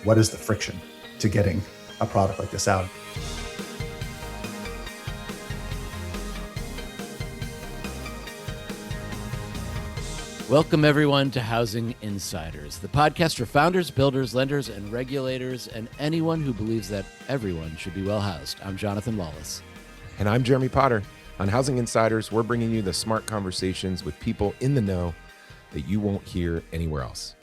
what is the friction to getting a product like this out? Welcome, everyone, to Housing Insiders, the podcast for founders, builders, lenders, and regulators, and anyone who believes that everyone should be well housed. I'm Jonathan Lawless. And I'm Jeremy Potter. On Housing Insiders, we're bringing you the smart conversations with people in the know that you won't hear anywhere else.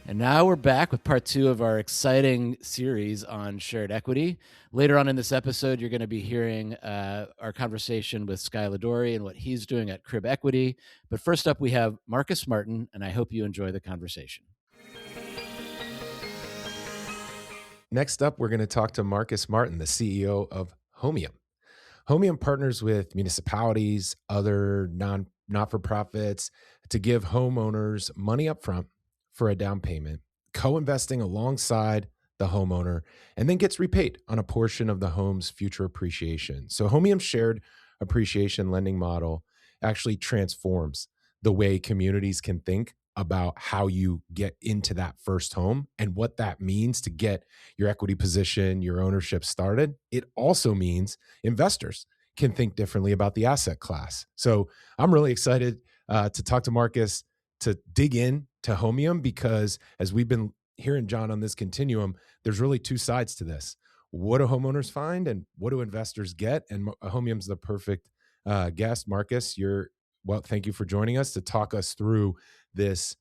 And now we're back with part 2 of our exciting series on shared equity. Later on in this episode, you're going to be hearing our conversation with Skye Laudari and what he's doing at Crib Equity. But first up, we have Marcus Martin, and I hope you enjoy the conversation. Next up, we're going to talk to Marcus Martin, the CEO of Homium. Homium partners with municipalities, other not-for-profits to give homeowners money up front for a down payment, co-investing alongside the homeowner, and then gets repaid on a portion of the home's future appreciation. So Homium's shared appreciation lending model actually transforms the way communities can think about how you get into that first home and what that means to get your equity position, your ownership started. It also means investors can think differently about the asset class. So I'm really excited to talk to Marcus, to dig in to Homium, because as we've been hearing, John, on this continuum, there's really two sides to this. What do homeowners find and what do investors get? And Homium's the perfect guest. Marcus, thank you for joining us to talk us through this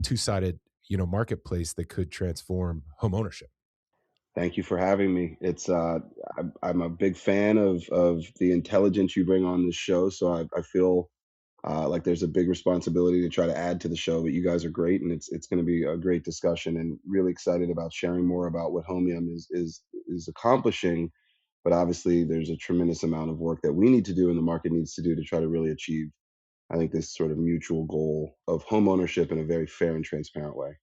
two-sided, marketplace that could transform homeownership. Thank you for having me. It's I'm a big fan of the intelligence you bring on this show, so I feel like there's a big responsibility to try to add to the show. But you guys are great, and it's going to be a great discussion. And really excited about sharing more about what Homium is accomplishing. But obviously, there's a tremendous amount of work that we need to do, and the market needs to do to try to really achieve, I think, this sort of mutual goal of home ownership in a very fair and transparent way.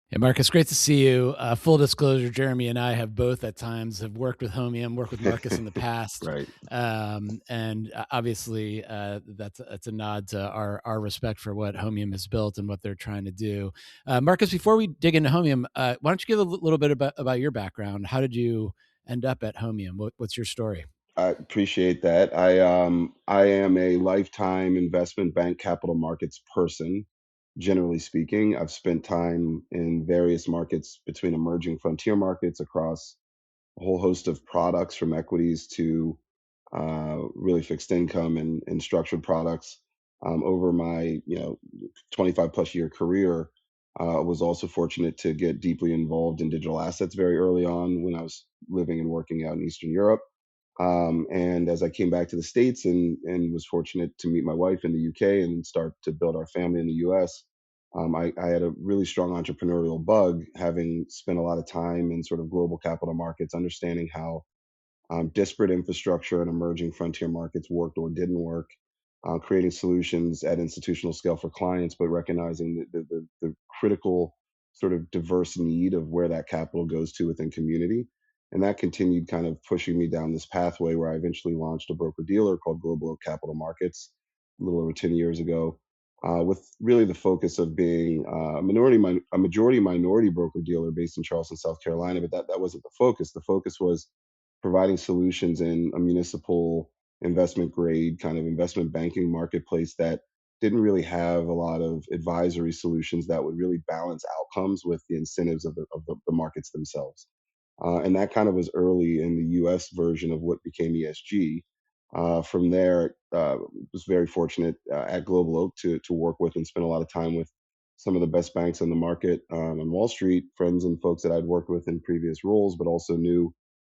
Hey, Marcus, great to see you. Full disclosure, Jeremy and I have both at times have worked with Homium, worked with Marcus in the past. Right. And obviously, that's a nod to our respect for what Homium has built and what they're trying to do. Marcus, before we dig into Homium, why don't you give a little bit about your background? How did you end up at Homium? What's your story? I appreciate that. I am a lifetime investment bank capital markets person. Generally speaking, I've spent time in various markets between emerging frontier markets across a whole host of products, from equities to really fixed income and structured products. Over my 25 plus year career, was also fortunate to get deeply involved in digital assets very early on when I was living and working out in Eastern Europe. And as I came back to the States and was fortunate to meet my wife in the UK and start to build our family in the US, I had a really strong entrepreneurial bug, having spent a lot of time in sort of global capital markets, understanding how disparate infrastructure and emerging frontier markets worked or didn't work, creating solutions at institutional scale for clients, but recognizing the critical sort of diverse need of where that capital goes to within community. And that continued kind of pushing me down this pathway where I eventually launched a broker dealer called Global Oak Capital Markets a little over 10 years ago, with really the focus of being a majority minority broker dealer based in Charleston, South Carolina. But that wasn't the focus. The focus was providing solutions in a municipal investment grade kind of investment banking marketplace that didn't really have a lot of advisory solutions that would really balance outcomes with the incentives of the markets themselves. And that kind of was early in the US version of what became ESG. From there, was very fortunate at Global Oak to work with and spend a lot of time with some of the best banks on the market on Wall Street, friends and folks that I'd worked with in previous roles, but also new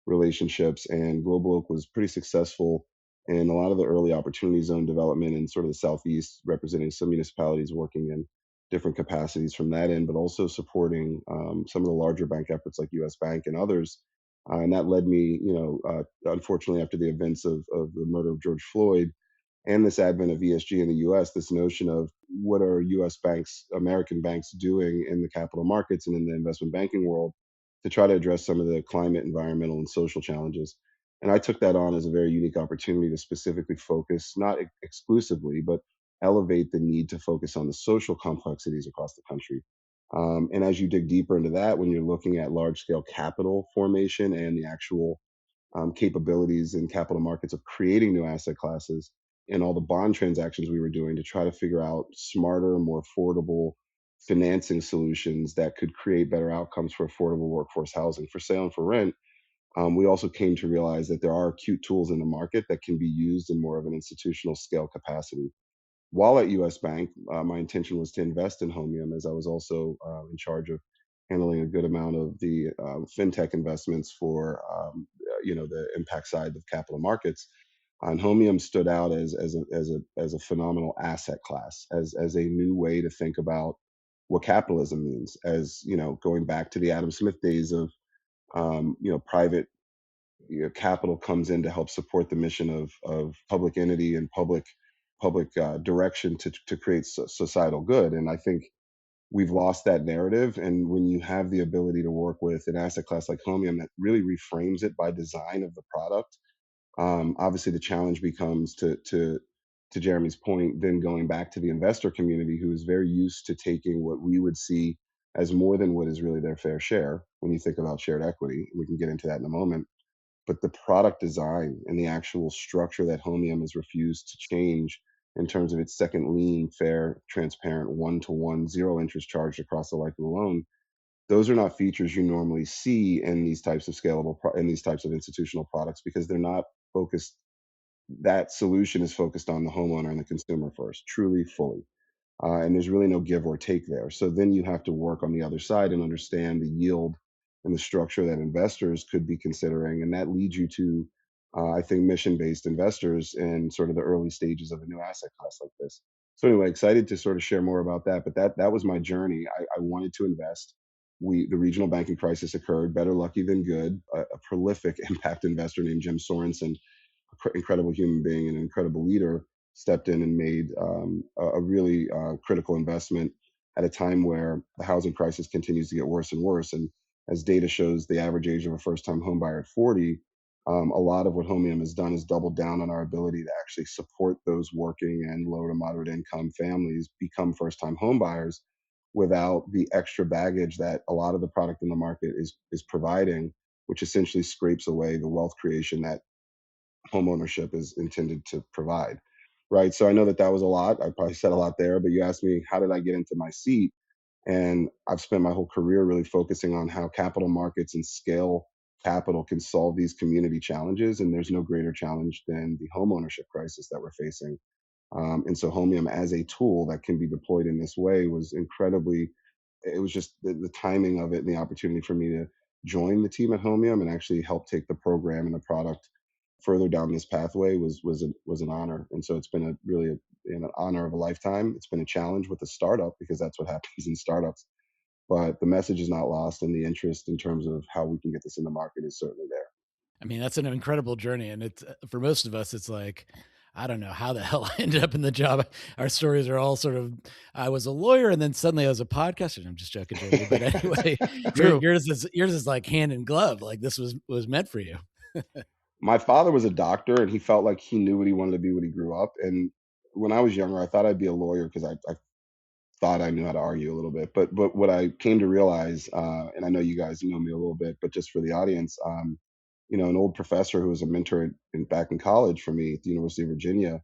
relationships. And Global Oak was pretty successful in a lot of the early opportunity zone development in sort of the Southeast, representing some municipalities working in different capacities from that end, but also supporting some of the larger bank efforts like US Bank and others. And that led me, unfortunately, after the events of the murder of George Floyd and this advent of ESG in the US, this notion of what are US banks, American banks, doing in the capital markets and in the investment banking world to try to address some of the climate, environmental, and social challenges. And I took that on as a very unique opportunity to specifically focus, not exclusively, but elevate the need to focus on the social complexities across the country. And as you dig deeper into that, when you're looking at large scale capital formation and the actual capabilities in capital markets of creating new asset classes and all the bond transactions we were doing to try to figure out smarter, more affordable financing solutions that could create better outcomes for affordable workforce housing for sale and for rent, we also came to realize that there are acute tools in the market that can be used in more of an institutional scale capacity. While at US Bank, my intention was to invest in Homium, as I was also in charge of handling a good amount of the fintech investments for the impact side of capital markets. And Homium stood out as a phenomenal asset class, as a new way to think about what capitalism means. As going back to the Adam Smith days of private capital comes in to help support the mission of public entity and public direction to create societal good. And I think we've lost that narrative. And when you have the ability to work with an asset class like Homium that really reframes it by design of the product, obviously the challenge becomes to Jeremy's point, then going back to the investor community who is very used to taking what we would see as more than what is really their fair share when you think about shared equity. We can get into that in a moment, but the product design and the actual structure that Homium has refused to change in terms of its second lien, fair, transparent, one-to-one, zero interest charged across the life of the loan, those are not features you normally see in these types of in these types of institutional products because they're not focused. That solution is focused on the homeowner and the consumer first, truly, fully. And there's really no give or take there. So then you have to work on the other side and understand the yield and the structure that investors could be considering, and that leads you to, I think, mission-based investors in sort of the early stages of a new asset class like this. So anyway, excited to sort of share more about that. But that was my journey. I wanted to invest. The regional banking crisis occurred. Better lucky than good. A prolific impact investor named Jim Sorensen, incredible human being and an incredible leader, stepped in and made a really critical investment at a time where the housing crisis continues to get worse and worse. And as data shows, the average age of a first-time home buyer at 40, a lot of what Homium has done is doubled down on our ability to actually support those working and low to moderate income families become first-time home buyers without the extra baggage that a lot of the product in the market is providing, which essentially scrapes away the wealth creation that homeownership is intended to provide. Right. So I know that was a lot. I probably said a lot there, but you asked me, how did I get into my seat? And I've spent my whole career really focusing on how capital markets and scale capital can solve these community challenges. And there's no greater challenge than the homeownership crisis that we're facing. And so Homium as a tool that can be deployed in this way was incredibly, it was just the timing of it and the opportunity for me to join the team at Homium and actually help take the program and the product further down this pathway was an honor. And so it's been an honor of a lifetime. It's been a challenge with a startup because that's what happens in startups. But the message is not lost, and the interest in terms of how we can get this in the market is certainly there. I mean, that's an incredible journey. And it's for most of us, it's like, I don't know how the hell I ended up in the job. Our stories are all sort of, I was a lawyer and then suddenly I was a podcaster. I'm just joking, Jeremy. But anyway, True. yours is like hand in glove. Like this was meant for you. My father was a doctor, and he felt like he knew what he wanted to be when he grew up. And when I was younger, I thought I'd be a lawyer because I thought I knew how to argue a little bit. But what I came to realize, and I know you guys know me a little bit, but just for the audience, an old professor who was a mentor back in college for me at the University of Virginia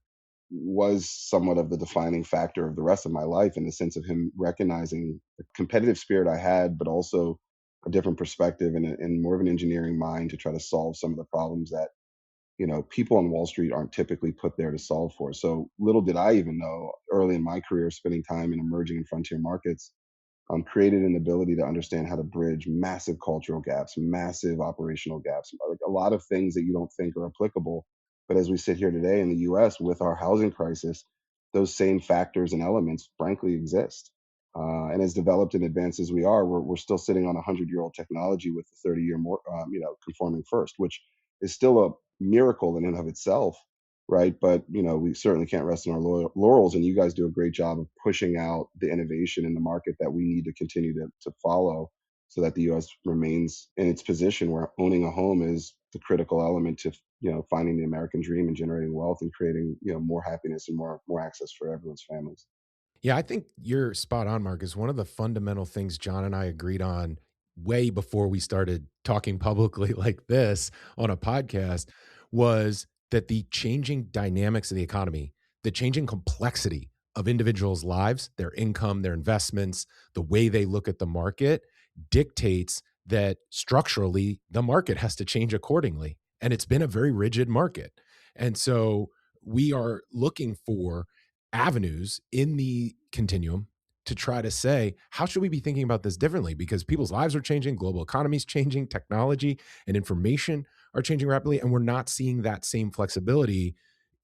was somewhat of the defining factor of the rest of my life in the sense of him recognizing the competitive spirit I had, but also a different perspective and more of an engineering mind to try to solve some of the problems that people on Wall Street aren't typically put there to solve for. So little did I even know early in my career, spending time in emerging and frontier markets, created an ability to understand how to bridge massive cultural gaps, massive operational gaps, like a lot of things that you don't think are applicable. But as we sit here today in the US with our housing crisis, those same factors and elements frankly exist. And as developed and advanced as we are, we're still sitting on a 100-year-old technology with the 30-year more, conforming first, which is still a miracle in and of itself, right? But we certainly can't rest on our laurels, and you guys do a great job of pushing out the innovation in the market that we need to continue to follow, so that the U.S. remains in its position where owning a home is the critical element to finding the American dream and generating wealth and creating more happiness and more access for everyone's families. Yeah, I think you're spot on, Marcus. One of the fundamental things John and I agreed on way before we started talking publicly like this on a podcast was that the changing dynamics of the economy, the changing complexity of individuals' lives, their income, their investments, the way they look at the market dictates that structurally the market has to change accordingly. And it's been a very rigid market. And so we are looking for avenues in the continuum to try to say, how should we be thinking about this differently? Because people's lives are changing, global economy is changing, technology and information are changing rapidly, and we're not seeing that same flexibility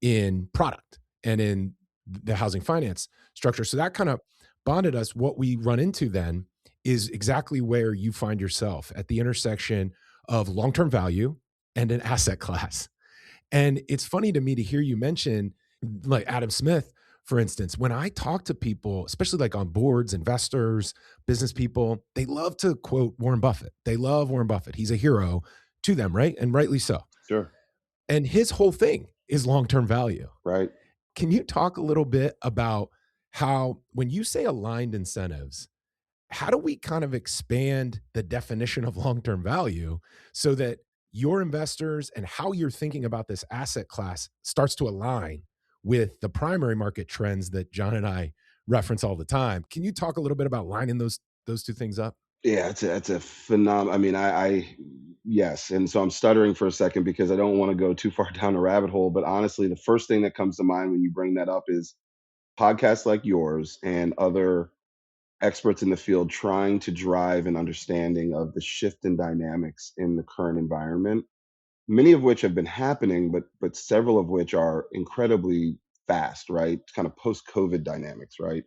in product and in the housing finance structure. So that kind of bonded us. What we run into then is exactly where you find yourself at the intersection of long-term value and an asset class. And it's funny to me to hear you mention like Adam Smith, for instance. When I talk to people, especially like on boards, investors, business people, they love to quote Warren Buffett. They love Warren Buffett. He's a hero to them, right? And rightly so. Sure. And his whole thing is long-term value. Right. Can you talk a little bit about how, when you say aligned incentives, how do we kind of expand the definition of long-term value so that your investors and how you're thinking about this asset class starts to align with the primary market trends that John and I reference all the time? Can you talk a little bit about lining those two things up? Yeah, it's a phenomenal. I mean, yes, and so I'm stuttering for a second because I don't want to go too far down a rabbit hole. But honestly, the first thing that comes to mind when you bring that up is podcasts like yours and other experts in the field trying to drive an understanding of the shift in dynamics in the current environment. Many of which have been happening, but several of which are incredibly fast, right? Kind of post-COVID dynamics, right?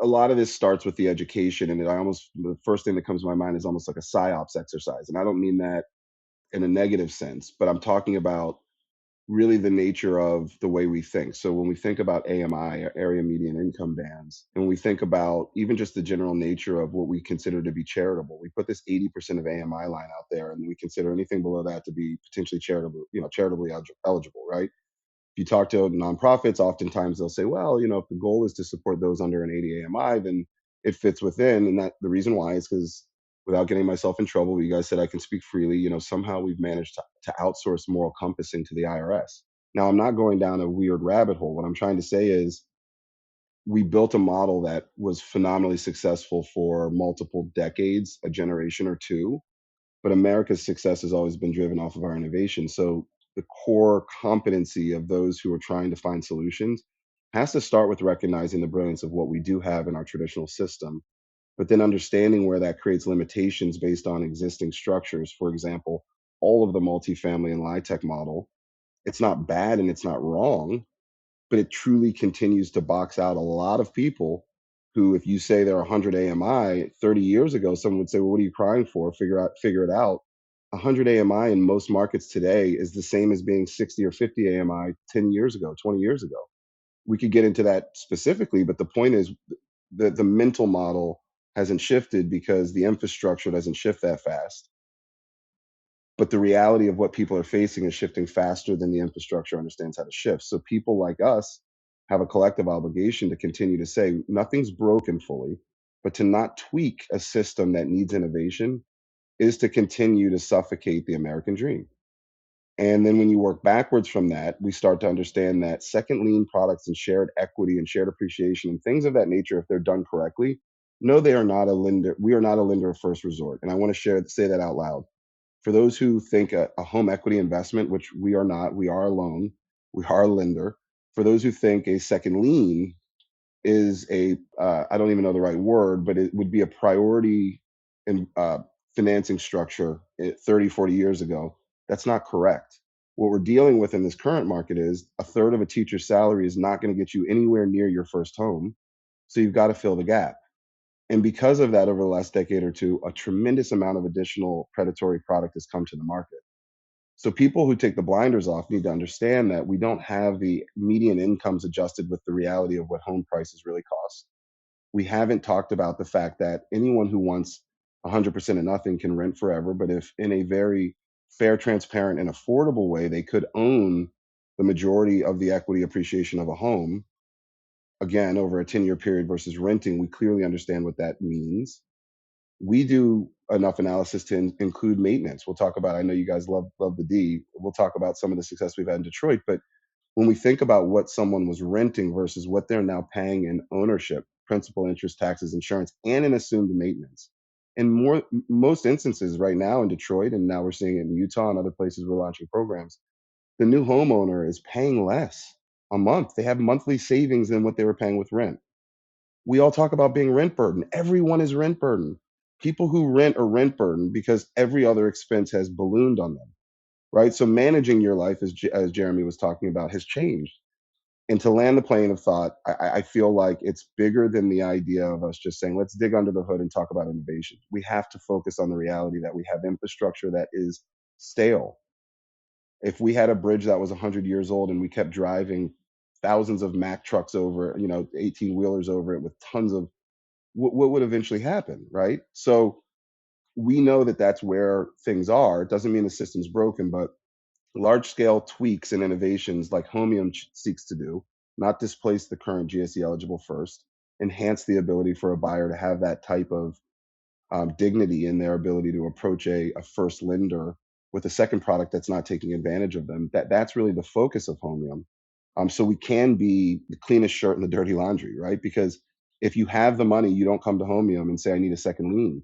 A lot of this starts with the education, and the first thing that comes to my mind is almost like a psyops exercise, and I don't mean that in a negative sense, but I'm talking about really the nature of the way we think. So when we think about AMI, or area median income bands, and when we think about even just the general nature of what we consider to be charitable, we put this 80% of AMI line out there, and we consider anything below that to be potentially charitable, charitably eligible, right? If you talk to nonprofits, oftentimes they'll say, well, if the goal is to support those under an 80 AMI, then it fits within. And that the reason why is because, without getting myself in trouble, you guys said I can speak freely, somehow we've managed to outsource moral compassing to the IRS. Now, I'm not going down a weird rabbit hole. What I'm trying to say is we built a model that was phenomenally successful for multiple decades, a generation or two, but America's success has always been driven off of our innovation. So the core competency of those who are trying to find solutions has to start with recognizing the brilliance of what we do have in our traditional system, but then understanding where that creates limitations based on existing structures. For example, all of the multifamily and LIHTC model, it's not bad and it's not wrong, but it truly continues to box out a lot of people who, if you say they're 100 AMI, 30 years ago, someone would say, well, what are you crying for? Figure it out. 100 AMI in most markets today is the same as being 60 or 50 AMI 10 years ago, 20 years ago. We could get into that specifically, but the point is the mental model hasn't shifted because the infrastructure doesn't shift that fast. But the reality of what people are facing is shifting faster than the infrastructure understands how to shift. So people like us have a collective obligation to continue to say nothing's broken fully, but to not tweak a system that needs innovation is to continue to suffocate the American dream. And then when you work backwards from that, we start to understand that second lien products and shared equity and shared appreciation and things of that nature, if they're done correctly, no, they are not a lender. We are not a lender of first resort. And I want to say that out loud. For those who think a home equity investment, which we are not, we are a loan, we are a lender. For those who think a second lien is I don't even know the right word, but it would be a priority in financing structure 30, 40 years ago, that's not correct. What we're dealing with in this current market is a third of a teacher's salary is not going to get you anywhere near your first home. So you've got to fill the gap. And because of that, over the last decade or two, a tremendous amount of additional predatory product has come to the market. So people who take the blinders off need to understand that we don't have the median incomes adjusted with the reality of what home prices really cost. We haven't talked about the fact that anyone who wants 100% of nothing can rent forever, but if in a very fair, transparent, and affordable way, they could own the majority of the equity appreciation of a home, again, over a 10-year period versus renting, we clearly understand what that means. We do enough analysis to include maintenance. We'll talk about, I know you guys love the D. We'll talk about some of the success we've had in Detroit, but when we think about what someone was renting versus what they're now paying in ownership, principal, interest, taxes, insurance, and in assumed maintenance. In most instances right now in Detroit, and now we're seeing it in Utah and other places we're launching programs, the new homeowner is paying less a month. They have monthly savings than what they were paying with rent. We all talk about being rent burden. Everyone is rent burden. People who rent are rent burden because every other expense has ballooned on them, right? So managing your life, as Jeremy was talking about, has changed. And to land the plane of thought, I feel like it's bigger than the idea of us just saying, let's dig under the hood and talk about innovation. We have to focus on the reality that we have infrastructure that is stale. If we had a bridge that was 100 years old and we kept driving thousands of Mack trucks over, 18 wheelers over it with tons of what would eventually happen, right? So we know that that's where things are. It doesn't mean the system's broken, but large scale tweaks and innovations like Homium seeks to do, not displace the current GSE eligible first, enhance the ability for a buyer to have that type of dignity in their ability to approach a first lender with a second product that's not taking advantage of them. That's really the focus of Homium. So we can be the cleanest shirt in the dirty laundry, right? Because if you have the money, you don't come to Homium and say, I need a second lien,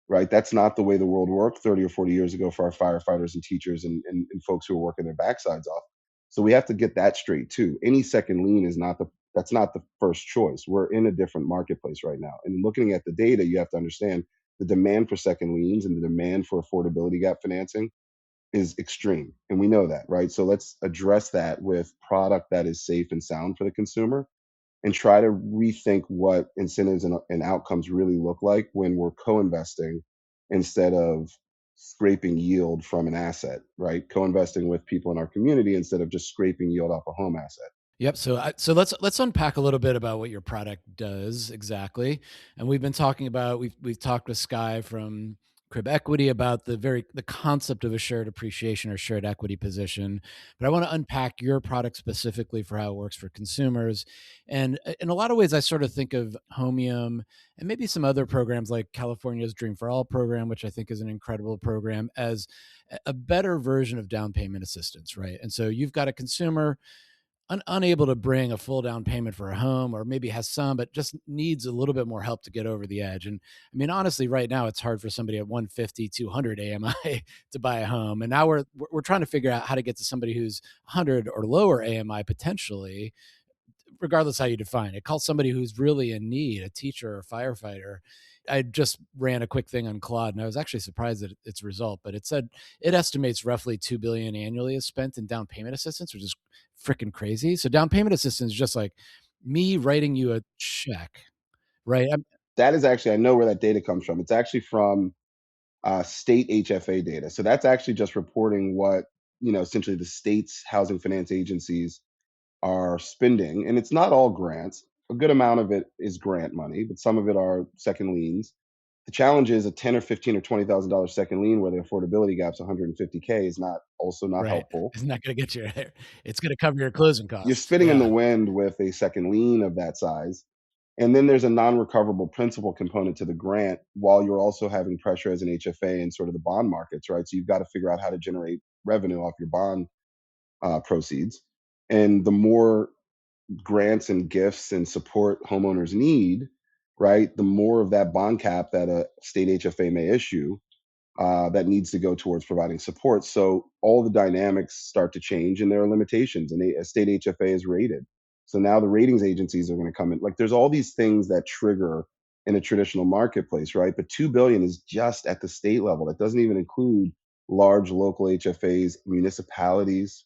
right? That's not the way the world worked 30 or 40 years ago for our firefighters and teachers and folks who are working their backsides off. So we have to get that straight too. Any second lien is not that's not the first choice. We're in a different marketplace right now. And looking at the data, you have to understand the demand for second liens and the demand for affordability gap financing is extreme. And we know that, right? So let's address that with product that is safe and sound for the consumer and try to rethink what incentives and outcomes really look like when we're co-investing instead of scraping yield from an asset, right? Co-investing with people in our community instead of just scraping yield off a home asset. Yep. So let's unpack a little bit about what your product does exactly. And we've been talking about we've talked with Skye from Crib Equity about the concept of a shared appreciation or shared equity position. But I want to unpack your product specifically for how it works for consumers. And in a lot of ways, I sort of think of Homium and maybe some other programs like California's Dream for All program, which I think is an incredible program, as a better version of down payment assistance, right? And so you've got a consumer unable to bring a full down payment for a home, or maybe has some, but just needs a little bit more help to get over the edge. And I mean, honestly, right now it's hard for somebody at 150, 200 AMI to buy a home. And now we're trying to figure out how to get to somebody who's 100 or lower AMI potentially, regardless how you define it. Call somebody who's really in need, a teacher or a firefighter. I just ran a quick thing on Claude, and I was actually surprised at its result. But it said it estimates roughly $2 billion annually is spent in down payment assistance, which is freaking crazy. So down payment assistance is just like me writing you a check, right? That is actually, I know where that data comes from. It's actually from state HFA data. So that's actually just reporting what, essentially the state's housing finance agencies are spending. And it's not all grants. A good amount of it is grant money, but some of it are second liens. The challenge is a 10 or 15 or $20,000 second lien where the affordability gap's 150K is not Right. helpful. It's not going to get you there. It's going to cover your closing You're costs. spitting in the Yeah. wind with a second lien of that size. And then there's a non-recoverable principal component to the grant while you're also having pressure as an HFA in sort of the bond markets, right? So you've got to figure out how to generate revenue off your bond proceeds. And the more grants and gifts and support homeowners need, right, the more of that bond cap that a state HFA may issue that needs to go towards providing support. So all the dynamics start to change and there are limitations. And a state HFA is rated. So now the ratings agencies are going to come in. Like there's all these things that trigger in a traditional marketplace, right? But 2 billion is just at the state level. That doesn't even include large local HFAs, municipalities,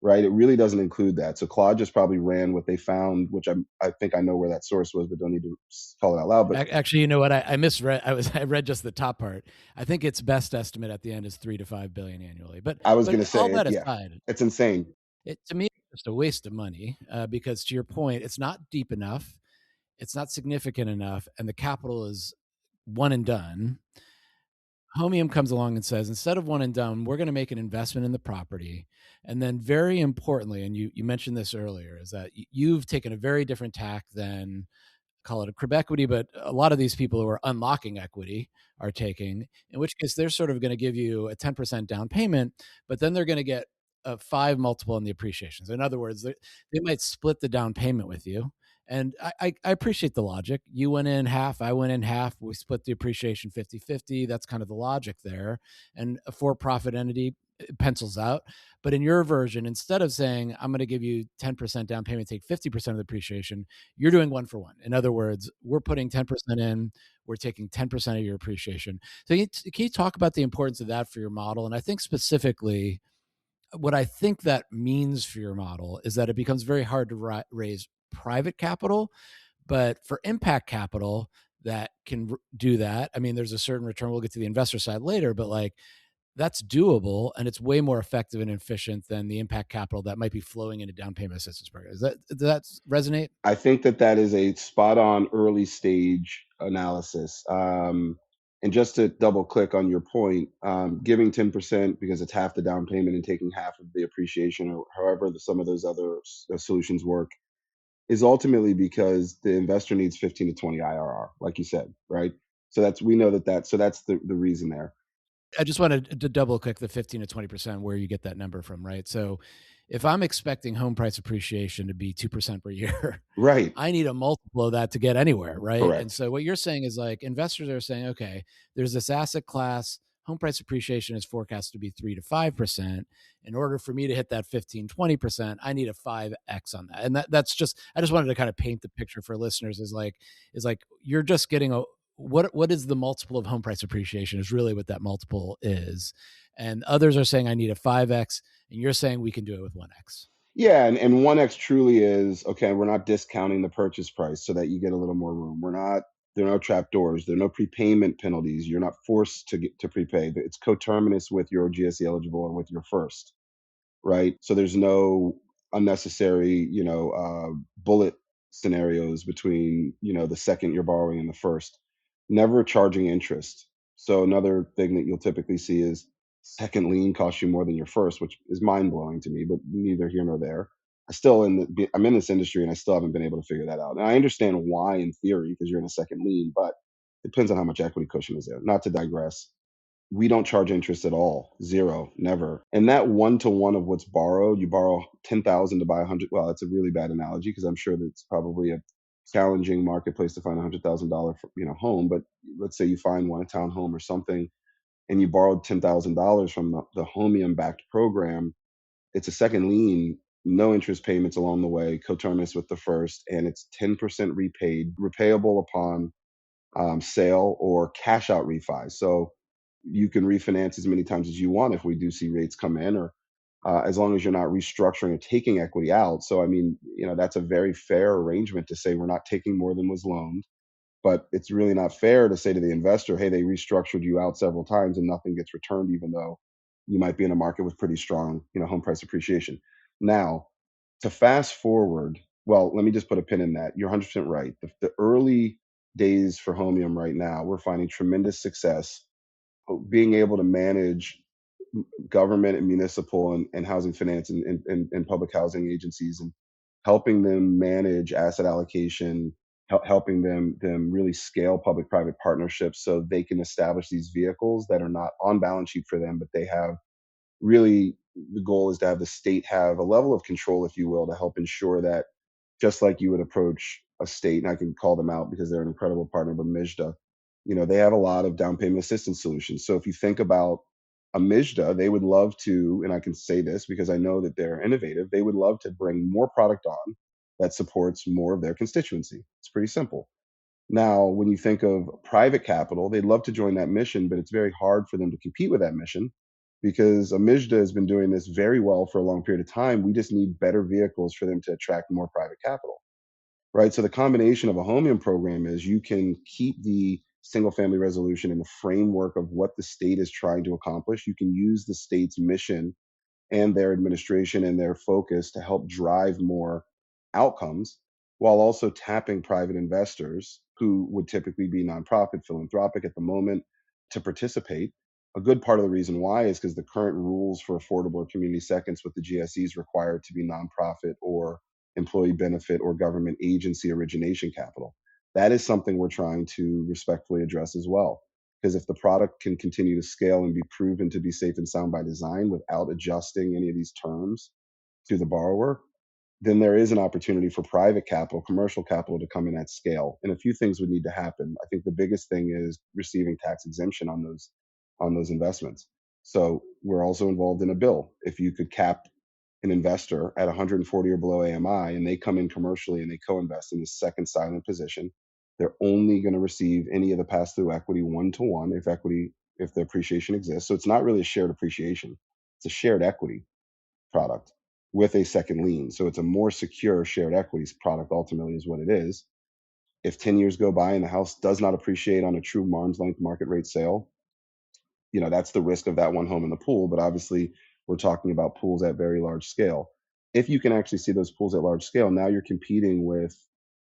right? It really doesn't include that. So Claude just probably ran what they found, which I think I know where that source was, but don't need to call it out loud. But Actually, you know what? I misread. I read just the top part. I think its best estimate at the end is 3 to 5 billion annually. But I was going to all say, that yeah, aside, it's insane. to me, it's just a waste of money because, to your point, it's not deep enough, it's not significant enough, and the capital is one and done. Homium comes along and says, instead of one and done, we're going to make an investment in the property. And then very importantly, and you mentioned this earlier, is that you've taken a very different tack than, call it a crib equity, but a lot of these people who are unlocking equity are taking, in which case they're sort of going to give you a 10% down payment, but then they're going to get a 5 multiple on the appreciation. So in other words, they might split the down payment with you. And I appreciate the logic. You went in half, I went in half. We split the appreciation 50-50. That's kind of the logic there. And a for-profit entity pencils out. But in your version, instead of saying, I'm going to give you 10% down payment, take 50% of the appreciation, you're doing one for one. In other words, we're putting 10% in, we're taking 10% of your appreciation. So can you talk about the importance of that for your model? And I think specifically, what I think that means for your model is that it becomes very hard to raise private capital, but for impact capital that can do that. I mean, there's a certain return. We'll get to the investor side later, but like that's doable and it's way more effective and efficient than the impact capital that might be flowing into down payment assistance programs. Does that resonate? I think that that is a spot on early stage analysis. And just to double click on your point, giving 10% because it's half the down payment and taking half of the appreciation, or however some of those other solutions work, is ultimately because the investor needs 15 to 20 IRR, like you said, right? So we know so that's the reason there. I just wanted to double click the 15 to 20% where you get that number from, right? So if I'm expecting home price appreciation to be 2% per year, Right. I need a multiple of that to get anywhere, right? And Correct. so what you're saying is like investors are saying, okay, there's this asset class, home price appreciation is forecast to be 3 to 5%. In order for me to hit that 15, 20%, I need a 5x on that. And that's just, I just wanted to kind of paint the picture for listeners is like you're just getting what is the multiple of home price appreciation is really what that multiple is. And others are saying I need a 5x, and you're saying we can do it with 1x. Yeah, and 1x truly is okay. We're not discounting the purchase price so that you get a little more room. There are no trap doors. There are no prepayment penalties. You're not forced to prepay. It's coterminous with your GSE eligible and with your first, right? So there's no unnecessary, bullet scenarios between, the second you're borrowing and the first. Never charging interest. So another thing that you'll typically see is second lien costs you more than your first, which is mind blowing to me, but neither here nor there. I'm in this industry and I still haven't been able to figure that out. And I understand why in theory, because you're in a second lien, but it depends on how much equity cushion is there. Not to digress, we don't charge interest at all. Zero, never. And that one to one of what's borrowed, you borrow 10,000 to buy 100. Well, it's a really bad analogy because I'm sure that's probably a challenging marketplace to find $100,000 home. But let's say you find one, a town home or something, and you borrowed $10,000 from the Homium backed program. It's a second lien, no interest payments along the way, coterminous with the first, and it's 10% repaid, repayable upon sale or cash out refi. So you can refinance as many times as you want if we do see rates come in, or as long as you're not restructuring or taking equity out. So, I mean, that's a very fair arrangement to say we're not taking more than was loaned, but it's really not fair to say to the investor, hey, they restructured you out several times and nothing gets returned, even though you might be in a market with pretty strong, home price appreciation. Now, to fast forward, well, let me just put a pin in that. You're 100% right. The early days for Homium right now, we're finding tremendous success being able to manage government and municipal and housing finance and public housing agencies, and helping them manage asset allocation, helping them really scale public-private partnerships so they can establish these vehicles that are not on balance sheet for them, but they have really, the goal is to have the state have a level of control, if you will, to help ensure that, just like you would approach a state, and I can call them out because they're an incredible partner, but MIJDA, they have a lot of down payment assistance solutions. So if you think about a MIJDA, they would love to, and I can say this because I know that they're innovative, they would love to bring more product on that supports more of their constituency. It's pretty simple. Now, when you think of private capital, they'd love to join that mission, but it's very hard for them to compete with that mission because a MIJDA has been doing this very well for a long period of time. We just need better vehicles for them to attract more private capital, right? So the combination of a Homium program is you can keep the single family resolution in the framework of what the state is trying to accomplish. You can use the state's mission and their administration and their focus to help drive more outcomes, while also tapping private investors who would typically be nonprofit, philanthropic at the moment, to participate. A good part of the reason why is because the current rules for affordable or community seconds with the GSEs require it to be nonprofit or employee benefit or government agency origination capital. That is something we're trying to respectfully address as well. Because if the product can continue to scale and be proven to be safe and sound by design without adjusting any of these terms to the borrower, then there is an opportunity for private capital, commercial capital to come in at scale. And a few things would need to happen. I think the biggest thing is receiving tax exemption on those investments. So we're also involved in a bill. If you could cap an investor at 140 or below AMI and they come in commercially and they co-invest in the second silent position, they're only going to receive any of the pass-through equity one to one if the appreciation exists. So it's not really a shared appreciation; it's a shared equity product with a second lien. So it's a more secure shared equities product, ultimately, is what it is. If 10 years go by and the house does not appreciate on a true arm's length market rate sale, that's the risk of that one home in the pool. But obviously, we're talking about pools at very large scale. If you can actually see those pools at large scale, now you're competing with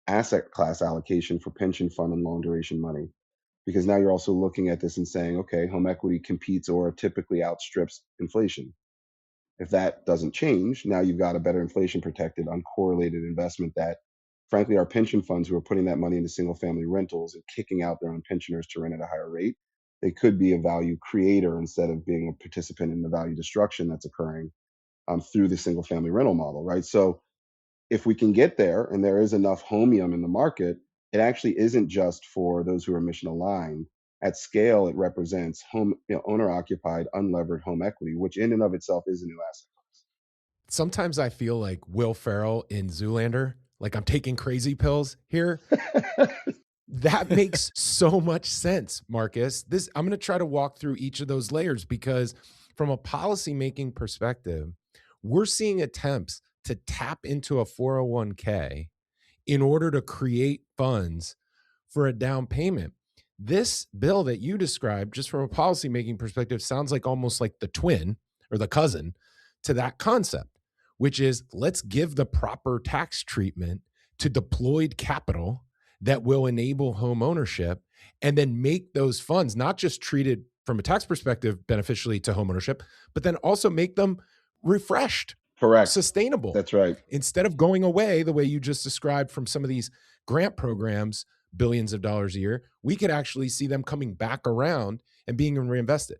asset class allocation for pension fund and long duration money. Because now you're also looking at this and saying, okay, home equity competes or typically outstrips inflation. If that doesn't change, now you've got a better inflation protected, uncorrelated investment that, frankly, our pension funds who are putting that money into single family rentals and kicking out their own pensioners to rent at a higher rate, they could be a value creator instead of being a participant in the value destruction that's occurring through the single family rental model, right? So if we can get there and there is enough homium in the market, it actually isn't just for those who are mission aligned. At scale, it represents owner occupied, unlevered home equity, which in and of itself is a new asset. Sometimes I feel like Will Ferrell in Zoolander, like I'm taking crazy pills here. That makes so much sense, Marcus. I'm going to try to walk through each of those layers because from a policymaking perspective, we're seeing attempts to tap into a 401k in order to create funds for a down payment. This bill that you described, just from a policymaking perspective, sounds like almost like the twin or the cousin to that concept, which is let's give the proper tax treatment to deployed capital that will enable home ownership and then make those funds not just treated from a tax perspective beneficially to home ownership, but then also make them refreshed, Correct, sustainable. That's right. Instead of going away the way you just described from some of these grant programs, billions of dollars a year, we could actually see them coming back around and being reinvested.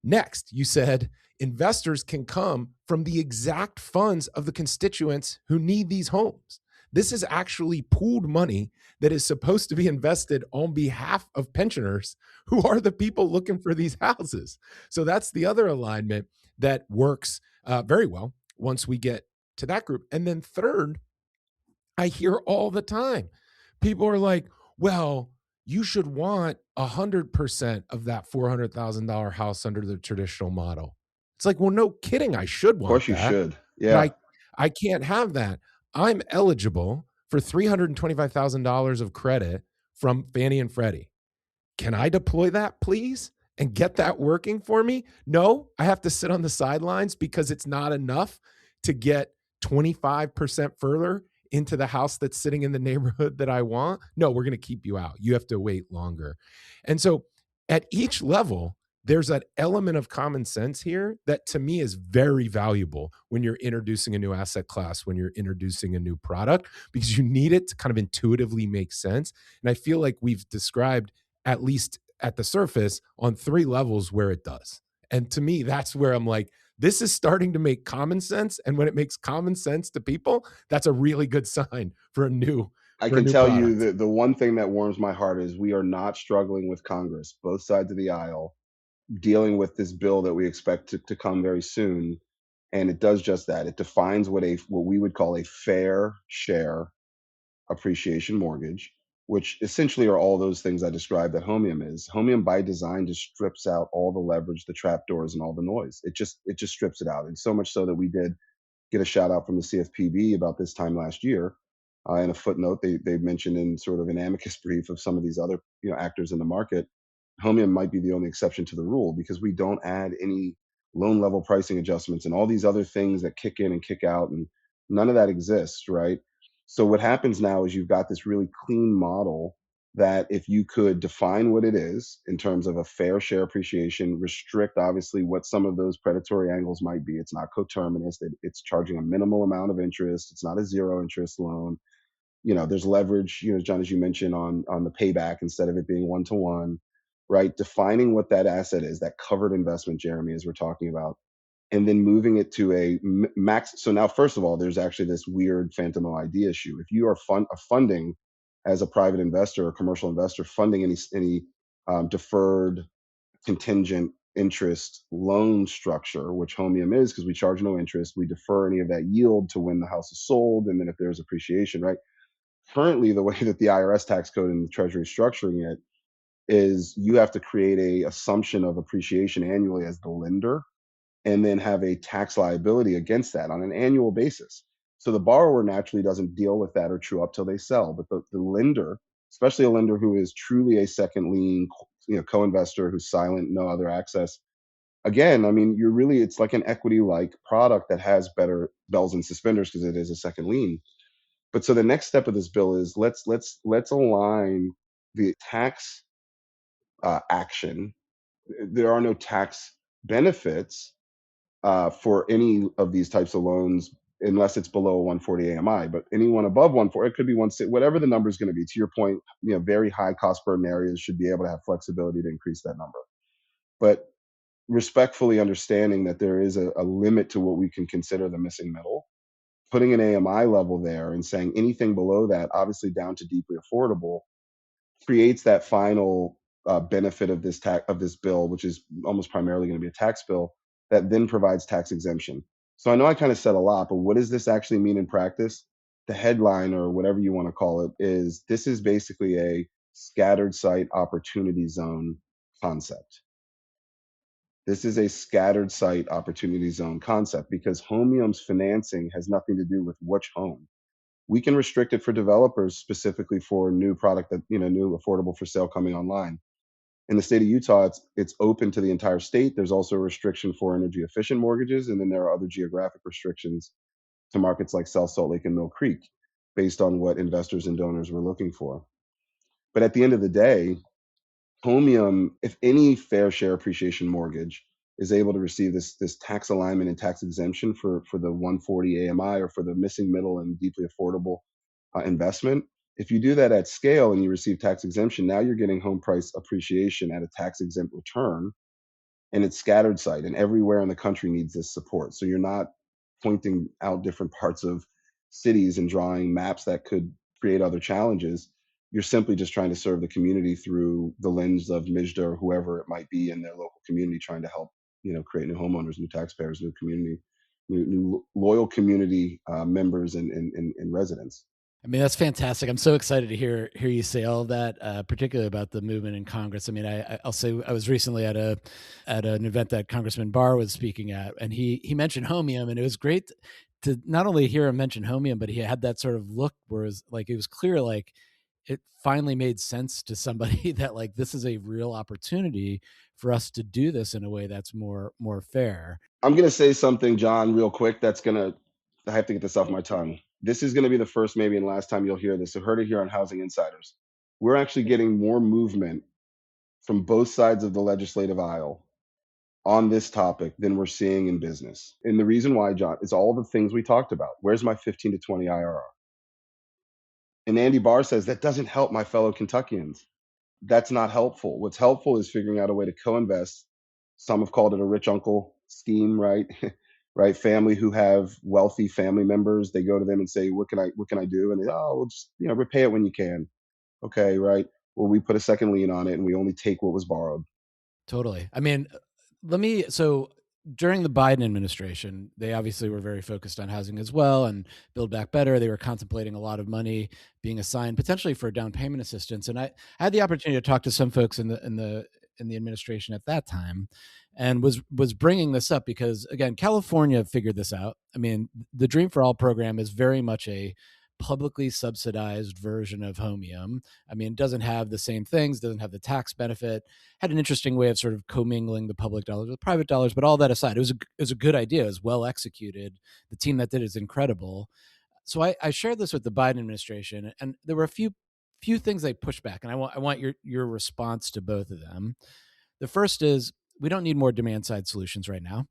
Next, you said investors can come from the exact funds of the constituents who need these homes. This is actually pooled money that is supposed to be invested on behalf of pensioners who are the people looking for these houses. So that's the other alignment that works very well once we get to that group. And then third, I hear all the time, people are like, well, you should want 100% of that $400,000 house under the traditional model. It's like, well, no kidding. I should want that. Of course you should. Yeah. But I can't have that. I'm eligible for $325,000 of credit from Fannie and Freddie. Can I deploy that, please, and get that working for me? No, I have to sit on the sidelines because it's not enough to get 25% further into the house that's sitting in the neighborhood that I want. No, we're going to keep you out. You have to wait longer. And so at each level, there's an element of common sense here that to me is very valuable when you're introducing a new asset class, when you're introducing a new product, because you need it to kind of intuitively make sense. And I feel like we've described, at least at the surface, on 3 levels where it does. And to me, that's where I'm like, this is starting to make common sense. And when it makes common sense to people, that's a really good sign for a new I can tell you product. that the one thing that warms my heart is we are not struggling with Congress, both sides of the aisle, dealing with this bill that we expect to come very soon. And it does just that. It defines what we would call a fair share appreciation mortgage, which essentially are all those things I described that Homium is. Homium by design just strips out all the leverage, the trapdoors, and all the noise. It just strips it out. And so much so that we did get a shout out from the CFPB about this time last year. In a footnote, they mentioned in sort of an amicus brief of some of these other actors in the market, Homium might be the only exception to the rule because we don't add any loan level pricing adjustments and all these other things that kick in and kick out, and none of that exists, right? So what happens now is you've got this really clean model that if you could define what it is in terms of a fair share appreciation, restrict obviously what some of those predatory angles might be. It's not coterminous, it's charging a minimal amount of interest, it's not a zero interest loan. There's leverage, John, as you mentioned, on the payback instead of it being one to one, right? Defining what that asset is, that covered investment, Jeremy, as we're talking about, and then moving it to a max. So now, first of all, there's actually this weird phantom ID issue. If you are funding as a private investor or commercial investor, funding any deferred contingent interest loan structure, which Homium is, because we charge no interest, we defer any of that yield to when the house is sold, and then if there's appreciation, right? Currently, the way that the IRS tax code and the Treasury is structuring it is you have to create a assumption of appreciation annually as the lender, and then have a tax liability against that on an annual basis. So the borrower naturally doesn't deal with that or true up till they sell. But the lender, especially a lender who is truly a second lien, co-investor who's silent, no other access. Again, I mean, it's like an equity-like product that has better bells and suspenders because it is a second lien. But so the next step of this bill is let's align the tax action. There are no tax benefits for any of these types of loans unless it's below 140 AMI. But anyone above 140, it could be whatever the number is going to be. To your point, very high cost burden areas should be able to have flexibility to increase that number. But respectfully understanding that there is a limit to what we can consider the missing middle, putting an AMI level there and saying anything below that, obviously down to deeply affordable, creates that final benefit of this bill, which is almost primarily going to be a tax bill that then provides tax exemption. So I know I kind of said a lot, but what does this actually mean in practice? The headline, or whatever you want to call it, is this is basically a scattered site opportunity zone concept. This is a scattered site opportunity zone concept because Homium's financing has nothing to do with which home. We can restrict it for developers specifically for new product that, new affordable for sale coming online. In the state of Utah, it's open to the entire state. There's also a restriction for energy efficient mortgages, and then there are other geographic restrictions to markets like South Salt Lake and Mill Creek based on what investors and donors were looking for. But at the end of the day, Homium, if any fair share appreciation mortgage is able to receive this tax alignment and tax exemption for the 140 AMI or for the missing middle and deeply affordable investment, if you do that at scale and you receive tax exemption, now you're getting home price appreciation at a tax exempt return, and it's scattered site, and everywhere in the country needs this support. So you're not pointing out different parts of cities and drawing maps that could create other challenges. You're simply just trying to serve the community through the lens of MIJDA or whoever it might be in their local community, trying to help create new homeowners, new taxpayers, new community, new loyal community members and residents. I mean, that's fantastic. I'm so excited to hear you say all of that, particularly about the movement in Congress. I mean, I'll say I was recently at an event that Congressman Barr was speaking at, and he mentioned Homium, and it was great to not only hear him mention Homium, but he had that sort of look where it was clear, like it finally made sense to somebody that like this is a real opportunity for us to do this in a way that's more fair. I'm gonna say something, John, real quick. I have to get this off my tongue. This is going to be the first, maybe, and last time you'll hear this. I heard it here on Housing Insiders. We're actually getting more movement from both sides of the legislative aisle on this topic than we're seeing in business. And the reason why, John, is all the things we talked about. Where's my 15 to 20 IRR? And Andy Barr says that doesn't help my fellow Kentuckians. That's not helpful. What's helpful is figuring out a way to co-invest. Some have called it a rich uncle scheme, right? Right, family who have wealthy family members, they go to them and say, what can I do? And they, well, just repay it when you can. Okay, right. Well, we put a second lien on it and we only take what was borrowed. Totally. I mean, so during the Biden administration, they obviously were very focused on housing as well and Build Back Better. They were contemplating a lot of money being assigned potentially for down payment assistance. And I had the opportunity to talk to some folks in the administration at that time, and was bringing this up because, again, California figured this out. I mean, the Dream for All program is very much a publicly subsidized version of Homium. I mean, it doesn't have the same things, doesn't have the tax benefit, had an interesting way of sort of commingling the public dollars with private dollars, but all that aside, it was a good idea. It was well executed. The team that did it is incredible. So I shared this with the Biden administration, and there were a few few things they push back, and I want your response to both of them. The first is we don't need more demand side solutions right now.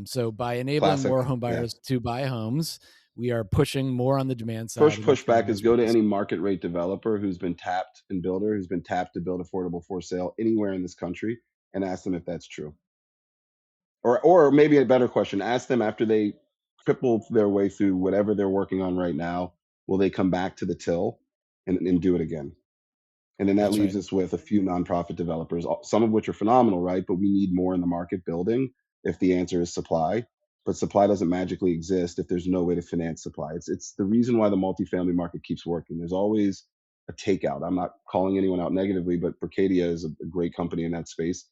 So by enabling Classic. more home Yeah. buyers to buy homes, we are pushing more on the demand side. First And that's going pushback to is go to raise. any market rate developer who's been tapped and builder who's been tapped to build affordable for sale anywhere in this country and ask them if that's true. Or maybe a better question, ask them after they triple their way through whatever they're working on right now, will they come back to the till and do it again? And then that That's leaves right. us with a few nonprofit developers, some of which are phenomenal, right? But we need more in the market building if the answer is supply. But supply doesn't magically exist if there's no way to finance supply. It's the reason why the multifamily market keeps working. There's always a takeout. I'm not calling anyone out negatively, but Berkadia is a great company in that space.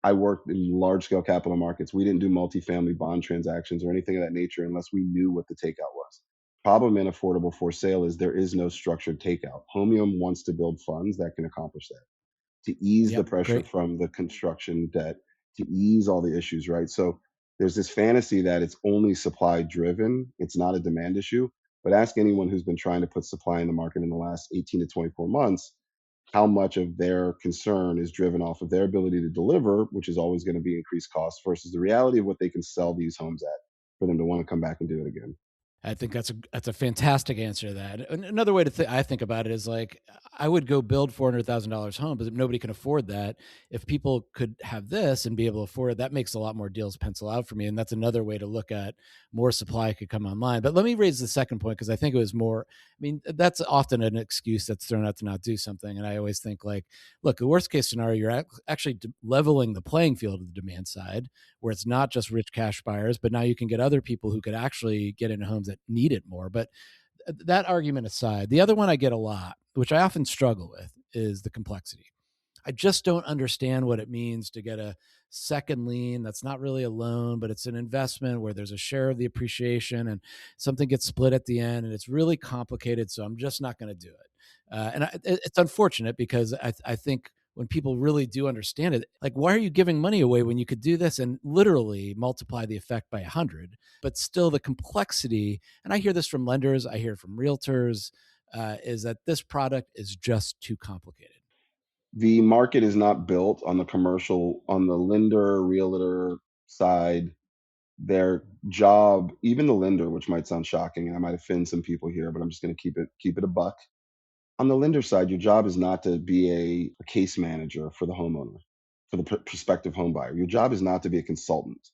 I worked in large scale capital markets. We didn't do multifamily bond transactions or anything of that nature unless we knew what the takeout was. Problem in affordable for sale is there is no structured takeout. Homium wants to build funds that can accomplish that, to ease the Yep. pressure Great. from the construction debt, to ease all the issues, right? So there's this fantasy that it's only supply driven, it's not a demand issue. But ask anyone who's been trying to put supply in the market in the last 18 to 24 months how much of their concern is driven off of their ability to deliver, which is always going to be increased costs, versus the reality of what they can sell these homes at for them to want to come back and do it again. I think that's a fantastic answer to that. Another way to I think about it is like I would go build $400,000 home, but nobody can afford that. If people could have this and be able to afford it, that makes a lot more deals pencil out for me. And that's another way to look at more supply could come online. But let me raise the second point because I think it was more. I mean, that's often an excuse that's thrown out to not do something. And I always think like, look, the worst case scenario, you're actually leveling the playing field of the demand side, where it's not just rich cash buyers, but now you can get other people who could actually get into homes that need it more. But that argument aside, the other one I get a lot, which I often struggle with, is the complexity. I just don't understand what it means to get a second lien that's not really a loan, but it's an investment where there's a share of the appreciation and something gets split at the end, and it's really complicated. So I'm just not going to do it. It's unfortunate because I think when people really do understand it, like, why are you giving money away when you could do this and literally multiply the effect by 100? But still, the complexity, and I hear this from lenders, I hear it from realtors, is that this product is just too complicated. The market is not built on the commercial, on the lender, realtor side. Their job, even the lender, which might sound shocking, and I might offend some people here, but I'm just going to keep it a buck. On the lender side, your job is not to be a case manager for the homeowner, for the prospective home buyer. Your job is not to be a consultant,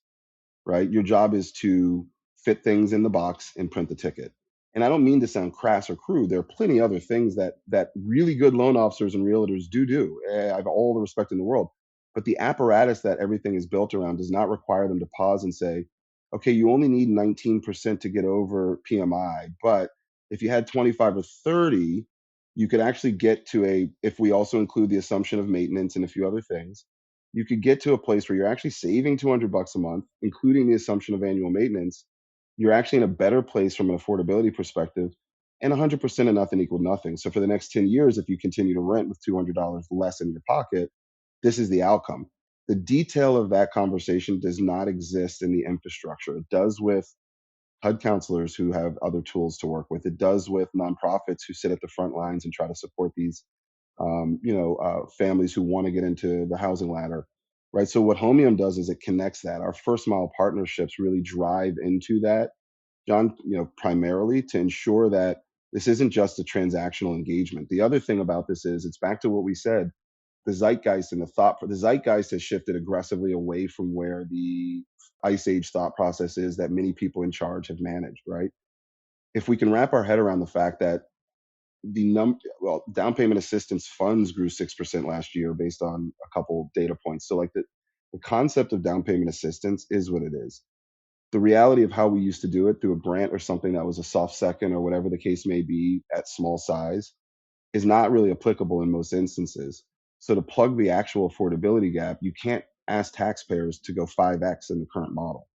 right? Your job is to fit things in the box and print the ticket. And I don't mean to sound crass or crude. There are plenty other things that really good loan officers and realtors do. I have all the respect in the world. But the apparatus that everything is built around does not require them to pause and say, okay, you only need 19% to get over PMI. But if you had 25 or 30, you could actually get to if we also include the assumption of maintenance and a few other things, you could get to a place where you're actually saving $200 a month, including the assumption of annual maintenance. You're actually in a better place from an affordability perspective, and 100% of nothing equal nothing. So for the next 10 years, if you continue to rent with $200 less in your pocket, this is the outcome. The detail of that conversation does not exist in the infrastructure. It does with HUD counselors who have other tools to work with. It does with nonprofits who sit at the front lines and try to support these families who want to get into the housing ladder, right? So what Homium does is it connects that. Our first mile partnerships really drive into that, John, primarily to ensure that this isn't just a transactional engagement. The other thing about this is it's back to what we said. The zeitgeist and the zeitgeist has shifted aggressively away from where the ice age thought process is that many people in charge have managed, right? If we can wrap our head around the fact that down payment assistance funds grew 6% last year based on a couple data points. So like the concept of down payment assistance is what it is. The reality of how we used to do it through a grant or something that was a soft second or whatever the case may be at small size is not really applicable in most instances. So to plug the actual affordability gap, you can't ask taxpayers to go 5x in the current model.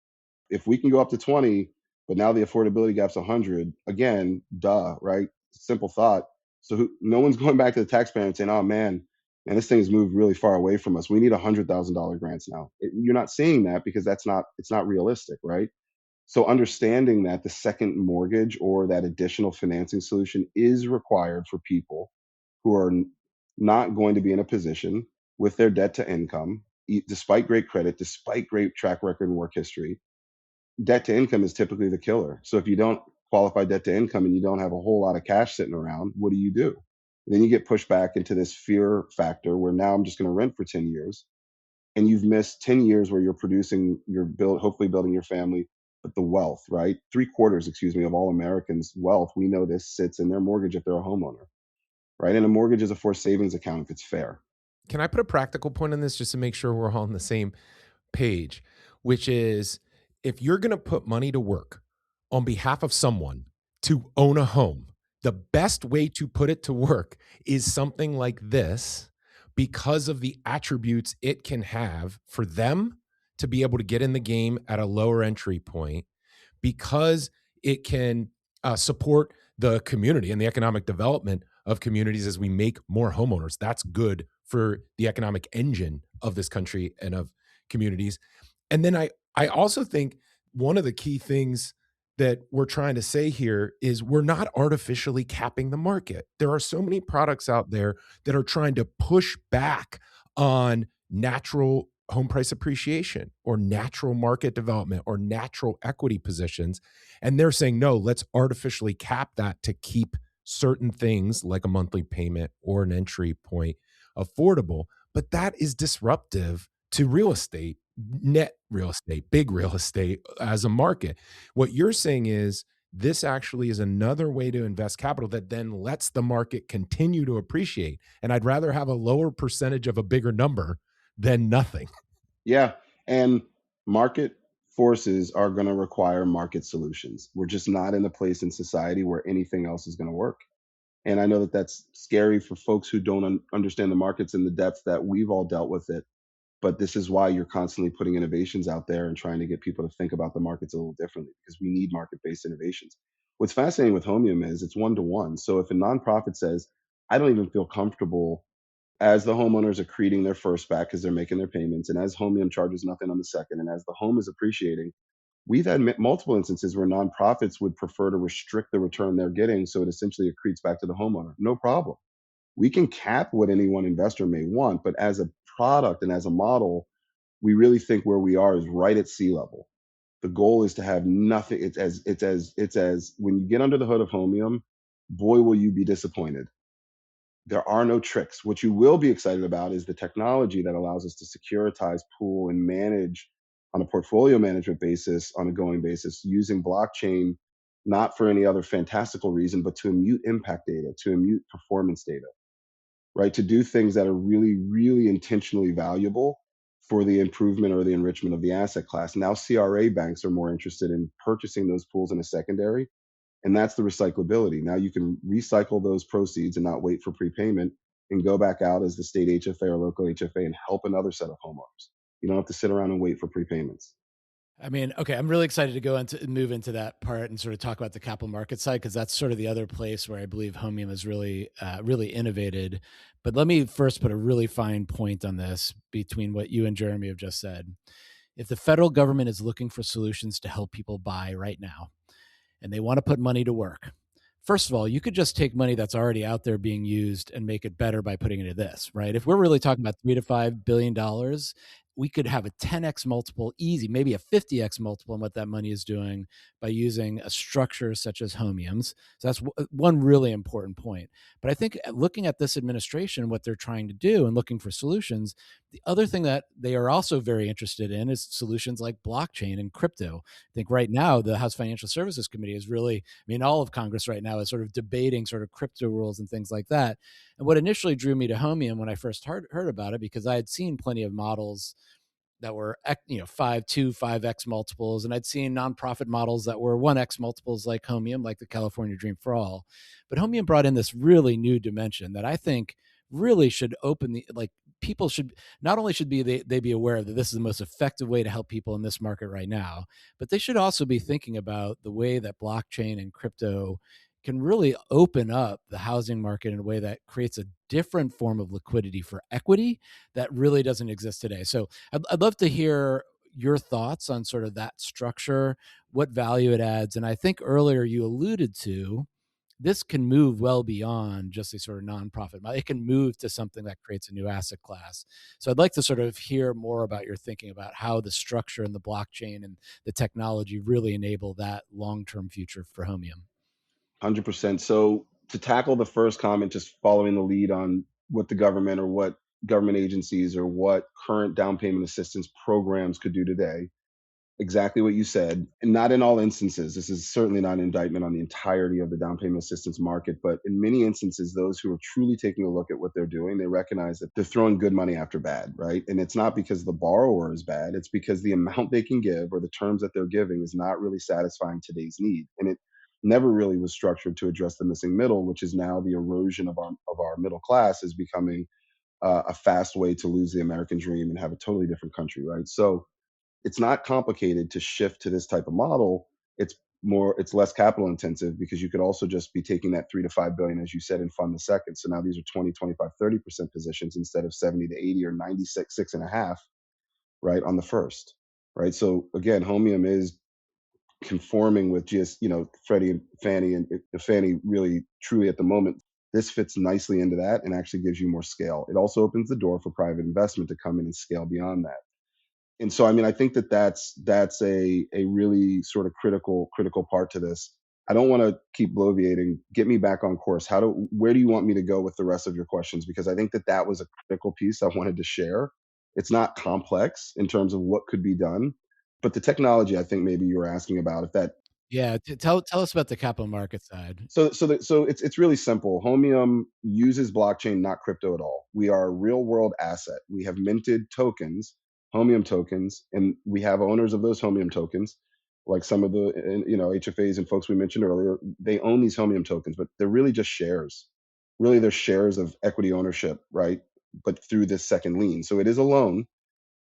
If we can go up to 20, but now the affordability gap's 100, again, duh, right? Simple thought. So no one's going back to the taxpayer and saying, "Oh man, this thing has moved really far away from us. We need $100,000 grants now." You're not seeing that because it's not realistic, right? So understanding that the second mortgage or that additional financing solution is required for people who are not going to be in a position with their debt to income, despite great credit, despite great track record and work history. Debt to income is typically the killer. So if you don't qualify debt to income and you don't have a whole lot of cash sitting around, what do? And then you get pushed back into this fear factor where now I'm just going to rent for 10 years. And you've missed 10 years where you're producing, hopefully building your family, but the wealth, right? Three quarters, excuse me, of all Americans' wealth, we know this sits in their mortgage if they're a homeowner, right? And a mortgage is a forced savings account if it's fair. Can I put a practical point on this just to make sure we're all on the same page, which is if you're going to put money to work on behalf of someone to own a home, the best way to put it to work is something like this because of the attributes it can have for them to be able to get in the game at a lower entry point, because it can support the community and the economic development of communities as we make more homeowners. That's good for the economic engine of this country and of communities. And then I also think one of the key things that we're trying to say here is we're not artificially capping the market. There are so many products out there that are trying to push back on natural home price appreciation or natural market development or natural equity positions. And they're saying, no, let's artificially cap that to keep certain things like a monthly payment or an entry point affordable. But that is disruptive to real estate, net real estate, big real estate as a market. What you're saying is this actually is another way to invest capital that then lets the market continue to appreciate. And I'd rather have a lower percentage of a bigger number than nothing. Yeah. And market forces are going to require market solutions. We're just not in a place in society where anything else is going to work. And I know that that's scary for folks who don't understand the markets in the depth that we've all dealt with it. But this is why you're constantly putting innovations out there and trying to get people to think about the markets a little differently, because we need market-based innovations. What's fascinating with Homium is it's one-to-one. So if a nonprofit says, I don't even feel comfortable as the homeowners are creating their first back because they're making their payments, and as Homium charges nothing on the second, and as the home is appreciating, we've had multiple instances where nonprofits would prefer to restrict the return they're getting so it essentially accretes back to the homeowner. No problem. We can cap what any one investor may want, but as a product and as a model, we really think where we are is right at sea level. The goal is to have nothing. It's as when you get under the hood of Homium, boy, will you be disappointed. There are no tricks. What you will be excited about is the technology that allows us to securitize, pool, and manage on a portfolio management basis on a going basis using blockchain, not for any other fantastical reason, but to immute impact data, to immute performance data, right? To do things that are really, really intentionally valuable for the improvement or the enrichment of the asset class. Now, CRA banks are more interested in purchasing those pools in a secondary, and that's the recyclability. Now you can recycle those proceeds and not wait for prepayment and go back out as the state HFA or local HFA and help another set of homeowners. You don't have to sit around and wait for prepayments. I mean, okay, I'm really excited to move into that part and sort of talk about the capital market side, because that's sort of the other place where I believe Homium has really, really innovated. But let me first put a really fine point on this between what you and Jeremy have just said. If the federal government is looking for solutions to help people buy right now, and they want to put money to work, first of all, you could just take money that's already out there being used and make it better by putting it into this, right? If we're really talking about $3 to $5 billion, we could have a 10x multiple easy, maybe a 50x multiple on what that money is doing by using a structure such as Homium's. So that's one really important point. But I think looking at this administration, what they're trying to do and looking for solutions, the other thing that they are also very interested in is solutions like blockchain and crypto. I think right now the House Financial Services Committee is really, I mean, all of Congress right now is sort of debating sort of crypto rules and things like that. And what initially drew me to Homium when I first heard about it, because I had seen plenty of models that were 5x multiples, and I'd seen nonprofit models that were 1x multiples like Homium, like the California Dream for All. But Homium brought in this really new dimension that I think really should open the, like, people should not only should they be aware that this is the most effective way to help people in this market right now, but they should also be thinking about the way that blockchain and crypto can really open up the housing market in a way that creates a different form of liquidity for equity that really doesn't exist today. So I'd love to hear your thoughts on sort of that structure, what value it adds. And I think earlier you alluded to this can move well beyond just a sort of nonprofit model. It can move to something that creates a new asset class. So I'd like to sort of hear more about your thinking about how the structure and the blockchain and the technology really enable that long-term future for Homium. 100%. So to tackle the first comment, just following the lead on what the government or what government agencies or what current down payment assistance programs could do today, exactly what you said. And not in all instances. This is certainly not an indictment on the entirety of the down payment assistance market, but in many instances, those who are truly taking a look at what they're doing, they recognize that they're throwing good money after bad, right? And it's not because the borrower is bad, it's because the amount they can give or the terms that they're giving is not really satisfying today's need. And it never really was structured to address the missing middle, which is now the erosion of our middle class is becoming a fast way to lose the American dream and have a totally different country, right? So it's not complicated to shift to this type of model. It's less capital intensive because you could also just be taking that 3 to 5 billion, as you said, and fund the second. So now these are 20, 25, 30% positions instead of 70 to 80 or 96, 6.5, right, on the first, right? So again, Homium is conforming with just, Freddie and Fannie, and Fannie really truly at the moment. This fits nicely into that and actually gives you more scale. It also opens the door for private investment to come in and scale beyond that. And so, I mean, I think that that's a really sort of critical part to this. I don't want to keep bloviating. Get me back on course. Where do you want me to go with the rest of your questions? Because I think that that was a critical piece I wanted to share. It's not complex in terms of what could be done, but the technology I think maybe you were asking about, if that. Yeah, tell us about the capital market side. So it's really simple. Homium uses blockchain, not crypto at all. We are a real world asset. We have minted tokens, Homium tokens, and we have owners of those Homium tokens, like some of the HFAs and folks we mentioned earlier. They own these Homium tokens, but they're really just shares. Really, they're shares of equity ownership, right? But through this second lien. So it is a loan,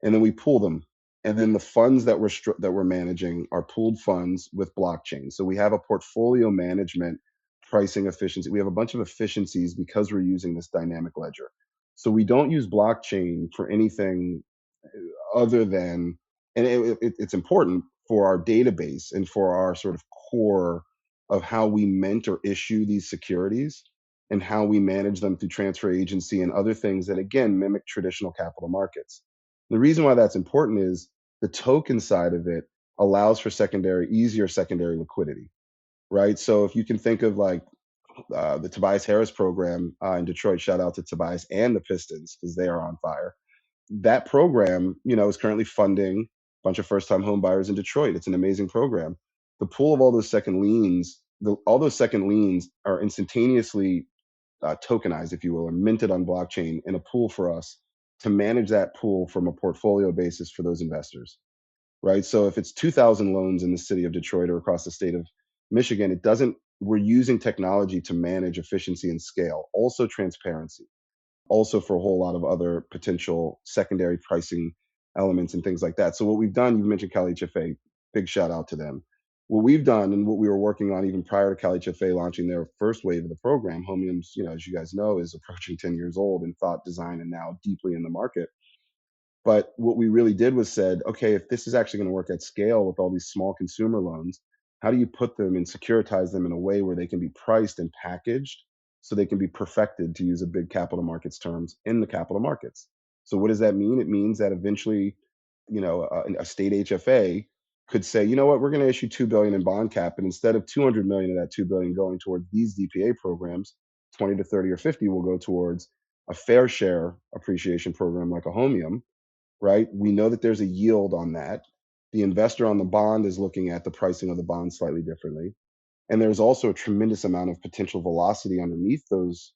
and then we pool them. And then the funds that we're managing are pooled funds with blockchain. So we have a portfolio management pricing efficiency. We have a bunch of efficiencies because we're using this dynamic ledger. So we don't use blockchain for anything other than, and it's important for our database and for our sort of core of how we mint or issue these securities and how we manage them through transfer agency and other things that again mimic traditional capital markets. The reason why that's important is the token side of it allows for easier secondary liquidity, right? So if you can think of like the Tobias Harris program in Detroit, shout out to Tobias and the Pistons because they are on fire. That program, is currently funding a bunch of first-time home buyers in Detroit. It's an amazing program. The pool of all those second liens, all those second liens are instantaneously tokenized, if you will, or minted on blockchain in a pool for us to manage that pool from a portfolio basis for those investors, right? So if it's 2,000 loans in the city of Detroit or across the state of Michigan, we're using technology to manage efficiency and scale, also transparency, also for a whole lot of other potential secondary pricing elements and things like that. So what we've done, you mentioned Cal HFA, big shout out to them. What we've done and what we were working on even prior to Cal HFA launching their first wave of the program, Homium's, as you guys know, is approaching 10 years old in thought, design, and now deeply in the market. But what we really did was said, okay, if this is actually going to work at scale with all these small consumer loans, how do you put them and securitize them in a way where they can be priced and packaged so they can be perfected, to use a big capital markets terms, in the capital markets? So what does that mean? It means that eventually, a state HFA could say, you know what, we're going to issue 2 billion in bond cap, and instead of 200 million of that 2 billion going towards these DPA programs, 20 to 30 or 50 will go towards a fair share appreciation program like a Homium, right? We know that there's a yield on that. The investor on the bond is looking at the pricing of the bond slightly differently. And there's also a tremendous amount of potential velocity underneath those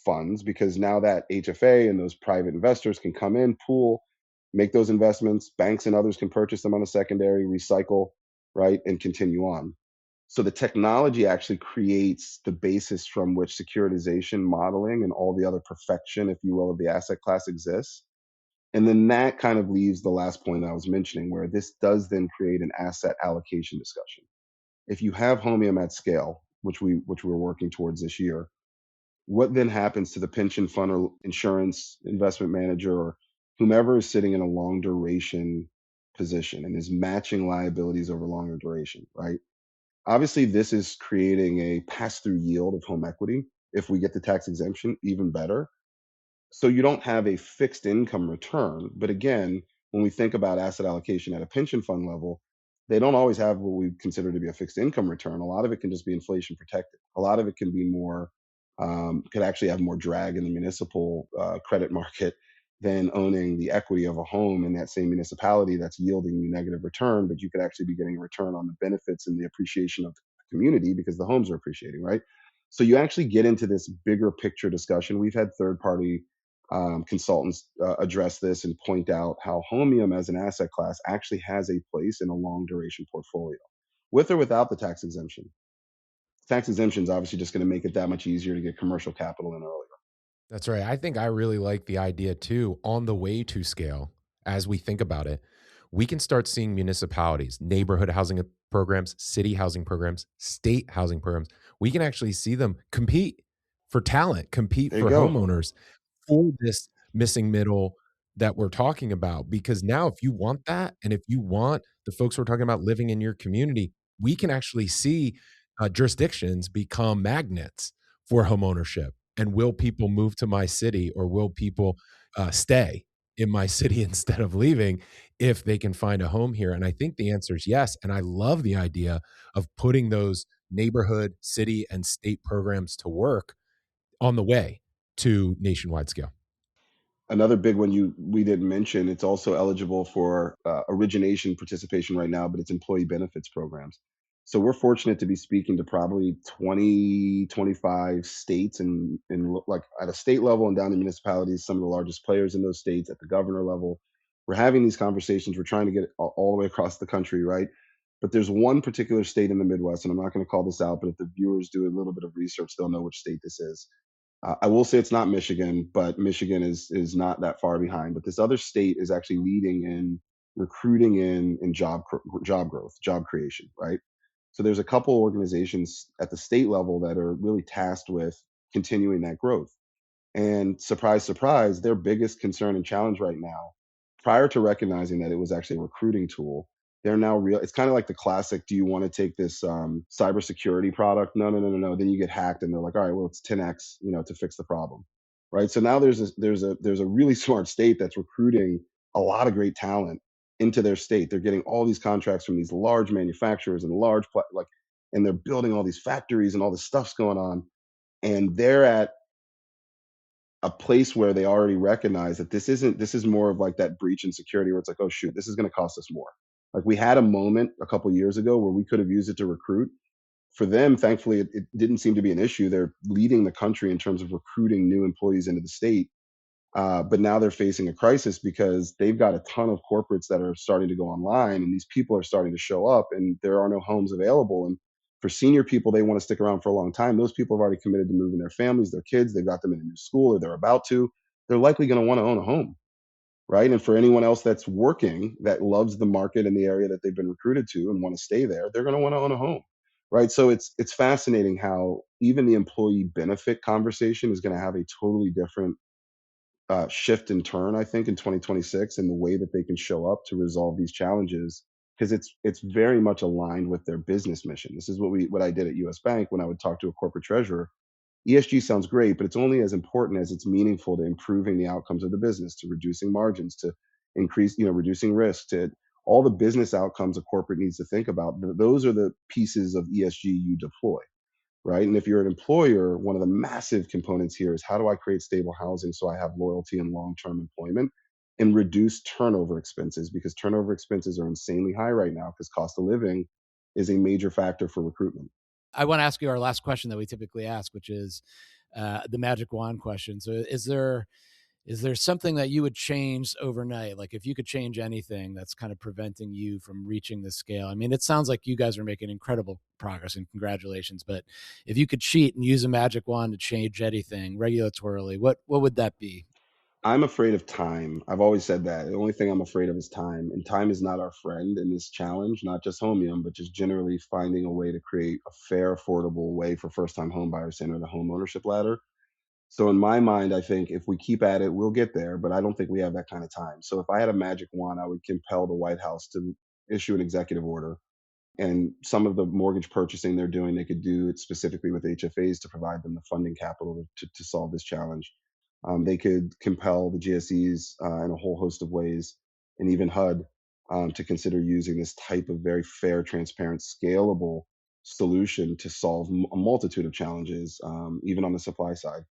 funds because now that HFA and those private investors can come in, pool, make those investments. Banks and others can purchase them on a secondary, recycle, right? And continue on. So the technology actually creates the basis from which securitization modeling and all the other perfection, if you will, of the asset class exists. And then that kind of leaves the last point I was mentioning, where this does then create an asset allocation discussion. If you have Homium at scale, which we're working towards this year, what then happens to the pension fund or insurance investment manager or whomever is sitting in a long duration position and is matching liabilities over longer duration, right? Obviously, this is creating a pass-through yield of home equity. If we get the tax exemption, even better. So you don't have a fixed income return. But again, when we think about asset allocation at a pension fund level, they don't always have what we consider to be a fixed income return. A lot of it can just be inflation protected. A lot of it can be more, could actually have more drag in the municipal credit market than owning the equity of a home in that same municipality that's yielding you negative return. But you could actually be getting a return on the benefits and the appreciation of the community because the homes are appreciating, right? So you actually get into this bigger picture discussion. We've had third party consultants address this and point out how Homium as an asset class actually has a place in a long duration portfolio, with or without the tax exemption. Tax exemption is obviously just going to make it that much easier to get commercial capital in earlier. That's right. I think I really like the idea too, on the way to scale, as we think about it, we can start seeing municipalities, neighborhood housing programs, city housing programs, state housing programs. We can actually see them compete for talent, compete There you for go. homeowners for this missing middle that we're talking about. Because now, if you want that, and if you want the folks we're talking about living in your community, we can actually see jurisdictions become magnets for homeownership. And will people move to my city, or will people stay in my city instead of leaving if they can find a home here? And I think the answer is yes. And I love the idea of putting those neighborhood, city, and state programs to work on the way to nationwide scale. Another big one we didn't mention, it's also eligible for origination participation right now, but it's employee benefits programs. So we're fortunate to be speaking to probably 20, 25 states and like at a state level and down to municipalities, some of the largest players in those states at the governor level. We're having these conversations. We're trying to get it all the way across the country, right? But there's one particular state in the Midwest, and I'm not going to call this out, but if the viewers do a little bit of research, they'll know which state this is. I will say it's not Michigan, but Michigan is not that far behind. But this other state is actually leading in recruiting in job growth, job creation, right? So there's a couple organizations at the state level that are really tasked with continuing that growth. And surprise, surprise, their biggest concern and challenge right now, prior to recognizing that it was actually a recruiting tool, they're now real. It's kind of like the classic, do you want to take this cybersecurity product? No, no, no, no, no. Then you get hacked and they're like, all right, well, it's 10x, to fix the problem. Right. So now there's a really smart state that's recruiting a lot of great talent into their state. They're getting all these contracts from these large manufacturers and and they're building all these factories and all this stuff's going on. And they're at a place where they already recognize that this is more of like that breach in security where it's like, oh shoot, this is going to cost us more. Like we had a moment a couple years ago where we could have used it to recruit. For them, thankfully, it didn't seem to be an issue. They're leading the country in terms of recruiting new employees into the state. But now they're facing a crisis because they've got a ton of corporates that are starting to go online, and these people are starting to show up, and there are no homes available. And for senior people, they want to stick around for a long time. Those people have already committed to moving their families, their kids. They've got them in a new school, or they're about to. They're likely going to want to own a home, right? And for anyone else that's working that loves the market and the area that they've been recruited to and want to stay there, they're going to want to own a home, right? So it's fascinating how even the employee benefit conversation is going to have a totally different shift and turn, I think, in 2026 in the way that they can show up to resolve these challenges because it's very much aligned with their business mission. This is what I did at US Bank when I would talk to a corporate treasurer. ESG sounds great, but it's only as important as it's meaningful to improving the outcomes of the business, to reducing margins, to reducing risk, to all the business outcomes a corporate needs to think about. Those are the pieces of ESG you deploy, right? And if you're an employer, one of the massive components here is how do I create stable housing so I have loyalty and long-term employment and reduce turnover expenses because turnover expenses are insanely high right now because cost of living is a major factor for recruitment. I want to ask you our last question that we typically ask, which is the magic wand question. So is there something that you would change overnight? Like if you could change anything that's kind of preventing you from reaching the scale. I mean, it sounds like you guys are making incredible progress and congratulations, but if you could cheat and use a magic wand to change anything regulatorily, what would that be? I'm afraid of time. I've always said that. The only thing I'm afraid of is time. And time is not our friend in this challenge, not just Homium, but just generally finding a way to create a fair, affordable way for first time home buyers to enter the home ownership ladder. So in my mind, I think if we keep at it, we'll get there, but I don't think we have that kind of time. So if I had a magic wand, I would compel the White House to issue an executive order And some of the mortgage purchasing they're doing, they could do it specifically with HFAs to provide them the funding capital to solve this challenge. They could compel the GSEs in a whole host of ways, and even HUD to consider using this type of very fair, transparent, scalable solution to solve a multitude of challenges, even on the supply side.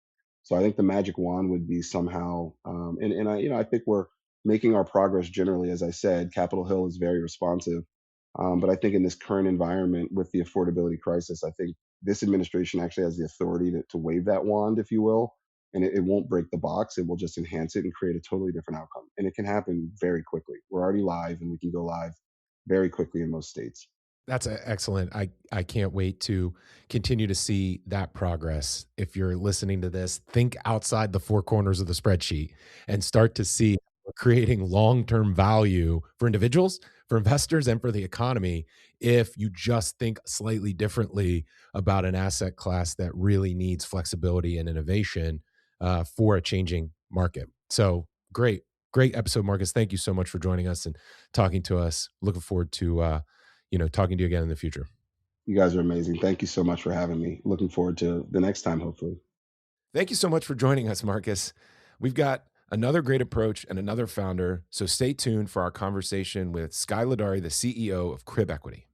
So I think the magic wand would be somehow, and I think we're making our progress generally. As I said, Capitol Hill is very responsive, but I think in this current environment with the affordability crisis, I think this administration actually has the authority to wave that wand, if you will, and it won't break the box. It will just enhance it and create a totally different outcome. And it can happen very quickly. We're already live, and we can go live very quickly in most states. That's excellent. I can't wait to continue to see that progress. If you're listening to this, think outside the four corners of the spreadsheet and start to see we're creating long-term value for individuals, for investors, and for the economy if you just think slightly differently about an asset class that really needs flexibility and innovation for a changing market. So great episode, Marcus. Thank you so much for joining us and talking to us. Looking forward to talking to you again in the future. You guys are amazing. Thank you so much for having me. Looking forward to the next time, hopefully. Thank you so much for joining us, Marcus. We've got another great approach and another founder, so stay tuned for our conversation with Skye Laudari, the CEO of Crib Equity.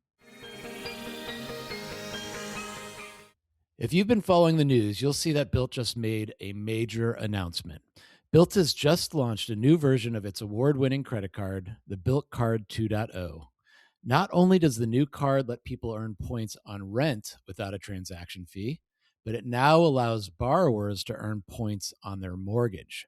If you've been following the news, you'll see that Built just made a major announcement. Built has just launched a new version of its award-winning credit card, the Built Card 2.0. Not only does the new card let people earn points on rent without a transaction fee, but it now allows borrowers to earn points on their mortgage.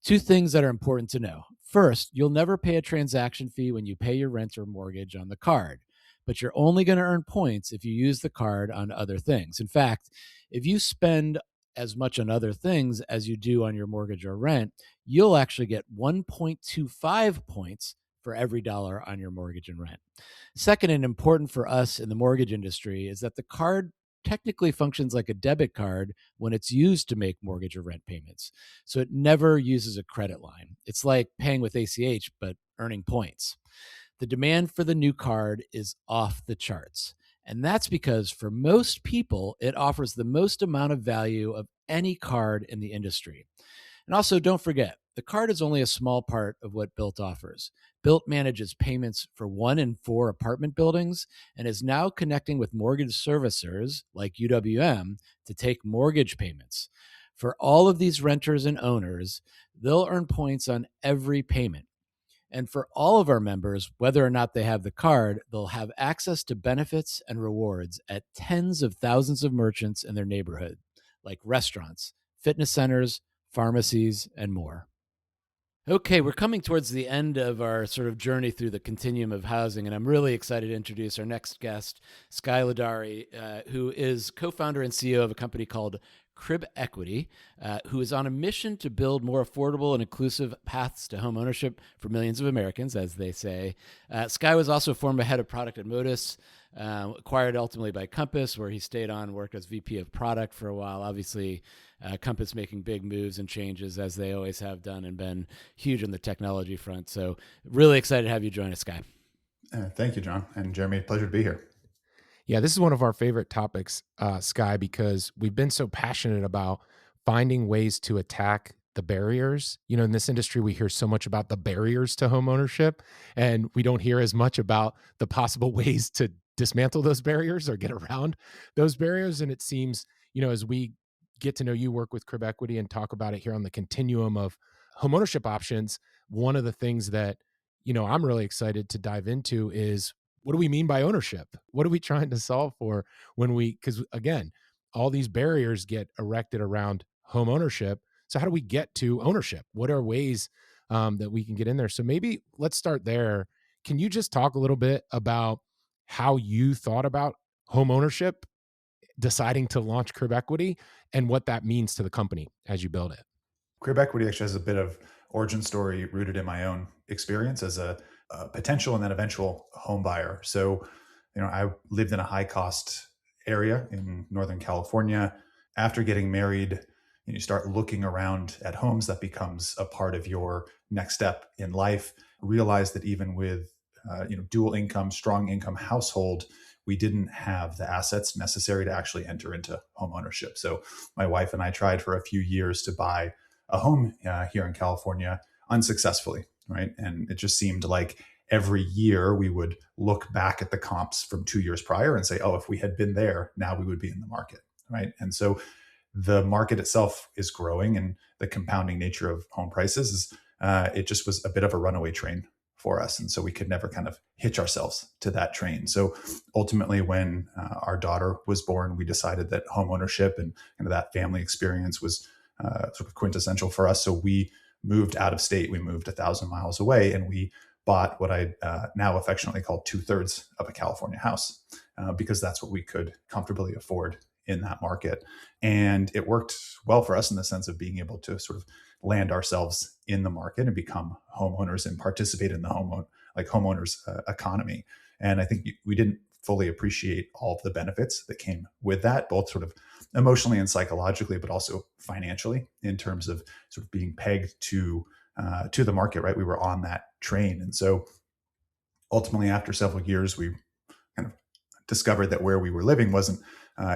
Two things that are important to know. First, you'll never pay a transaction fee when you pay your rent or mortgage on the card, but you're only going to earn points if you use the card on other things. In fact, if you spend as much on other things as you do on your mortgage or rent, you'll actually get 1.25 points for every dollar on your mortgage and rent. Second, and important for us in the mortgage industry, is that the card technically functions like a debit card when it's used to make mortgage or rent payments. So it never uses a credit line. It's like paying with ACH, but earning points. The demand for the new card is off the charts. And that's because for most people, it offers the most amount of value of any card in the industry. And also, don't forget, the card is only a small part of what Built offers. Built manages payments for 1 in 4 apartment buildings and is now connecting with mortgage servicers like UWM to take mortgage payments. For all of these renters and owners, they'll earn points on every payment. And for all of our members, whether or not they have the card, they'll have access to benefits and rewards at tens of thousands of merchants in their neighborhood, like restaurants, fitness centers, pharmacies, and more. Okay, we're coming towards the end of our sort of journey through the continuum of housing, and I'm really excited to introduce our next guest, Skye Laudari, who is co-founder and CEO of a company called Crib Equity, who is on a mission to build more affordable and inclusive paths to home ownership for millions of Americans, as they say. Skye was also former head of product at Modus, acquired ultimately by Compass, where he stayed on, worked as VP of product for a while. Obviously, Compass making big moves and changes, as they always have done, and been huge on the technology front. So really excited to have you join us, Skye. Thank you, John. And Jeremy, pleasure to be here. Yeah, this is one of our favorite topics, Skye, because we've been so passionate about finding ways to attack the barriers. In this industry, we hear so much about the barriers to home ownership, and we don't hear as much about the possible ways to dismantle those barriers or get around those barriers. And it seems, as we get to know you, work with Crib Equity, and talk about it here on the continuum of homeownership options, one of the things that, I'm really excited to dive into is, what do we mean by ownership? What are we trying to solve for because again, all these barriers get erected around home ownership. So how do we get to ownership? What are ways that we can get in there? So maybe let's start there. Can you just talk a little bit about how you thought about home ownership, deciding to launch Crib Equity, and what that means to the company as you build it? Crib Equity actually has a bit of origin story rooted in my own experience as a potential and then eventual home buyer. So, I lived in a high cost area in Northern California. After getting married, you start looking around at homes. That becomes a part of your next step in life. Realize that even with dual income, strong income household, we didn't have the assets necessary to actually enter into home ownership. So my wife and I tried for a few years to buy a home here in California unsuccessfully, right? And it just seemed like every year we would look back at the comps from 2 years prior and say, oh, if we had been there, now we would be in the market, right? And so the market itself is growing, and the compounding nature of home prices is it just was a bit of a runaway train for us. And so we could never kind of hitch ourselves to that train. So ultimately, when our daughter was born, we decided that home ownership and kind of that family experience was sort of quintessential for us. So we moved out of state. We moved 1,000 miles away, and we bought what I now affectionately call 2/3 of a California house because that's what we could comfortably afford in that market. And it worked well for us in the sense of being able to sort of land ourselves in the market and become homeowners and participate in the homeowners economy. And I think we didn't fully appreciate all of the benefits that came with that, both sort of emotionally and psychologically, but also financially in terms of sort of being pegged to the market, right? We were on that train. And so ultimately, after several years, we kind of discovered that where we were living wasn't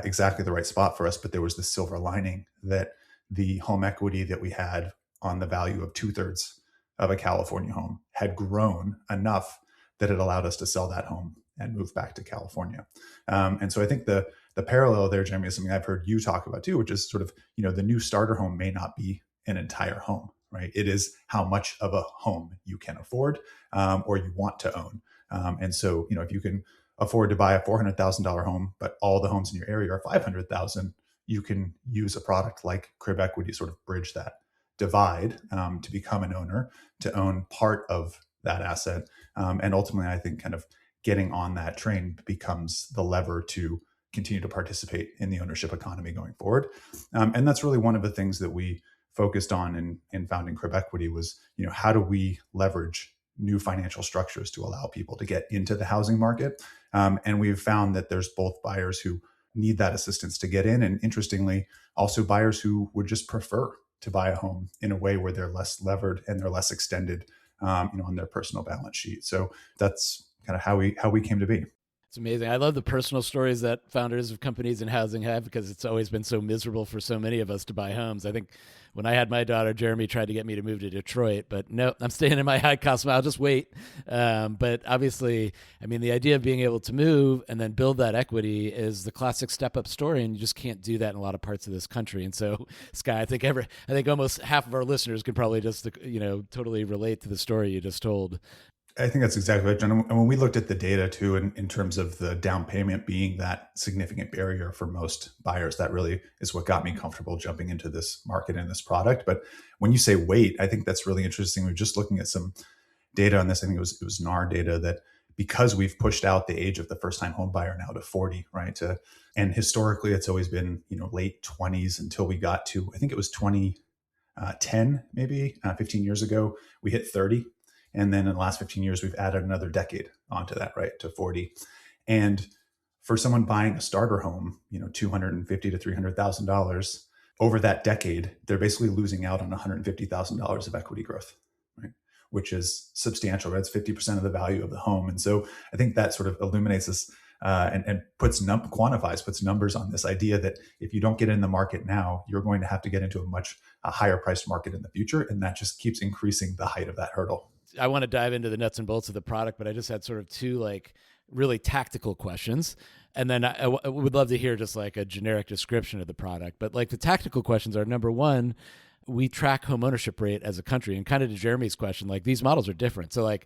exactly the right spot for us, but there was this silver lining that the home equity that we had on the value of 2/3 of a California home had grown enough that it allowed us to sell that home and move back to California. And so I think the parallel there, Jeremy, is something I've heard you talk about too, which is sort of, the new starter home may not be an entire home, right? It is how much of a home you can afford or you want to own. And so, if you can afford to buy a $400,000 home, but all the homes in your area are 500,000, you can use a product like Crib Equity to sort of bridge that divide to become an owner, to own part of that asset. And ultimately, I think kind of getting on that train becomes the lever to continue to participate in the ownership economy going forward. And that's really one of the things that we focused on in founding Crib Equity was, how do we leverage new financial structures to allow people to get into the housing market? And we've found that there's both buyers who need that assistance to get in, and interestingly, also buyers who would just prefer to buy a home in a way where they're less levered and they're less extended, on their personal balance sheet. So that's kind of how we came to be. It's amazing. I love the personal stories that founders of companies in housing have, because it's always been so miserable for so many of us to buy homes. I think when I had my daughter, Jeremy tried to get me to move to Detroit, but no, I'm staying in my high cost. I'll just wait. But obviously, the idea of being able to move and then build that equity is the classic step up story, and you just can't do that in a lot of parts of this country. And so, Skye, I think almost half of our listeners can probably just totally relate to the story you just told. I think that's exactly right, John. And when we looked at the data too, in terms of the down payment being that significant barrier for most buyers, that really is what got me comfortable jumping into this market and this product. But when you say wait, I think that's really interesting. We're just looking at some data on this. I think it was NAR data that because we've pushed out the age of the first time home buyer now to 40, right? And historically, it's always been late 20s until we got to, I think it was 2010, maybe 15 years ago, we hit 30. And then in the last 15 years, we've added another decade onto that, right, to 40. And for someone buying a starter home, $250,000 to $300,000 over that decade, they're basically losing out on $150,000 of equity growth, right? Which is substantial, right? It's 50% of the value of the home. And so I think that sort of illuminates this and puts numbers on this idea that if you don't get in the market now, you're going to have to get into a higher priced market in the future. And that just keeps increasing the height of that hurdle. I want to dive into the nuts and bolts of the product, but I just had sort of two really tactical questions. And then I would love to hear just like a generic description of the product. But the tactical questions are, number one, we track home ownership rate as a country, and kind of to Jeremy's question, these models are different. So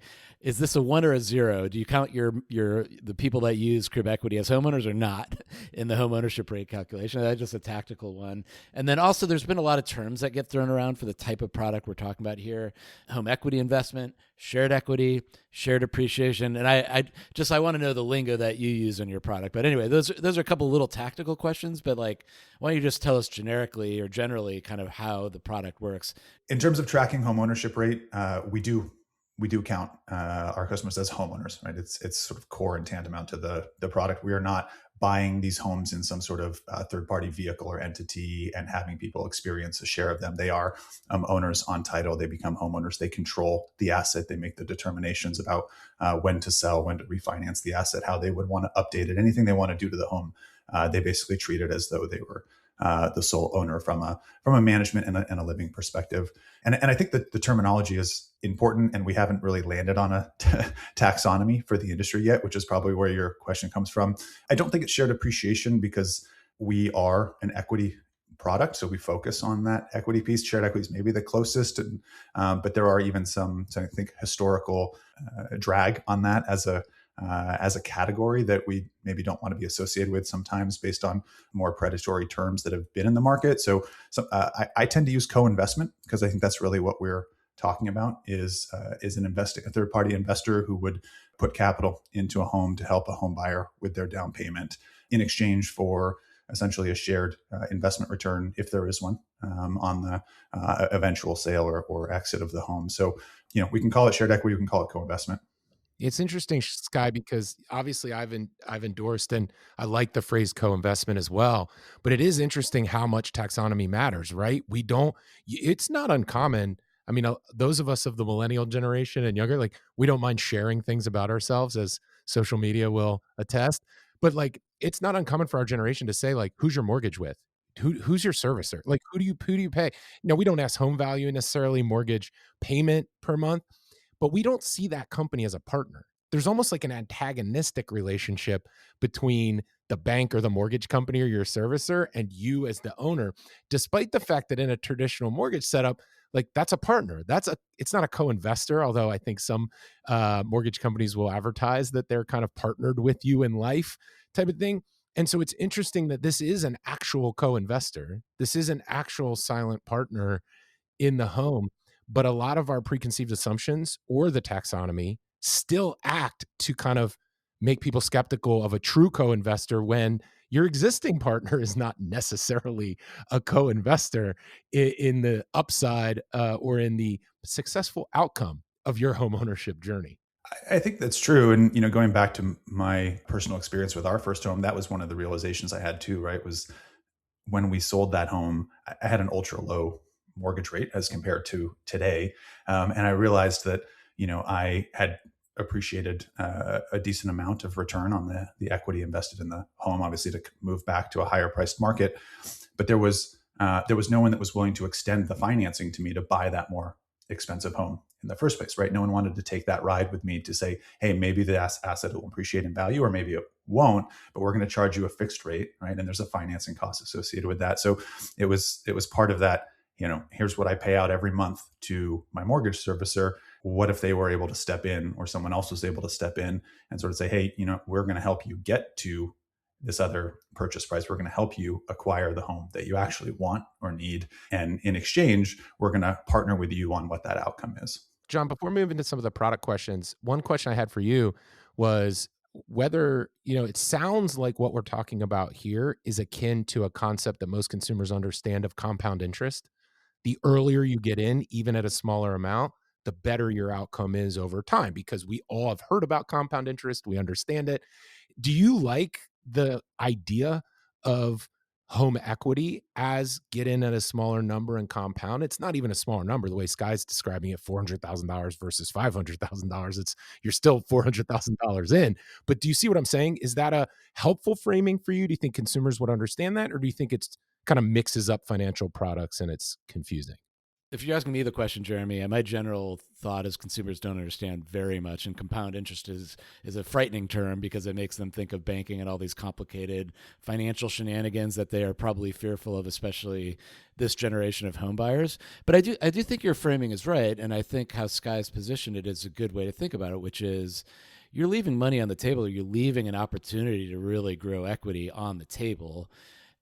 is this a 1 or a 0? Do you count the people that use Crib Equity as homeowners or not in the home ownership rate calculation? That's just a tactical one. And then also there's been a lot of terms that get thrown around for the type of product we're talking about here: home equity investment, shared equity, shared appreciation. And I want to know the lingo that you use in your product. But anyway, those are a couple little tactical questions, but why don't you just tell us generically or generally kind of how the product works? In terms of tracking home ownership rate, we do we do count our customers as homeowners, right? It's sort of core and tantamount to the product. We are not buying these homes in some sort of third-party vehicle or entity and having people experience a share of them. They are owners on title. They become homeowners. They control the asset. They make the determinations about when to sell, when to refinance the asset, how they would want to update it, anything they want to do to the home. They basically treat it as though they were the sole owner from a management and a living perspective. And I think that the terminology is important, and we haven't really landed on a taxonomy for the industry yet, which is probably where your question comes from. I don't think it's shared appreciation because we are an equity product, so we focus on that equity piece. Shared equity is maybe the closest, but there are even some I think, historical drag on that as a category that we maybe don't want to be associated with sometimes based on more predatory terms that have been in the market. So I tend to use co-investment because I think that's really what we're talking about is a third-party investor who would put capital into a home to help a home buyer with their down payment in exchange for essentially a shared investment return, if there is one, on the eventual sale or exit of the home. So, we can call it shared equity, we can call it co-investment. It's interesting, Skye, because obviously I've endorsed and I like the phrase co-investment as well. But it is interesting how much taxonomy matters, right? It's not uncommon. I mean, those of us of the millennial generation and younger, like we don't mind sharing things about ourselves, as social media will attest. But like, it's not uncommon for our generation to say, like, who's your mortgage with? Who's your servicer? Like, who do you pay? No, we don't ask home value necessarily, mortgage payment per month, but we don't see that company as a partner. There's almost like an antagonistic relationship between the bank or the mortgage company or your servicer and you as the owner, despite the fact that in a traditional mortgage setup, like that's a partner. It's not a co-investor, although I think some mortgage companies will advertise that they're kind of partnered with you in life type of thing. And so it's interesting that this is an actual co-investor. This is an actual silent partner in the home. But a lot of our preconceived assumptions or the taxonomy still act to kind of make people skeptical of a true co-investor when your existing partner is not necessarily a co-investor in the upside or in the successful outcome of your home ownership journey. I think that's true. And, going back to my personal experience with our first home, that was one of the realizations I had too, right? Was when we sold that home, I had an ultra low mortgage rate as compared to today. And I realized that, I had appreciated a decent amount of return on the equity invested in the home, obviously to move back to a higher priced market. But there was no one that was willing to extend the financing to me to buy that more expensive home in the first place, right? No one wanted to take that ride with me to say, hey, maybe the asset will appreciate in value or maybe it won't, but we're going to charge you a fixed rate, right? And there's a financing cost associated with that. So it was part of that, here's what I pay out every month to my mortgage servicer. What if they were able to step in or someone else was able to step in and sort of say, hey, we're going to help you get to this other purchase price. We're going to help you acquire the home that you actually want or need. And in exchange, we're going to partner with you on what that outcome is. John, before moving to some of the product questions, one question I had for you was whether, it sounds like what we're talking about here is akin to a concept that most consumers understand of compound interest. The earlier you get in, even at a smaller amount, the better your outcome is over time, because we all have heard about compound interest. We understand it. Do you like the idea of home equity as get in at a smaller number and compound? It's not even a smaller number. The way Skye's describing it, $400,000 versus $500,000. You're still $400,000 in. But do you see what I'm saying? Is that a helpful framing for you? Do you think consumers would understand that? Or do you think it's kind of mixes up financial products and it's confusing? If you're asking me the question, Jeremy, my general thought is consumers don't understand very much, and compound interest is a frightening term because it makes them think of banking and all these complicated financial shenanigans that they are probably fearful of, especially this generation of home buyers. But I do think your framing is right, and I think how Skye's positioned it is a good way to think about it, which is you're leaving money on the table, you're leaving an opportunity to really grow equity on the table.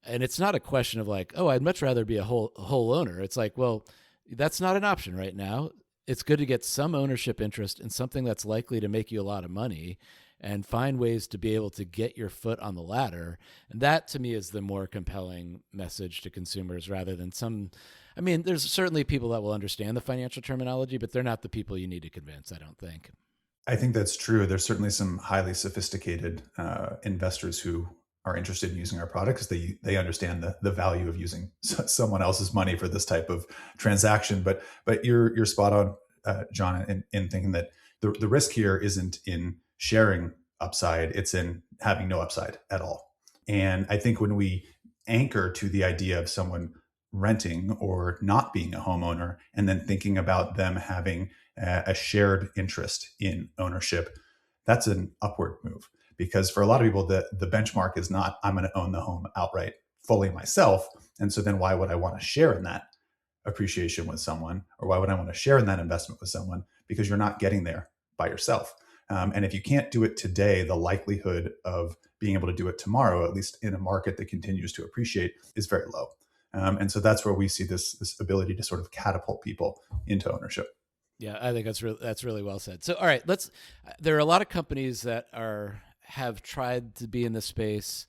And it's not a question of like, oh, I'd much rather be a whole owner. It's like, well, that's not an option right now. It's good to get some ownership interest in something that's likely to make you a lot of money. and find ways to be able to get your foot on the ladder. And that to me is the more compelling message to consumers rather than there's certainly people that will understand the financial terminology, but they're not the people you need to convince, I don't think. I think that's true. There's certainly some highly sophisticated investors who are interested in using our product because they understand the value of using someone else's money for this type of transaction. But you're spot on, John, in thinking that the risk here isn't in sharing upside; it's in having no upside at all. And I think when we anchor to the idea of someone renting or not being a homeowner, and then thinking about them having a shared interest in ownership, that's an upward move. Because for a lot of people, the benchmark is not, I'm going to own the home outright fully myself. And so then why would I want to share in that appreciation with someone? Or why would I want to share in that investment with someone? Because you're not getting there by yourself. And if you can't do it today, the likelihood of being able to do it tomorrow, at least in a market that continues to appreciate, is very low. And so that's where we see this ability to sort of catapult people into ownership. Yeah, I think that's really well said. So, all right, there are a lot of companies that have tried to be in this space.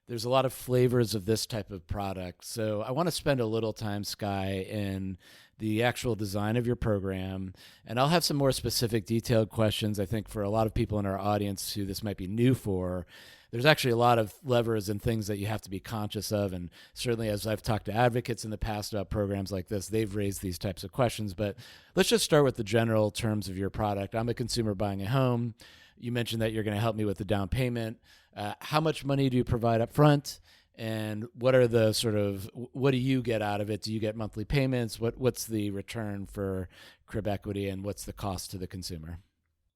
There's a lot of flavors of this type of product. So I want to spend a little time, Skye, in the actual design of your program. And I'll have some more specific detailed questions, I think, for a lot of people in our audience who this might be new for. There's actually a lot of levers and things that you have to be conscious of. And certainly as I've talked to advocates in the past about programs like this, they've raised these types of questions. But let's just start with the general terms of your product. I'm a consumer buying a home. You mentioned that you're going to help me with the down payment. How much money do you provide up front? And what are what do you get out of it? Do you get monthly payments? What's the return for crib equity, and what's the cost to the consumer?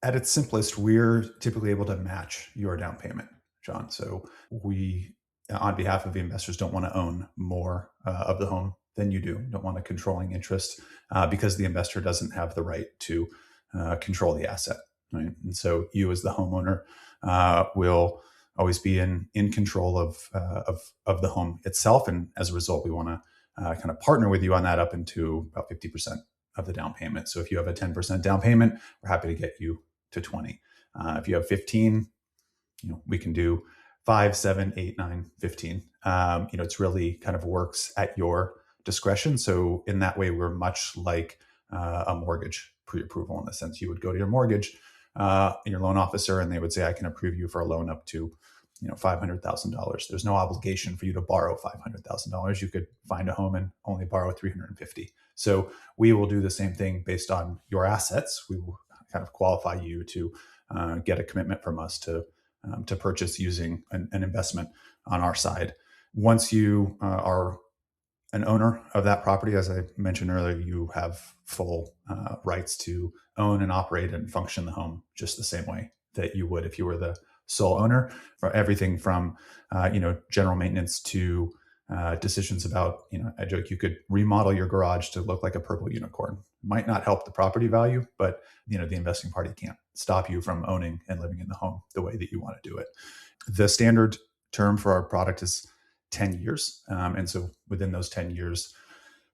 At its simplest, we're typically able to match your down payment, John. So we, on behalf of the investors, don't want to own more of the home than you do. Don't want a controlling interest because the investor doesn't have the right to control the asset. Right? And so you, as the homeowner, will always be in control of the home itself. And as a result, we want to kind of partner with you on that up into about 50% of the down payment. So if you have a 10% down payment, we're happy to get you to 20. If you have 15, we can do 5, 7, 8, 9, 15. It's really kind of works at your discretion. So in that way, we're much like a mortgage pre-approval, in the sense you would go to your mortgage, your loan officer, and they would say, I can approve you for a loan up to $500,000. There's no obligation for you to borrow $500,000. You could find a home and only borrow $350,000. So we will do the same thing based on your assets. We will kind of qualify you to get a commitment from us to purchase using an investment on our side. Once you are an owner of that property, as I mentioned earlier, you have full rights to own and operate and function the home just the same way that you would if you were the sole owner, for everything from general maintenance to decisions about, I joke, you could remodel your garage to look like a purple unicorn. Might not help the property value, but the investing party can't stop you from owning and living in the home the way that you want to do it. The standard term for our product is 10 years. And so within those 10 years,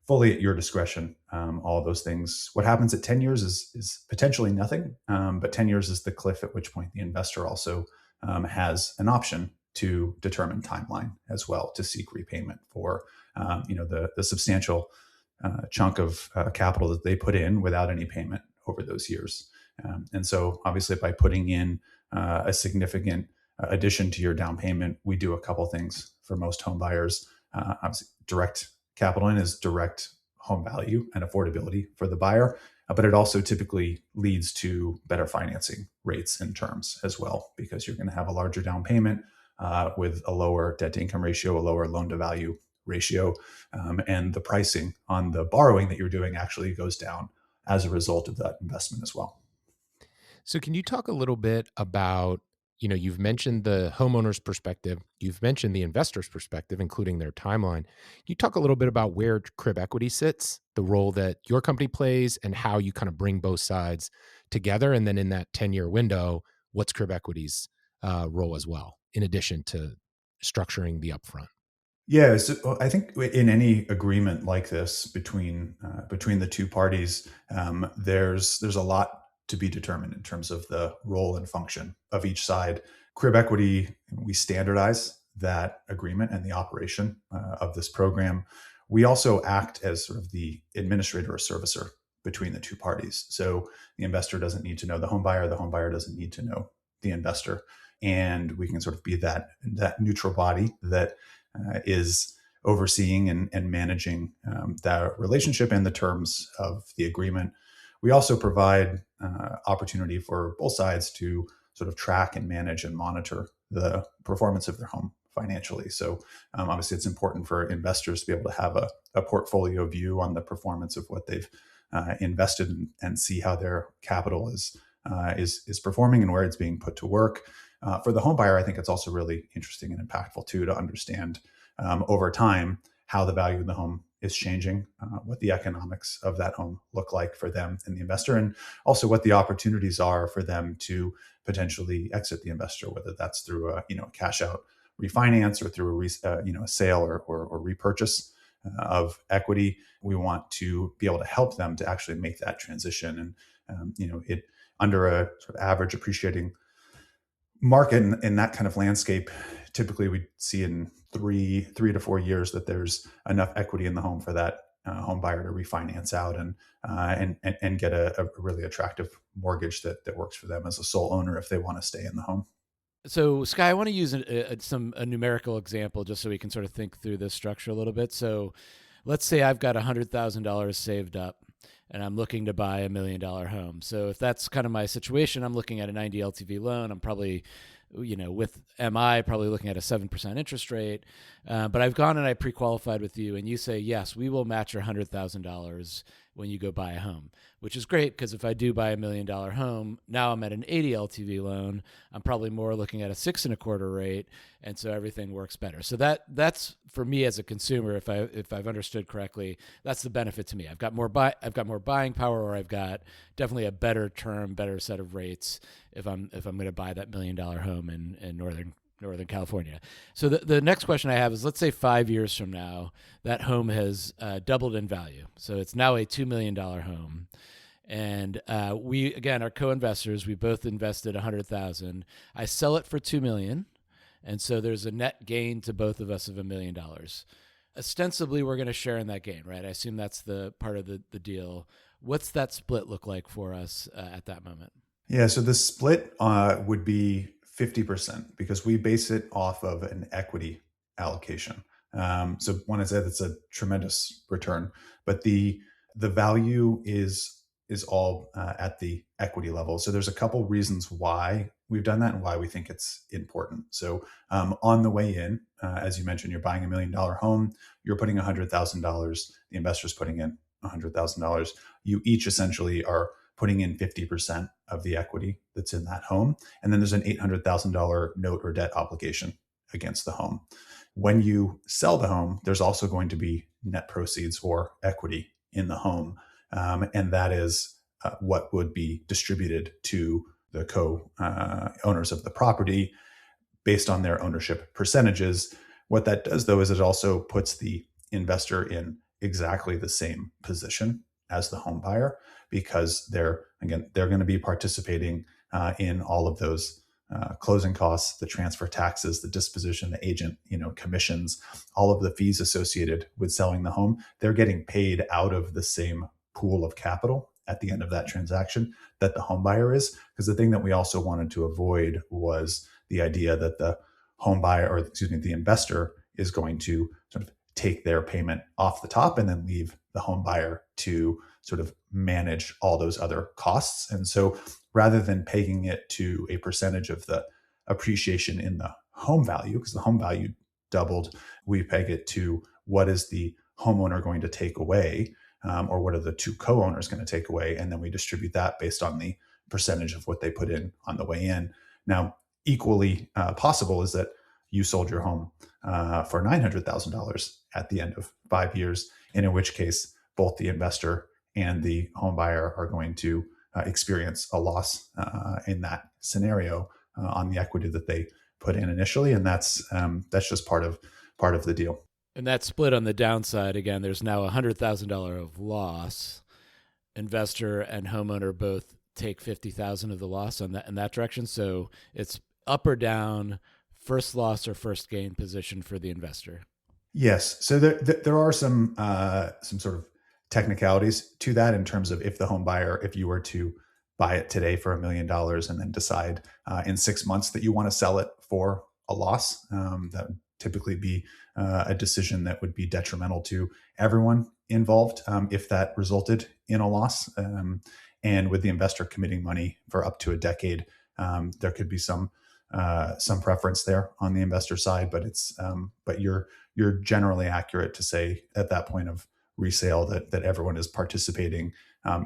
fully at your discretion, all of those things. What happens at 10 years is potentially nothing, but 10 years is the cliff at which point the investor also has an option to determine timeline as well, to seek repayment for the substantial chunk of capital that they put in without any payment over those years. And so obviously by putting in a significant addition to your down payment, we do a couple things for most home buyers. Obviously, direct capital in is direct home value and affordability for the buyer, but it also typically leads to better financing rates and terms as well, because you're going to have a larger down payment with a lower debt to income ratio, a lower loan to value ratio, and the pricing on the borrowing that you're doing actually goes down as a result of that investment as well. So can you talk a little bit about, you've mentioned the homeowner's perspective, you've mentioned the investor's perspective, including their timeline. Can you talk a little bit about where crib equity sits, the role that your company plays, and how you kind of bring both sides together? And then in that 10-year window, what's crib equity's role as well, in addition to structuring the upfront? Yeah, so I think in any agreement like this between the two parties, there's a lot to be determined in terms of the role and function of each side. Crib equity, we standardize that agreement and the operation of this program. We also act as sort of the administrator or servicer between the two parties. So the investor doesn't need to know the home buyer doesn't need to know the investor. And we can sort of be that neutral body that is overseeing and managing that relationship and the terms of the agreement. We also provide opportunity for both sides to sort of track and manage and monitor the performance of their home financially. So obviously it's important for investors to be able to have a portfolio view on the performance of what they've invested in and see how their capital is performing and where it's being put to work. For the home buyer, I think it's also really interesting and impactful too to understand over time how the value of the home is changing, what the economics of that home look like for them and the investor, and also what the opportunities are for them to potentially exit the investor, whether that's through a cash out refinance or through a sale or repurchase of equity. We want to be able to help them to actually make that transition, and it under a sort of average appreciating market in that kind of landscape, typically we see in 3 to 4 years that there's enough equity in the home for that home buyer to refinance out and get a really attractive mortgage that works for them as a sole owner if they want to stay in the home. So, Skye, I want to use a numerical example just so we can sort of think through this structure a little bit. So let's say I've got $100,000 saved up and I'm looking to buy $1 million home. So if that's kind of my situation, I'm looking at a 90 LTV loan. I'm probably, with MI, probably looking at a 7% interest rate. But I've gone and I pre-qualified with you and you say, yes, we will match your $100,000 when you go buy a home, which is great because if I do buy $1 million home, now I'm at an 80 LTV loan. I'm probably more looking at a 6.25% rate, and so everything works better. So that's for me as a consumer, if I've understood correctly, that's the benefit to me. I've got more buying power, or I've got definitely a better term, better set of rates if I'm going to buy that $1 million home in Northern California. So the next question I have is, let's say 5 years from now, that home has doubled in value. So it's now a $2 million home. And we, again, are co-investors. We both invested $100,000. I sell it for $2 million. And so there's a net gain to both of us of $1 million. Ostensibly, we're going to share in that gain, right? I assume that's the part of the deal. What's that split look like for us at that moment? Yeah, so the split would be 50% because we base it off of an equity allocation. So when I said it's a tremendous return, but the value is all at the equity level. So there's a couple reasons why we've done that and why we think it's important. So on the way in, as you mentioned, you're buying $1 million home, you're putting $100,000, the investor's putting in $100,000. You each essentially are putting in 50% of the equity that's in that home. And then there's an $800,000 note or debt obligation against the home. When you sell the home, there's also going to be net proceeds or equity in the home. And that is what would be distributed to the co-owners of the property based on their ownership percentages. What that does, though, is it also puts the investor in exactly the same position as the home buyer, because they're going to be participating in all of those closing costs, the transfer taxes, the disposition, the agent, commissions, all of the fees associated with selling the home. They're getting paid out of the same pool of capital at the end of that transaction that the home buyer is. Because the thing that we also wanted to avoid was the idea that the the investor is going to sort of take their payment off the top and then leave the home buyer to sort of manage all those other costs. And so rather than pegging it to a percentage of the appreciation in the home value, because the home value doubled, we peg it to what is the homeowner going to take away, or what are the two co-owners going to take away, and then we distribute that based on the percentage of what they put in on the way in. Now, equally possible is that you sold your home for $900,000 at the end of 5 years, and in which case both the investor and the home buyer are going to experience a loss in that scenario on the equity that they put in initially, and that's just part of the deal. And that split on the downside, again, there's now $100,000 of loss. Investor and homeowner both take 50,000 of the loss on that in that direction. So it's up or down, first loss or first gain position for the investor. Yes. So there are some sort of technicalities to that in terms of if the home buyer, if you were to buy it today for $1 million and then decide in 6 months that you want to sell it for a loss, that would typically be a decision that would be detrimental to everyone involved if that resulted in a loss. And with the investor committing money for up to a decade, there could be some preference there on the investor side, but you're generally accurate to say at that point of resale that everyone is participating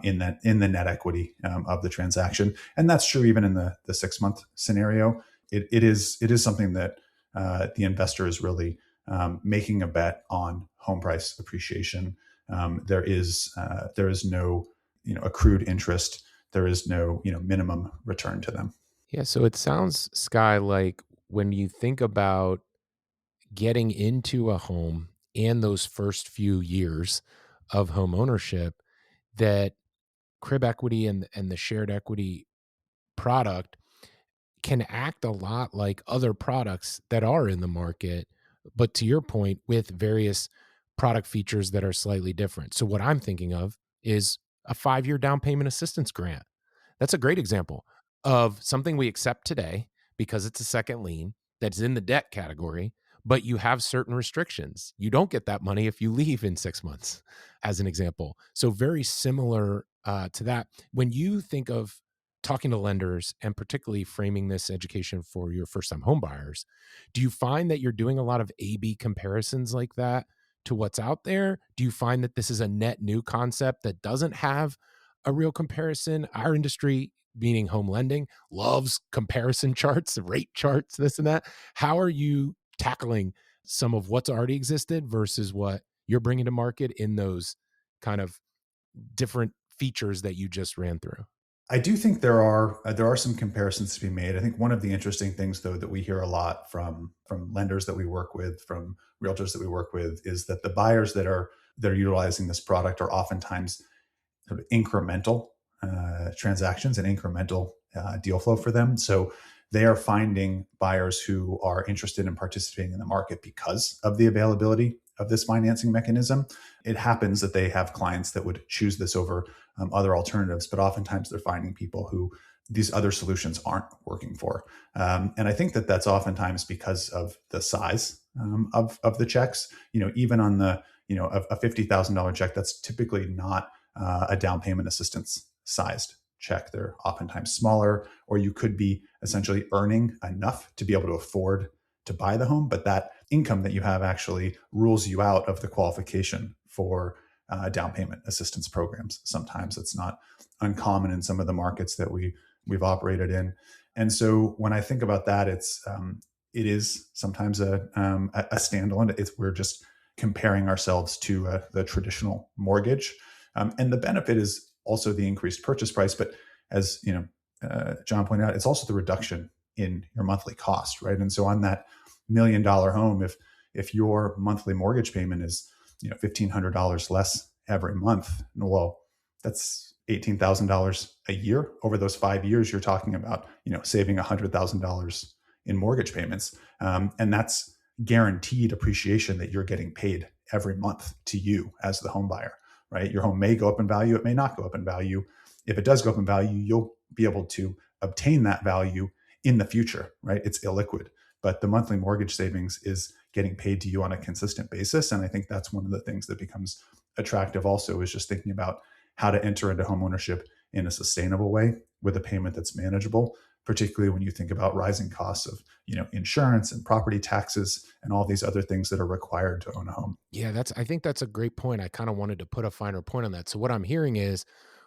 in the net equity of the transaction, and that's true even in the 6 month scenario. It is something that the investor is really making a bet on home price appreciation. There is no accrued interest. There is no minimum return to them. Yeah, so it sounds, Skye, like when you think about getting into a home and those first few years of home ownership, that crib equity and the shared equity product can act a lot like other products that are in the market, but to your point, with various product features that are slightly different. So what I'm thinking of is a 5-year down payment assistance grant. That's a great example of something we accept today because it's a second lien that's in the debt category, but you have certain restrictions. You don't get that money if you leave in 6 months, as an example. So very similar to that. When you think of talking to lenders and particularly framing this education for your first-time home buyers, do you find that you're doing a lot of A/B comparisons like that to what's out there? Do you find that this is a net new concept that doesn't have a real comparison? Our industry, meaning home lending, loves comparison charts, rate charts, this and that. How are you tackling some of what's already existed versus what you're bringing to market in those kind of different features that you just ran through? I do think there are some comparisons to be made. I think one of the interesting things, though, that we hear a lot from lenders that we work with, from realtors that we work with, is that the buyers that are utilizing this product are oftentimes sort of incremental transactions and incremental deal flow for them. So they are finding buyers who are interested in participating in the market because of the availability of this financing mechanism. It happens that they have clients that would choose this over other alternatives, but oftentimes they're finding people who these other solutions aren't working for. And I think that that's oftentimes because of the size of the checks. Even on the a $50,000 check, that's typically not a down payment assistance sized check. They're oftentimes smaller, or you could be essentially earning enough to be able to afford to buy the home, but that income that you have actually rules you out of the qualification for down payment assistance programs. Sometimes it's not uncommon in some of the markets that we've operated in. And so when I think about that, it is sometimes a standalone. We're just comparing ourselves to the traditional mortgage. And the benefit is also the increased purchase price. But as John pointed out, it's also the reduction in your monthly cost, right? And so on that $1 million home, if your monthly mortgage payment is $1,500 less every month, well, that's $18,000 a year. Over those 5 years, you're talking about saving $100,000 in mortgage payments, and that's guaranteed appreciation that you're getting paid every month to you as the home buyer. Right? Your home may go up in value. It may not go up in value. If it does go up in value, you'll be able to obtain that value in the future, right? It's illiquid, but the monthly mortgage savings is getting paid to you on a consistent basis. And I think that's one of the things that becomes attractive also, is just thinking about how to enter into homeownership in a sustainable way with a payment that's manageable, particularly when you think about rising costs of insurance and property taxes and all these other things that are required to own a home. Yeah, I think that's a great point. I kind of wanted to put a finer point on that. So what I'm hearing is,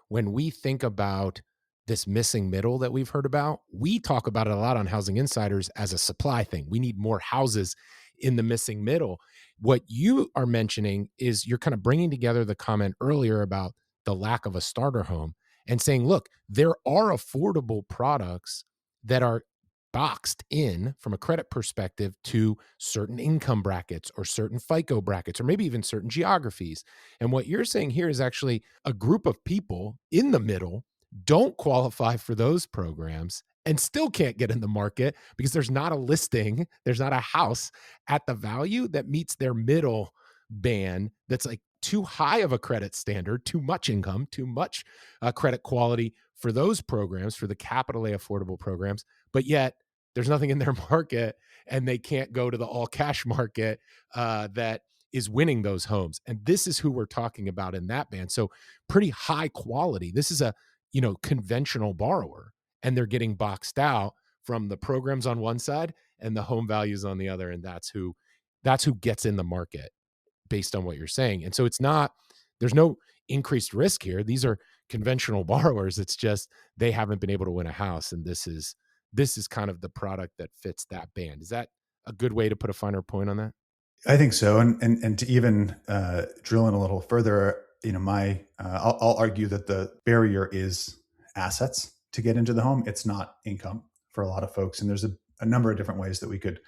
when we think about this missing middle that we've heard about, we talk about it a lot on Housing Insiders as a supply thing. We need more houses in the missing middle. What you are mentioning is you're kind of bringing together the comment earlier about the lack of a starter home and saying, look, there are affordable products that are boxed in from a credit perspective to certain income brackets or certain FICO brackets, or maybe even certain geographies. And what you're saying here is actually a group of people in the middle don't qualify for those programs and still can't get in the market because there's not a listing, there's not a house at the value that meets their middle band that's like too high of a credit standard, too much income, too much credit quality for those programs, for the capital A affordable programs, but yet there's nothing in their market and they can't go to the all cash market that is winning those homes. And this is who we're talking about in that band. So pretty high quality. This is a, conventional borrower, and they're getting boxed out from the programs on one side and the home values on the other. And that's who gets in the market based on what you're saying. And so there's no increased risk here. These are conventional borrowers. It's just they haven't been able to win a house. And this is kind of the product that fits that band. Is that a good way to put a finer point on that? I think so. And to even drill in a little further, I'll argue that the barrier is assets to get into the home. It's not income for a lot of folks. And there's a number of different ways that we could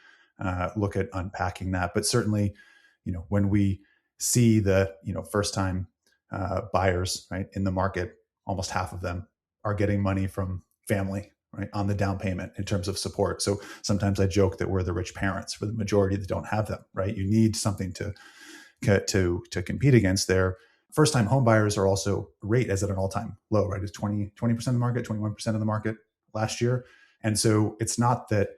look at unpacking that. But certainly, when we see the, first time buyers, right, in the market, almost half of them are getting money from family, right, on the down payment in terms of support. So sometimes I joke that we're the rich parents for the majority that don't have them, right? You need something to compete against there. First time home buyers are also rate is at an all-time low, right? It's 20% of the market, 21% of the market last year. And so it's not that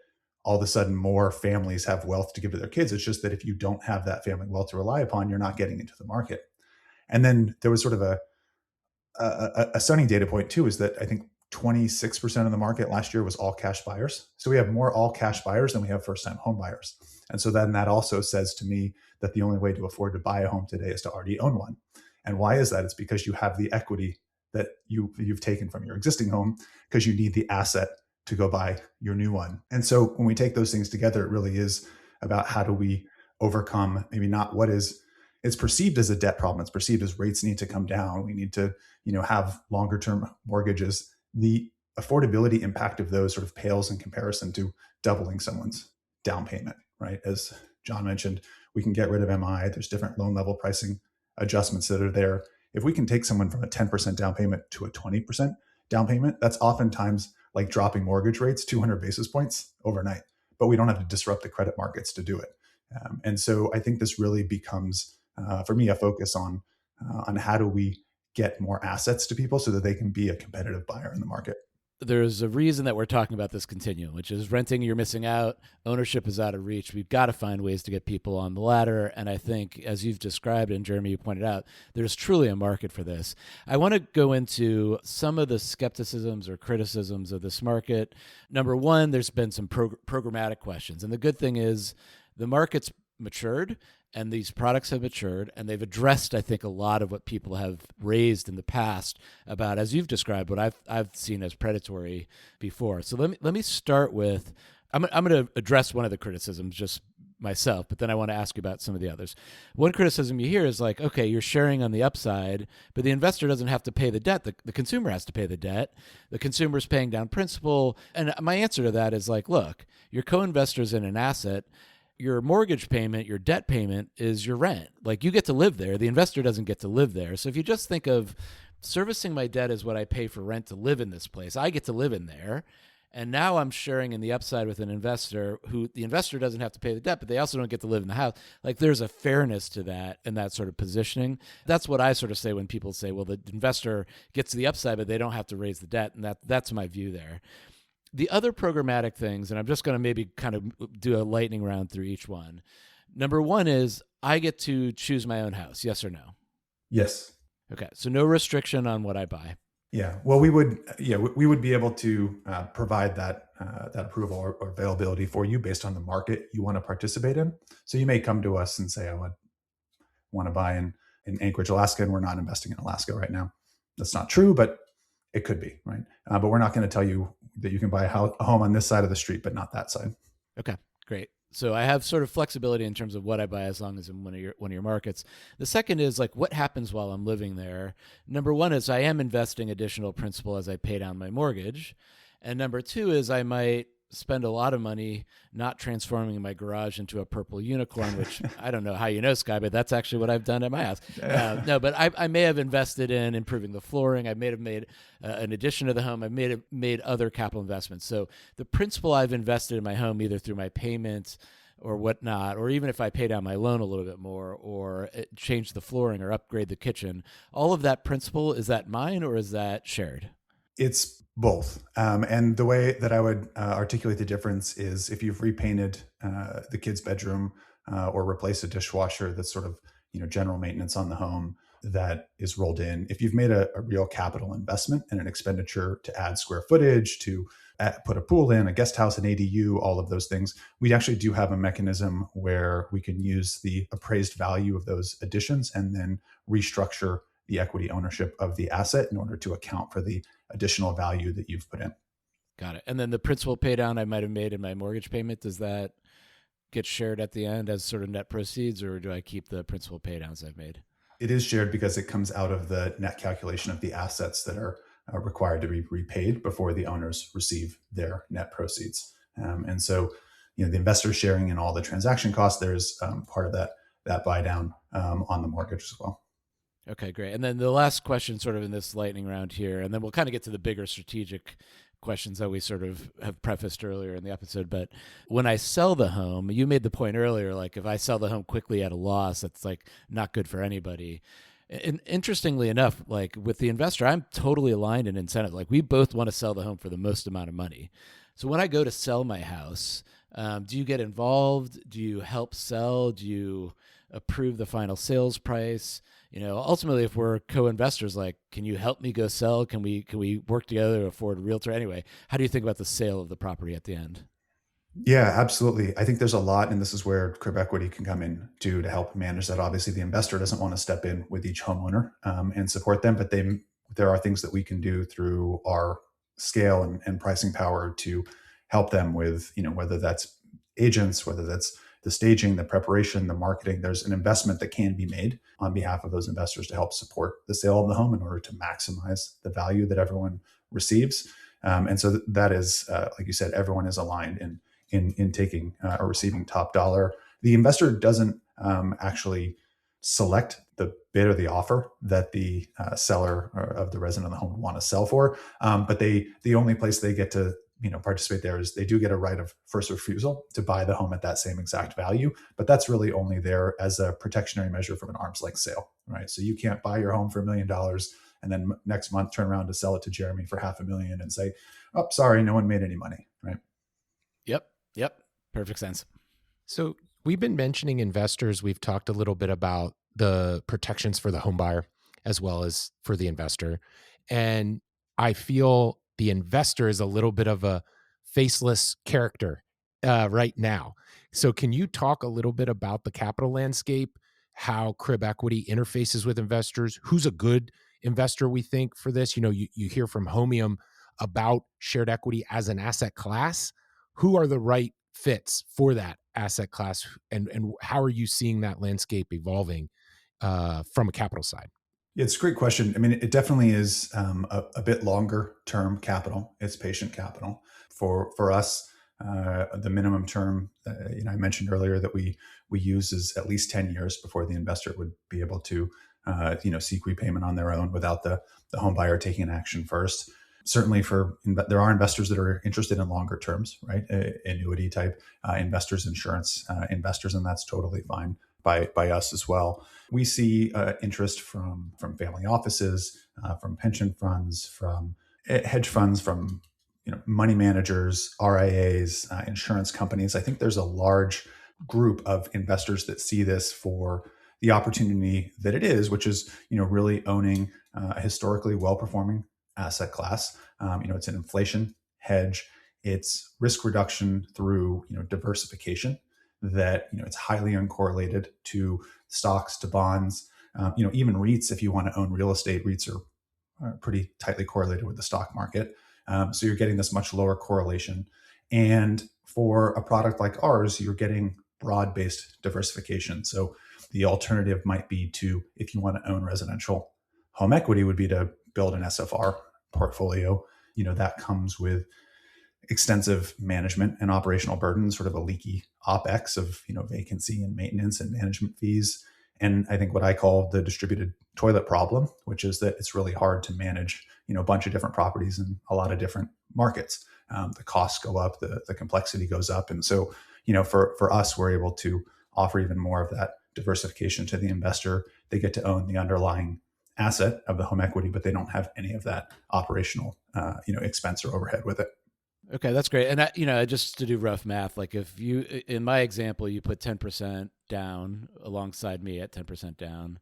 all of a sudden more families have wealth to give to their kids. It's just that if you don't have that family wealth to rely upon, you're not getting into the market. And then there was sort of a stunning data point too, is that I think 26% of the market last year was all cash buyers. So we have more all cash buyers than we have first time home buyers. And so then that also says to me that the only way to afford to buy a home today is to already own one. And why is that? It's because you have the equity that you've taken from your existing home, because you need the asset to go buy your new one. And so when we take those things together, it really is about how do we overcome maybe not what it's perceived as a debt problem. It's perceived as rates need to come down. We need to, have longer term mortgages. The affordability impact of those sort of pales in comparison to doubling someone's down payment, right? As John mentioned, we can get rid of MI. There's different loan level pricing adjustments that are there. If we can take someone from a 10% down payment to a 20% down payment, that's oftentimes like dropping mortgage rates 200 basis points overnight, but we don't have to disrupt the credit markets to do it. And so I think this really becomes, for me, a focus on how do we get more assets to people so that they can be a competitive buyer in the market. There's a reason that we're talking about this continuum, which is renting, you're missing out. Ownership is out of reach. We've got to find ways to get people on the ladder. And I think, as you've described, and Jeremy, you pointed out, there's truly a market for this. I want to go into some of the skepticisms or criticisms of this market. Number one, there's been some programmatic questions. And the good thing is the market's matured, and these products have matured, and they've addressed, I think, a lot of what people have raised in the past about, as you've described, what I've seen as predatory before. So let me start with, I'm going to address one of the criticisms just myself, but then I want to ask you about some of the others. One criticism you hear is like, okay, you're sharing on the upside, but the investor doesn't have to pay the debt. The consumer has to pay the debt. The consumer is paying down principal. And my answer to that is like, look, your co-investors in an asset, your mortgage payment, your debt payment is your rent. Like, you get to live there. The investor doesn't get to live there. So if you just think of servicing my debt as what I pay for rent to live in this place, I get to live in there. And now I'm sharing in the upside with an investor who the investor doesn't have to pay the debt, but they also don't get to live in the house. Like, there's a fairness to that and that sort of positioning. That's what I sort of say when people say, well, the investor gets the upside, but they don't have to raise the debt. And that's my view there. The other programmatic things, and I'm just going to maybe kind of do a lightning round through each one. Number one is I get to choose my own house. Yes or no? Yes. Okay. So no restriction on what I buy. Yeah. Well, we would be able to provide that approval or availability for you based on the market you want to participate in. So you may come to us and say, I want to buy in Anchorage, Alaska, and we're not investing in Alaska right now. That's not true, but it could be, right? But we're not going to tell you that you can buy a home on this side of the street, but not that side. Okay, great. So I have sort of flexibility in terms of what I buy as long as in one of your markets. The second is like what happens while I'm living there. Number one is I am investing additional principal as I pay down my mortgage. And number two is I might spend a lot of money not transforming my garage into a purple unicorn, which I don't know how you know, Skye, but that's actually what I've done at my house. No, but I may have invested in improving the flooring. I may have made an addition to the home. I've made other capital investments. So the principal I've invested in my home, either through my payments or whatnot, or even if I pay down my loan a little bit more or change the flooring or upgrade the kitchen, all of that principal, is that mine or is that shared? It's both. And the way that I would articulate the difference is if you've repainted the kid's bedroom or replaced a dishwasher, that's sort of, general maintenance on the home that is rolled in. If you've made a real capital investment and an expenditure to add square footage, to put a pool in, a guest house, an ADU, all of those things, we actually do have a mechanism where we can use the appraised value of those additions and then restructure the equity ownership of the asset in order to account for the additional value that you've put in. Got it. And then the principal pay down I might have made in my mortgage payment, does that get shared at the end as sort of net proceeds, or do I keep the principal pay downs I've made? It is shared because it comes out of the net calculation of the assets that are required to be repaid before the owners receive their net proceeds. And so, the investor sharing in all the transaction costs, there's part of that buy down on the mortgage as well. Okay, great. And then the last question sort of in this lightning round here, and then we'll kind of get to the bigger strategic questions that we sort of have prefaced earlier in the episode. But when I sell the home, you made the point earlier, like if I sell the home quickly at a loss, that's like not good for anybody. And interestingly enough, like with the investor, I'm totally aligned in incentive. Like we both want to sell the home for the most amount of money. So when I go to sell my house, do you get involved? Do you help sell? Do you approve the final sales price? Ultimately, if we're co-investors, like, can you help me go sell? Can we work together to afford a realtor? Anyway, how do you think about the sale of the property at the end? Yeah, absolutely. I think there's a lot, and this is where Crib Equity can come in to help manage that. Obviously, the investor doesn't want to step in with each homeowner and support them, but there are things that we can do through our scale and pricing power to help them with, whether that's agents, whether that's the staging, the preparation, the marketing. There's an investment that can be made on behalf of those investors to help support the sale of the home in order to maximize the value that everyone receives. And so that is, like you said, everyone is aligned in taking or receiving top dollar. The investor doesn't actually select the bid or the offer that the seller or of the resident of the home want to sell for, but the only place they get to participate there is they do get a right of first refusal to buy the home at that same exact value, but that's really only there as a protectionary measure from an arm's length sale, right? So you can't buy your home for $1 million and then next month turn around to sell it to Jeremy for $500,000 and say, oh, sorry, no one made any money, right? Yep. Perfect sense. So we've been mentioning investors. We've talked a little bit about the protections for the home buyer as well as for the investor. And I feel the investor is a little bit of a faceless character right now. So can you talk a little bit about the capital landscape, how Crib Equity interfaces with investors? Who's a good investor, we think, for this? You hear from Homium about shared equity as an asset class. Who are the right fits for that asset class? And how are you seeing that landscape evolving from a capital side? Yeah, it's a great question. I mean, it definitely is a bit longer term capital. It's patient capital. For us, the minimum term, I mentioned earlier that we use is at least 10 years before the investor would be able to, seek repayment on their own without the home buyer taking an action first. Certainly there are investors that are interested in longer terms, right? Annuity type investors, insurance investors, and that's totally fine by us as well. We see interest from family offices, from pension funds, from hedge funds, from money managers, RIAs, insurance companies. I think there's a large group of investors that see this for the opportunity that it is, which is really owning a historically well-performing asset class. It's an inflation hedge. It's risk reduction through diversification. That it's highly uncorrelated to stocks, to bonds, even REITs. If you want to own real estate, REITs are pretty tightly correlated with the stock market. So you're getting this much lower correlation. And for a product like ours, you're getting broad-based diversification. So the alternative might be to, if you want to own residential home equity, would be to build an SFR portfolio. That comes with extensive management and operational burden, sort of a leaky OpEx of, vacancy and maintenance and management fees. And I think what I call the distributed toilet problem, which is that it's really hard to manage, a bunch of different properties in a lot of different markets. The costs go up, the complexity goes up. And so, for us, we're able to offer even more of that diversification to the investor. They get to own the underlying asset of the home equity, but they don't have any of that operational, expense or overhead with it. Okay, that's great. And just to do rough math, like if you, in my example, you put 10% down alongside me at 10% down,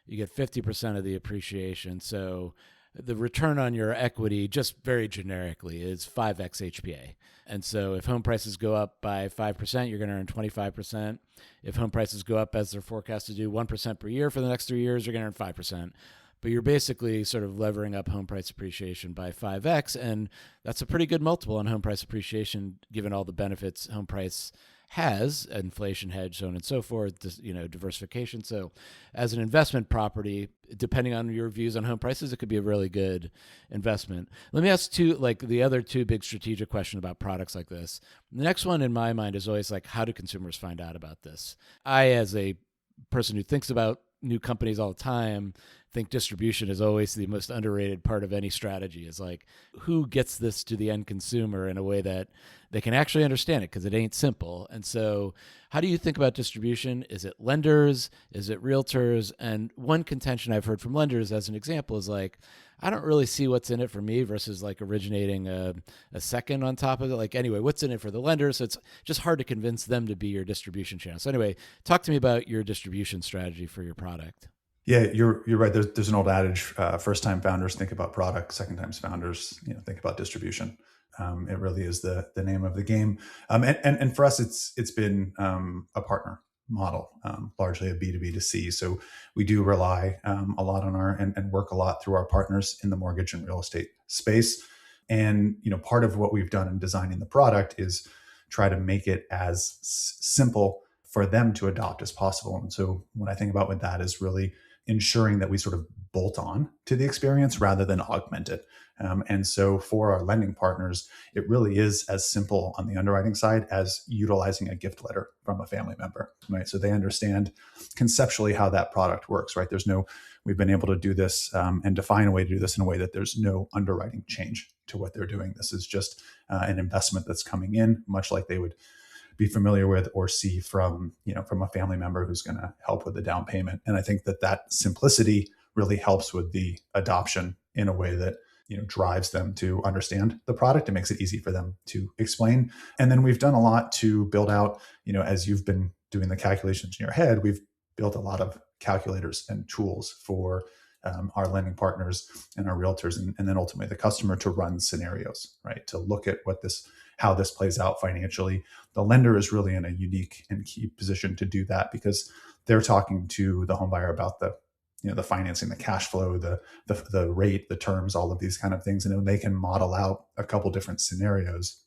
you get 50% of the appreciation. So the return on your equity, just very generically, is 5x HPA. And so if home prices go up by 5%, you're going to earn 25%. If home prices go up as they're forecast to do 1% per year for the next 3 years, you're going to earn 5%. But you're basically sort of levering up home price appreciation by 5x. And that's a pretty good multiple on home price appreciation, given all the benefits home price has, inflation hedge, so on and so forth, diversification. So as an investment property, depending on your views on home prices, it could be a really good investment. Let me ask the other two big strategic question about products like this. The next one in my mind is always like, how do consumers find out about this? I, as a person who thinks about new companies all the time, think distribution is always the most underrated part of any strategy. Is like, who gets this to the end consumer in a way that they can actually understand it, because it ain't simple. And so how do you think about distribution? Is it lenders? Is it realtors? And one contention I've heard from lenders, as an example, is like, I don't really see what's in it for me versus like originating a second on top of it. Like, anyway, what's in it for the lender? So it's just hard to convince them to be your distribution channel. So anyway, talk to me about your distribution strategy for your product. Yeah, you're right. There's an old adage: first time founders think about product, second time founders think about distribution. It really is the name of the game. And for us, it's been a partner model, largely a B2B to C. So we do rely a lot on and work a lot through our partners in the mortgage and real estate space. And part of what we've done in designing the product is try to make it as simple for them to adopt as possible. And so what I think about with that is really ensuring that we sort of bolt on to the experience rather than augment it. And so for our lending partners, it really is as simple on the underwriting side as utilizing a gift letter from a family member, right? So they understand conceptually how that product works, right? We've been able to do this and define a way to do this in a way that there's no underwriting change to what they're doing. This is just an investment that's coming in, much like they would be familiar with or see from a family member who's going to help with the down payment. And I think that simplicity really helps with the adoption in a way that drives them to understand the product. It makes it easy for them to explain. And then we've done a lot to build out, as you've been doing the calculations in your head, we've built a lot of calculators and tools for our lending partners and our realtors, and then ultimately the customer to run scenarios, right? To look at how this plays out financially. The lender is really in a unique and key position to do that because they're talking to the home buyer about the financing, the cash flow, the rate, the terms, all of these kind of things. And then they can model out a couple different scenarios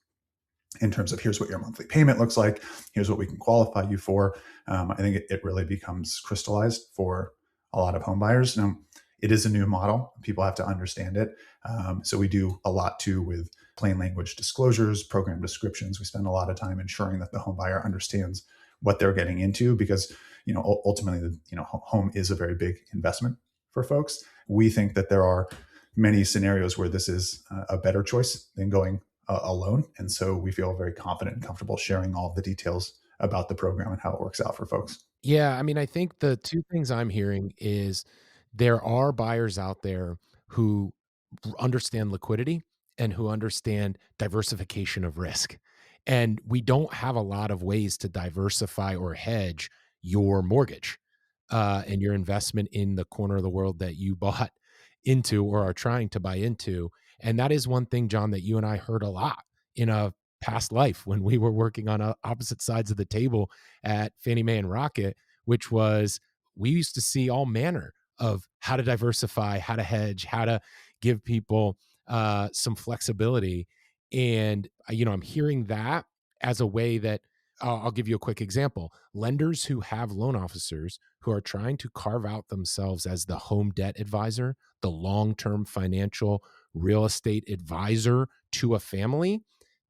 in terms of here's what your monthly payment looks like. Here's what we can qualify you for. I think it really becomes crystallized for a lot of home buyers. Now, it is a new model. People have to understand it. So we do a lot too with plain language disclosures, program descriptions. We spend a lot of time ensuring that the home buyer understands what they're getting into because, ultimately, home is a very big investment for folks. We think that there are many scenarios where this is a better choice than going alone. And so we feel very confident and comfortable sharing all of the details about the program and how it works out for folks. Yeah, I mean, I think the two things I'm hearing is there are buyers out there who understand liquidity and who understand diversification of risk. And we don't have a lot of ways to diversify or hedge your mortgage and your investment in the corner of the world that you bought into or are trying to buy into. And that is one thing, John, that you and I heard a lot in a past life when we were working on opposite sides of the table at Fannie Mae and Rocket, which was we used to see all manner of how to diversify, how to hedge, how to give people some flexibility. And, I'm hearing that as a way that I'll give you a quick example. Lenders who have loan officers who are trying to carve out themselves as the home debt advisor, the long-term financial real estate advisor to a family,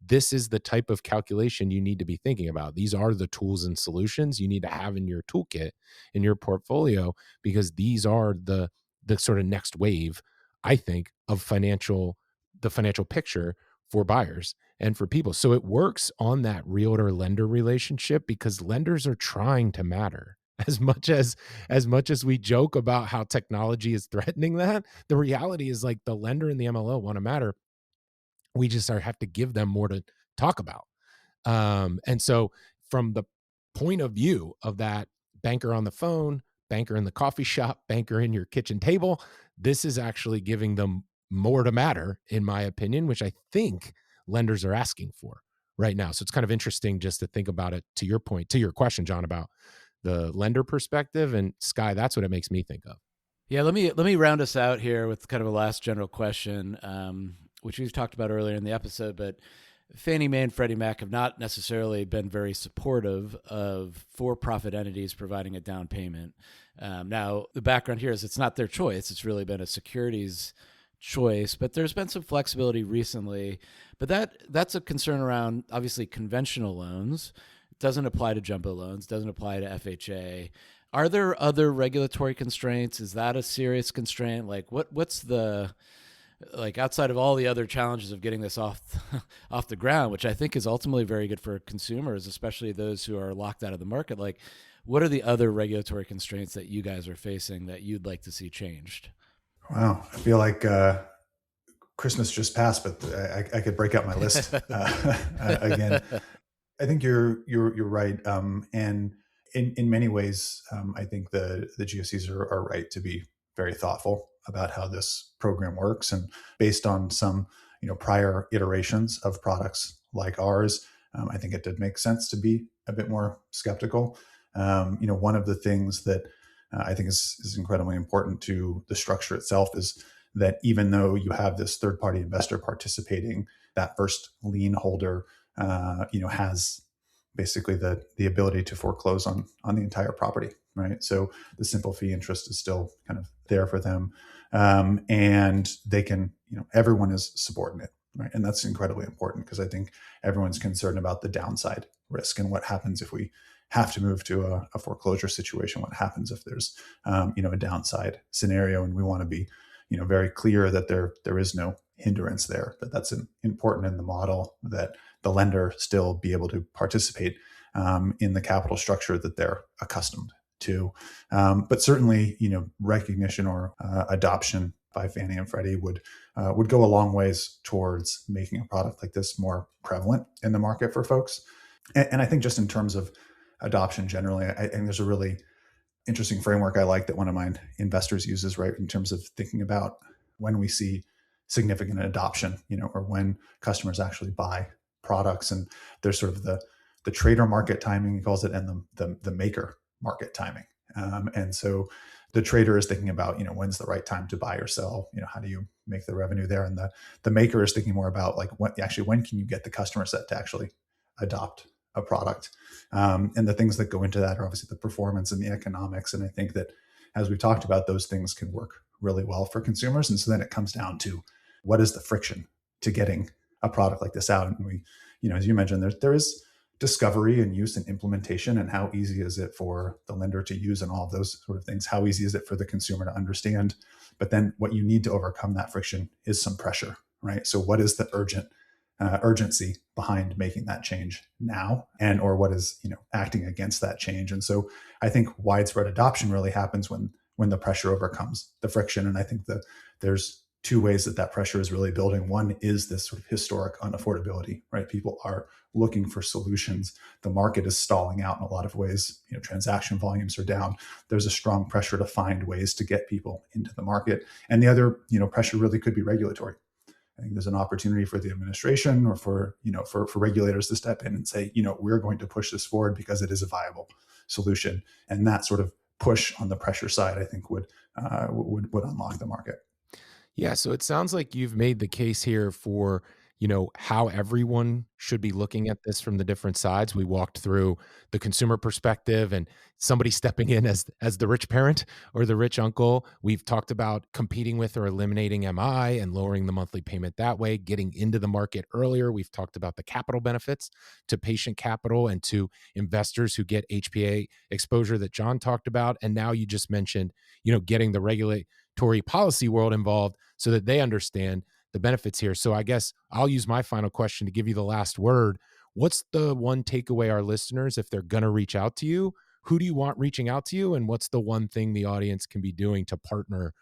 this is the type of calculation you need to be thinking about. These are the tools and solutions you need to have in your toolkit, in your portfolio, because these are the sort of next wave, I think, of the financial picture for buyers and for people. So it works on that realtor lender relationship because lenders are trying to matter. As much as we joke about how technology is threatening that, the reality is like the lender and the MLO want to matter. We just have to give them more to talk about. And so from the point of view of that banker on the phone, banker in the coffee shop, banker in your kitchen table, this is actually giving them more to matter, in my opinion, which I think lenders are asking for right now. So it's kind of interesting just to think about it, to your point, to your question, John, about the lender perspective. And Skye, that's what it makes me think of. Yeah, let me round us out here with kind of a last general question, which we've talked about earlier in the episode, but Fannie Mae and Freddie Mac have not necessarily been very supportive of for-profit entities providing a down payment. Now, the background here is it's not their choice. It's really been a securities choice, but there's been some flexibility recently. But that's a concern around, obviously, conventional loans. It doesn't apply to jumbo loans, doesn't apply to FHA. Are there other regulatory constraints? Is that a serious constraint? Like what's the, like, outside of all the other challenges of getting this off the ground, which I think is ultimately very good for consumers, especially those who are locked out of the market, like what are the other regulatory constraints that you guys are facing that you'd like to see changed? Wow, I feel like Christmas just passed, but I could break out my list again. I think you're right, and in many ways, I think the GSEs are right to be very thoughtful about how this program works, and based on some prior iterations of products like ours, I think it did make sense to be a bit more skeptical. One of the things that I think is incredibly important to the structure itself is that even though you have this third-party investor participating, that first lien holder, has basically the ability to foreclose on the entire property, right? So the simple fee interest is still kind of there for them, and they can, everyone is subordinate, right? And that's incredibly important because I think everyone's concerned about the downside risk and what happens if we have to move to a foreclosure situation. What happens if there's, a downside scenario, and we want to be, very clear that there is no hindrance there. That's important in the model, that the lender still be able to participate in the capital structure that they're accustomed to. But certainly, recognition or adoption by Fannie and Freddie would go a long ways towards making a product like this more prevalent in the market for folks. And I think just in terms of adoption generally, I think there's a really interesting framework I like that one of my investors uses, right, in terms of thinking about when we see significant adoption, or when customers actually buy products. And there's sort of the trader market timing, he calls it, and the maker market timing. And so the trader is thinking about, when's the right time to buy or sell, how do you make the revenue there? And the maker is thinking more about like when can you get the customer set to actually adopt a product. And the things that go into that are obviously the performance and the economics. And I think that as we've talked about, those things can work really well for consumers. And so then it comes down to what is the friction to getting a product like this out? And we, as you mentioned, there is discovery and use and implementation, and how easy is it for the lender to use and all of those sort of things? How easy is it for the consumer to understand? But then what you need to overcome that friction is some pressure, right? So what is the urgency behind making that change now, and or what is acting against that change? And so I think widespread adoption really happens when the pressure overcomes the friction. And I think that there's two ways that pressure is really building. One is this sort of historic unaffordability, right? People are looking for solutions. The market is stalling out in a lot of ways. Transaction volumes are down. There's a strong pressure to find ways to get people into the market. And the other, pressure really could be regulatory. I think there's an opportunity for the administration or for regulators to step in and say, we're going to push this forward because it is a viable solution. And that sort of push on the pressure side, I think would unlock the market. Yeah. So it sounds like you've made the case here for how everyone should be looking at this from the different sides. We walked through the consumer perspective and somebody stepping in as the rich parent or the rich uncle. We've talked about competing with or eliminating MI and lowering the monthly payment that way, getting into the market earlier. We've talked about the capital benefits to patient capital and to investors who get HPA exposure that John talked about. And now you just mentioned, getting the regulatory policy world involved so that they understand the benefits here. So I guess I'll use my final question to give you the last word. What's the one takeaway our listeners, if they're going to reach out to you, who do you want reaching out to you? And what's the one thing the audience can be doing to partner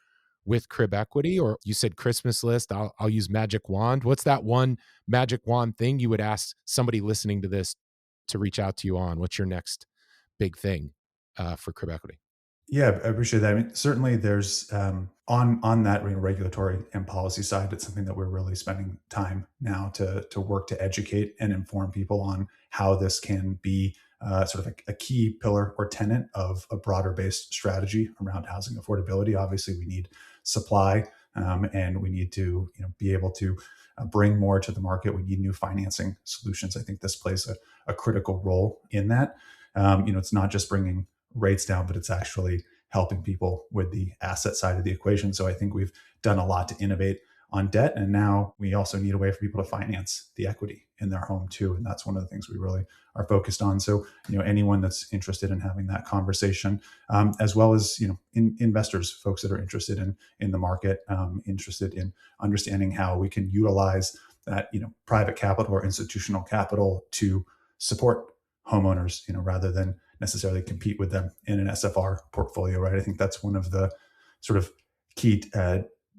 with Crib Equity? Or you said Christmas list. I'll use magic wand. What's that one magic wand thing you would ask somebody listening to this to reach out to you on? What's your next big thing for Crib Equity? Yeah, I appreciate that. I mean, certainly there's on that regulatory and policy side, it's something that we're really spending time now to work to educate and inform people on how this can be sort of a key pillar or tenet of a broader based strategy around housing affordability. Obviously, we need supply, and we need to be able to bring more to the market. We need new financing solutions. I think this plays a critical role in that. It's not just bringing rates down, but it's actually helping people with the asset side of the equation. So I think we've done a lot to innovate on debt. And now we also need a way for people to finance the equity in their home too. And that's one of the things we really are focused on. So, anyone that's interested in having that conversation, as well as, investors, folks that are interested in the market, interested in understanding how we can utilize that, private capital or institutional capital to support homeowners, rather than necessarily compete with them in an SFR portfolio, right? I think that's one of the sort of key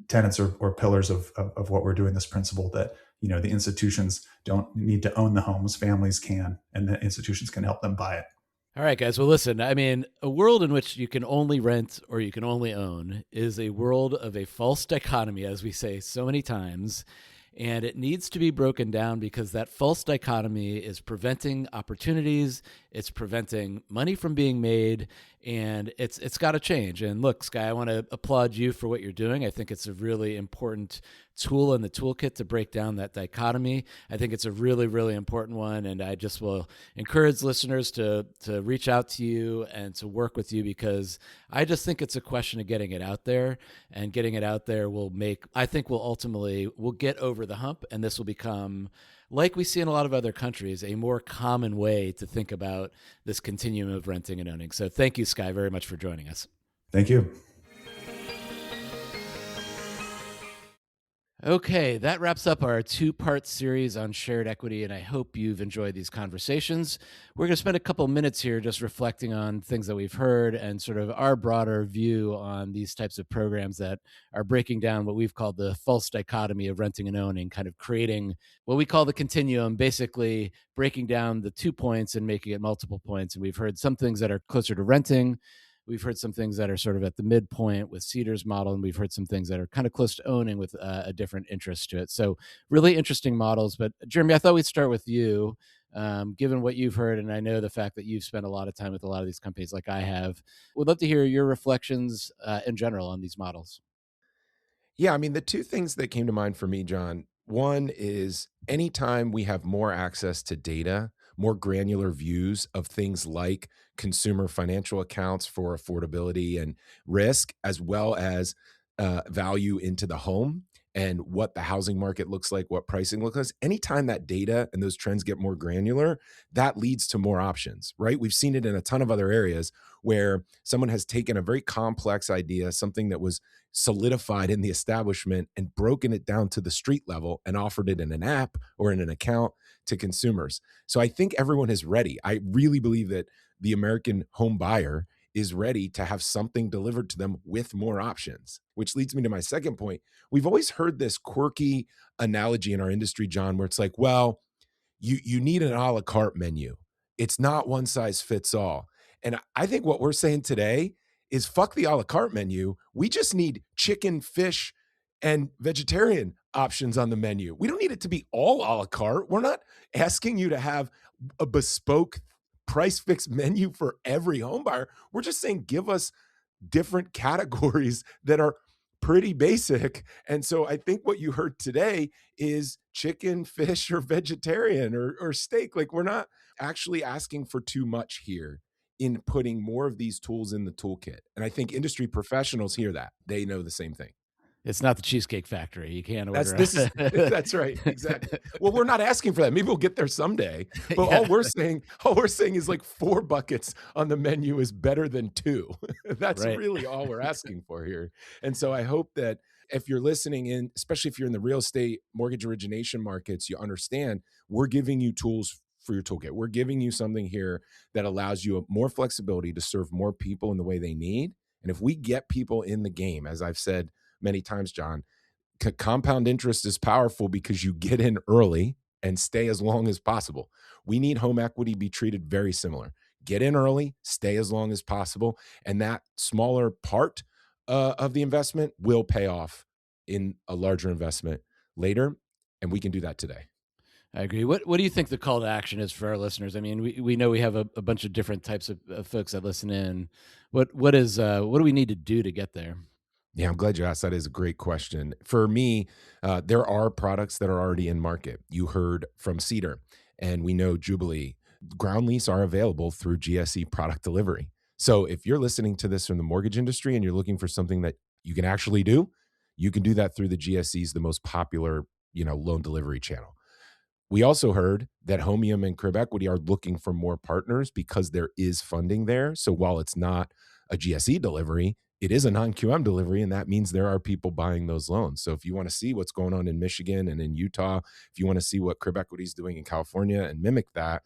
tenets or pillars of what we're doing, this principle that, the institutions don't need to own the homes, families can, and the institutions can help them buy it. All right, guys. Well, listen, I mean, a world in which you can only rent or you can only own is a world of a false dichotomy, as we say so many times. And it needs to be broken down because that false dichotomy is preventing opportunities. It's preventing money from being made, and it's got to change. And look, Skye, I want to applaud you for what you're doing. I think it's a really important tool in the toolkit to break down that dichotomy. I think it's a really, really important one. And I just will encourage listeners to reach out to you and to work with you, because I just think it's a question of getting it out there, and getting it out there will ultimately get over the hump. And this will become, like we see in a lot of other countries, a more common way to think about this continuum of renting and owning. So thank you, Skye, very much for joining us. Thank you. Okay, that wraps up our two-part series on shared equity, and I hope you've enjoyed these conversations. We're going to spend a couple minutes here just reflecting on things that we've heard and sort of our broader view on these types of programs that are breaking down what we've called the false dichotomy of renting and owning, kind of creating what we call the continuum, basically breaking down the 2 points and making it multiple points. And we've heard some things that are closer to renting. We've heard some things that are sort of at the midpoint with Cedar's model, and we've heard some things that are kind of close to owning with a different interest to it. So really interesting models. But Jeremy, I thought we'd start with you, given what you've heard, and I know the fact that you've spent a lot of time with a lot of these companies like I have. Would love to hear your reflections in general on these models. Yeah, I mean, the two things that came to mind for me, John, one is anytime we have more access to data, more granular views of things like consumer financial accounts for affordability and risk, as well as value into the home and what the housing market looks like, what pricing looks like. Anytime that data and those trends get more granular, that leads to more options, right? We've seen it in a ton of other areas where someone has taken a very complex idea, something that was solidified in the establishment, and broken it down to the street level and offered it in an app or in an account to consumers. So I think everyone is ready. I really believe that the American home buyer is ready to have something delivered to them with more options, which leads me to my second point. We've always heard this quirky analogy in our industry, John, where it's like, well, you need an a la carte menu. It's not one size fits all. And I think what we're saying today is fuck the a la carte menu. We just need chicken, fish, and vegetarian options on the menu. We don't need it to be all a la carte. We're not asking you to have a bespoke price fixed menu for every home buyer. We're just saying, give us different categories that are pretty basic. And so I think what you heard today is chicken, fish, or vegetarian or steak. Like, we're not actually asking for too much here in putting more of these tools in the toolkit. And I think industry professionals hear that. They know the same thing. It's not the Cheesecake Factory. You can't order. That's right. Exactly. Well, we're not asking for that. Maybe we'll get there someday. But Yeah. all we're saying is like 4 buckets on the menu is better than 2. That's Right. really all we're asking for here. And so I hope that if you're listening in, especially if you're in the real estate mortgage origination markets, you understand we're giving you tools for your toolkit. We're giving you something here that allows you more flexibility to serve more people in the way they need. And if we get people in the game, as I've said many times, John, compound interest is powerful because you get in early and stay as long as possible. We need home equity be treated very similar. Get in early, stay as long as possible, and that smaller part of the investment will pay off in a larger investment later, and we can do that today. I agree. What do you think the call to action is for our listeners? I mean, we know we have a bunch of different types of folks that listen in. What do we need to do to get there? Yeah, I'm glad you asked. That is a great question. For me, there are products that are already in market. You heard from Cedar, and we know Jubilee. Ground lease are available through GSE product delivery. So if you're listening to this from the mortgage industry and you're looking for something that you can actually do, you can do that through the GSEs, the most popular, loan delivery channel. We also heard that Homium and Crib Equity are looking for more partners because there is funding there. So while it's not a GSE delivery, it is a non-QM delivery, and that means there are people buying those loans. So if you want to see what's going on in Michigan and in Utah, if you want to see what Crib Equity is doing in California and mimic that,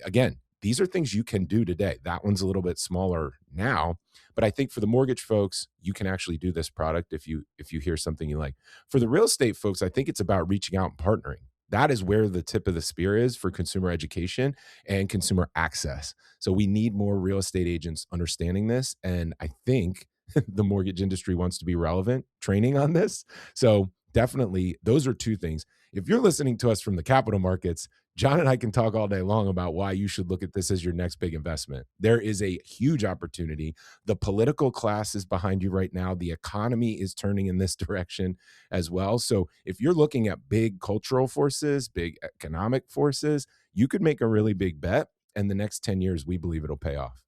again, these are things you can do today. That one's a little bit smaller now, but I think for the mortgage folks, you can actually do this product if you hear something you like. For the real estate folks, I think it's about reaching out and partnering. That is where the tip of the spear is for consumer education and consumer access. So we need more real estate agents understanding this. And I think the mortgage industry wants to be relevant training on this. So definitely those are 2 things. If you're listening to us from the capital markets, John and I can talk all day long about why you should look at this as your next big investment. There is a huge opportunity. The political class is behind you right now. The economy is turning in this direction as well. So if you're looking at big cultural forces, big economic forces, you could make a really big bet. And the next 10 years, we believe it'll pay off.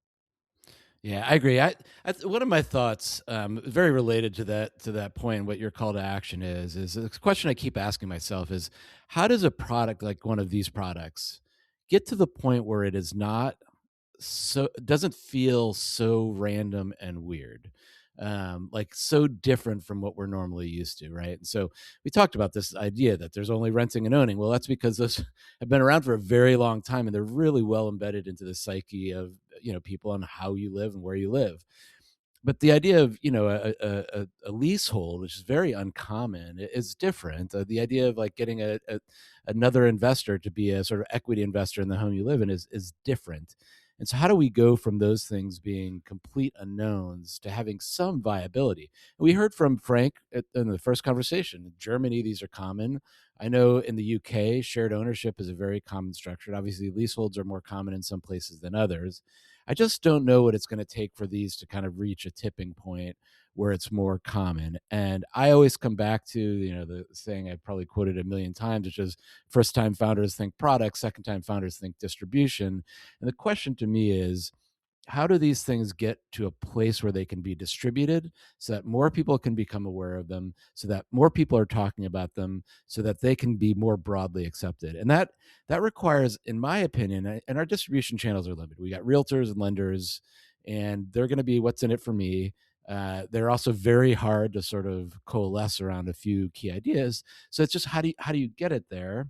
Yeah, I agree. One of my thoughts, very related to that point, what your call to action is a question I keep asking myself is, how does a product like one of these products get to the point where it is not doesn't feel so random and weird, like so different from what we're normally used to, right? And so we talked about this idea that there's only renting and owning. Well, that's because those have been around for a very long time, and they're really well embedded into the psyche of people on how you live and where you live. But the idea of a leasehold, which is very uncommon, is different. The idea of like getting another investor to be a sort of equity investor in the home you live in is different. And so how do we go from those things being complete unknowns to having some viability? We heard from Frank in the first conversation. In Germany, these are common. I know in the UK, shared ownership is a very common structure. Obviously, leaseholds are more common in some places than others. I just don't know what it's going to take for these to kind of reach a tipping point where it's more common. And I always come back to, the saying I probably quoted a million times, which is first time founders think product, second time founders think distribution. And the question to me is, how do these things get to a place where they can be distributed so that more people can become aware of them, so that more people are talking about them, so that they can be more broadly accepted? And that requires, in my opinion, and our distribution channels are limited. We got realtors and lenders, and they're going to be what's in it for me. They're also very hard to sort of coalesce around a few key ideas. So it's just how do you get it there?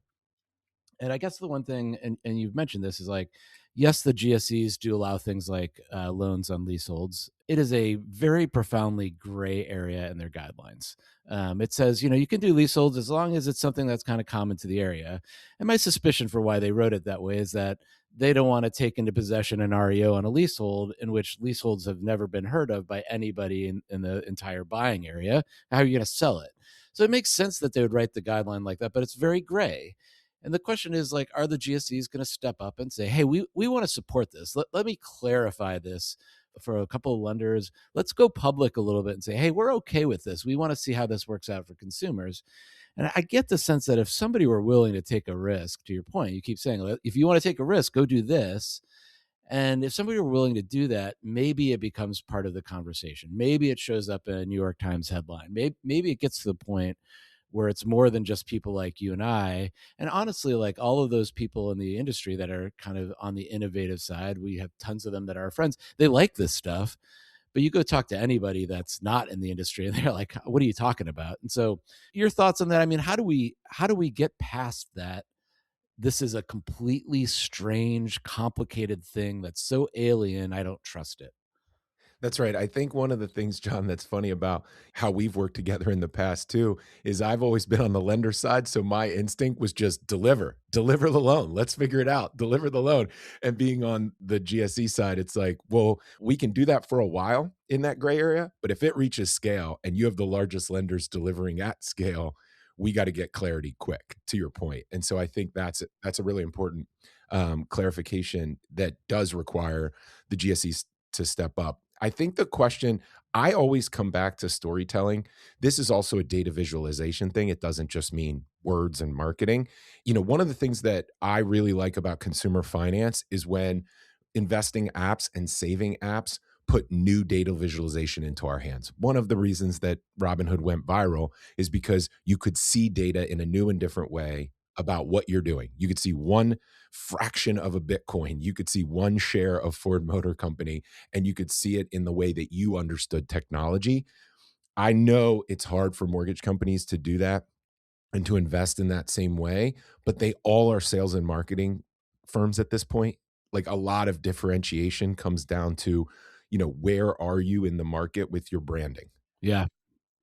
And I guess the one thing, and you've mentioned this, is like, yes, the GSEs do allow things like loans on leaseholds. It is a very profoundly gray area in their guidelines. It says, you can do leaseholds as long as it's something that's kind of common to the area. And my suspicion for why they wrote it that way is that they don't want to take into possession an REO on a leasehold in which leaseholds have never been heard of by anybody in the entire buying area. How are you going to sell it? So it makes sense that they would write the guideline like that, but it's very gray. And the question is, like, are the GSEs going to step up and say, hey, we want to support this. Let me clarify this for a couple of lenders. Let's go public a little bit and say, hey, we're okay with this. We want to see how this works out for consumers. And I get the sense that if somebody were willing to take a risk, to your point, you keep saying, if you want to take a risk, go do this. And if somebody were willing to do that, maybe it becomes part of the conversation. Maybe it shows up in a New York Times headline. Maybe it gets to the point where it's more than just people like you and I. And honestly, like all of those people in the industry that are kind of on the innovative side, we have tons of them that are our friends. They like this stuff. But you go talk to anybody that's not in the industry and they're like, what are you talking about? And so your thoughts on that? I mean, how do we get past that? This is a completely strange, complicated thing that's so alien, I don't trust it. That's right. I think one of the things, John, that's funny about how we've worked together in the past too, is I've always been on the lender side. So my instinct was just deliver the loan. Let's figure it out. Deliver the loan. And being on the GSE side, it's like, well, we can do that for a while in that gray area. But if it reaches scale and you have the largest lenders delivering at scale, we got to get clarity quick, to your point. And so I think that's a really important clarification that does require the GSEs to step up. I think the question, I always come back to storytelling. This is also a data visualization thing. It doesn't just mean words and marketing. One of the things that I really like about consumer finance is when investing apps and saving apps put new data visualization into our hands. One of the reasons that Robinhood went viral is because you could see data in a new and different way about what you're doing. You could see one fraction of a Bitcoin. You could see one share of Ford Motor Company, and you could see it in the way that you understood technology. I know it's hard for mortgage companies to do that and to invest in that same way, but they all are sales and marketing firms at this point. Like a lot of differentiation comes down to, where are you in the market with your branding? Yeah.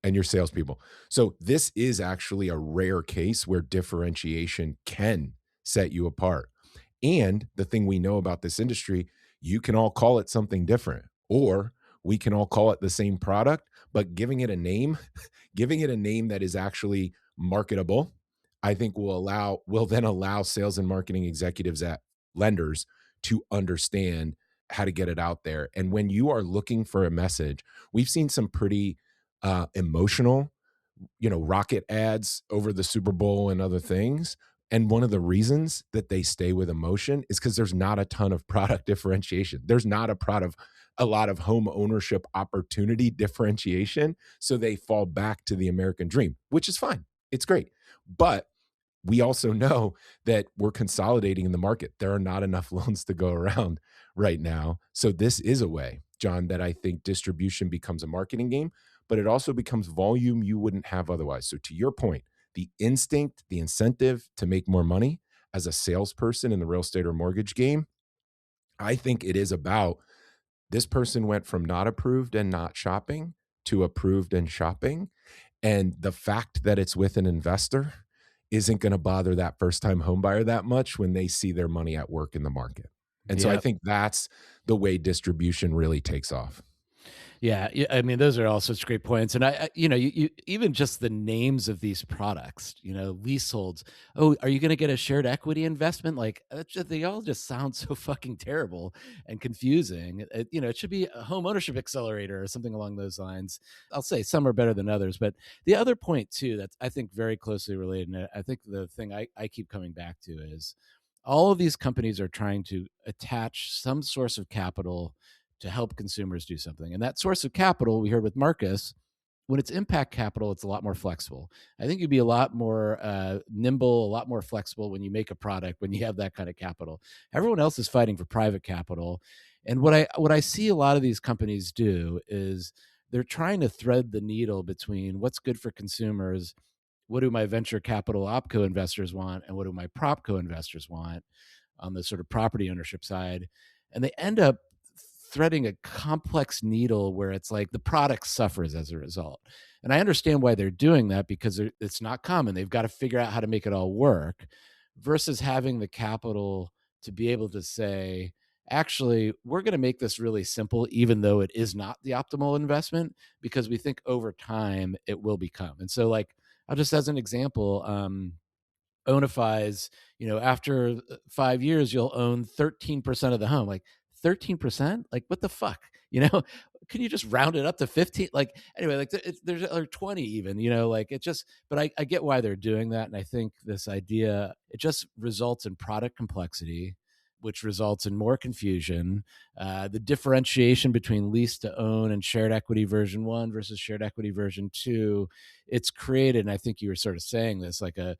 And your salespeople. So this is actually a rare case where differentiation can set you apart. And the thing we know about this industry, you can all call it something different, or we can all call it the same product, but giving it a name, giving it a name that is actually marketable, I think will then allow sales and marketing executives at lenders to understand how to get it out there. And when you are looking for a message, we've seen some pretty emotional, rocket ads over the Super Bowl and other things. And one of the reasons that they stay with emotion is because there's not a ton of product differentiation. There's not a lot of home ownership opportunity differentiation. So they fall back to the American dream, which is fine. It's great. But we also know that we're consolidating in the market. There are not enough loans to go around right now. So this is a way, John, that I think distribution becomes a marketing game, but it also becomes volume you wouldn't have otherwise. So to your point, the instinct, the incentive to make more money as a salesperson in the real estate or mortgage game, I think it is about this person went from not approved and not shopping to approved and shopping. And the fact that it's with an investor isn't going to bother that first-time home buyer that much when they see their money at work in the market. And so I think that's the way distribution really takes off. Yeah, I mean, those are all such great points, and you even just the names of these products, leaseholds. Oh, are you going to get a shared equity investment? Like, they all just sound so fucking terrible and confusing. It should be a home ownership accelerator or something along those lines. I'll say some are better than others, but the other point too, that's I think very closely related, and I think the thing I keep coming back to is all of these companies are trying to attach some source of capital to help consumers do something. And that source of capital, we heard with Marcus, when it's impact capital, it's a lot more flexible. I think you'd be a lot more nimble, a lot more flexible when you make a product, when you have that kind of capital. Everyone else is fighting for private capital. And what I see a lot of these companies do is they're trying to thread the needle between what's good for consumers, what do my venture capital opco investors want, and what do my propco investors want on the sort of property ownership side. And they end up threading a complex needle where it's like the product suffers as a result. And I understand why they're doing that, because it's not common. They've got to figure out how to make it all work, versus having the capital to be able to say, actually, we're going to make this really simple, even though it is not the optimal investment, because we think over time it will become. And so, like, I'll just as an example, Onify's, after 5 years, you'll own 13% of the home. Like 13%? Like, what the fuck? can you just round it up to 15? Like, anyway, like there's or 20 even, like it just, but I get why they're doing that. And I think this idea, it just results in product complexity, which results in more confusion. The differentiation between lease to own and shared equity version 1 versus shared equity version 2, it's created, and I think you were sort of saying this, like a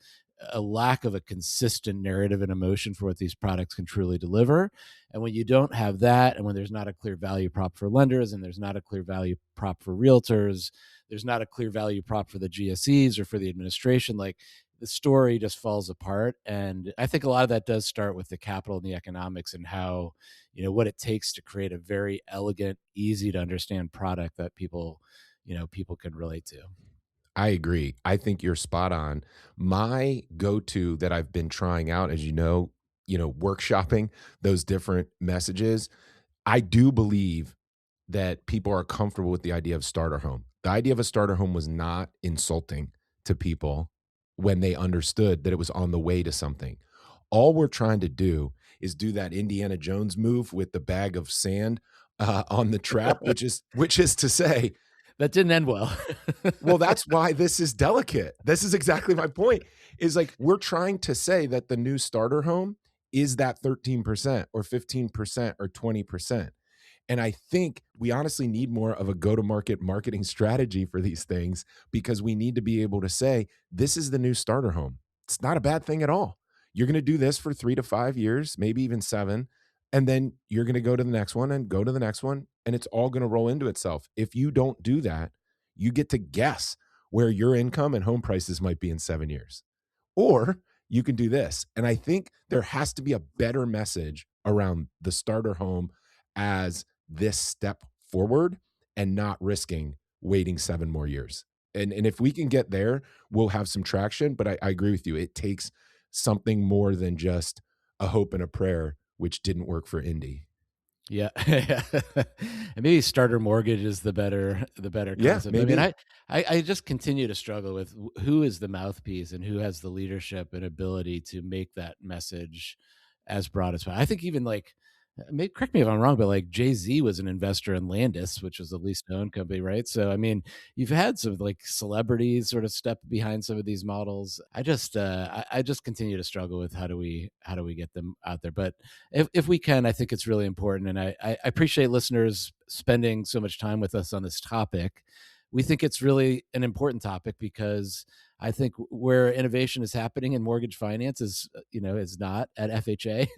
lack of a consistent narrative and emotion for what these products can truly deliver. And when you don't have that, and when there's not a clear value prop for lenders, and there's not a clear value prop for realtors, there's not a clear value prop for the GSEs or for the administration, like the story just falls apart. And I think a lot of that does start with the capital and the economics and how, what it takes to create a very elegant, easy to understand product that people can relate to. I agree. I think you're spot on. My go-to that I've been trying out, as workshopping those different messages, I do believe that people are comfortable with the idea of starter home. The idea of a starter home was not insulting to people when they understood that it was on the way to something. All we're trying to do is do that Indiana Jones move with the bag of sand on the trap, which is to say, that didn't end well. well, that's why this is delicate. This is exactly my point, is like, we're trying to say that the new starter home is that 13% or 15% or 20%. And I think we honestly need more of a go-to-market marketing strategy for these things, because we need to be able to say, this is the new starter home. It's not a bad thing at all. You're going to do this for 3 to 5 years, maybe even 7. And then you're going to go to the next one and go to the next one. And it's all going to roll into itself. If you don't do that, you get to guess where your income and home prices might be in 7 years. Or you can do this. And I think there has to be a better message around the starter home as this step forward and not risking waiting 7 more years. And if we can get there, we'll have some traction. But I agree with you. It takes something more than just a hope and a prayer, which didn't work for Indy. Yeah. And maybe starter mortgage is the better concept. Yeah, maybe. I mean, I just continue to struggle with who is the mouthpiece and who has the leadership and ability to make that message as broad as possible. I think even correct me if I'm wrong, but like Jay-Z was an investor in Landis, which was a lease-to-own company, right? So, I mean, you've had some like celebrities sort of step behind some of these models. I just continue to struggle with how do we get them out there. But if we can, I think it's really important. And I appreciate listeners spending so much time with us on this topic. We think it's really an important topic because I think where innovation is happening in mortgage finance is not at FHA,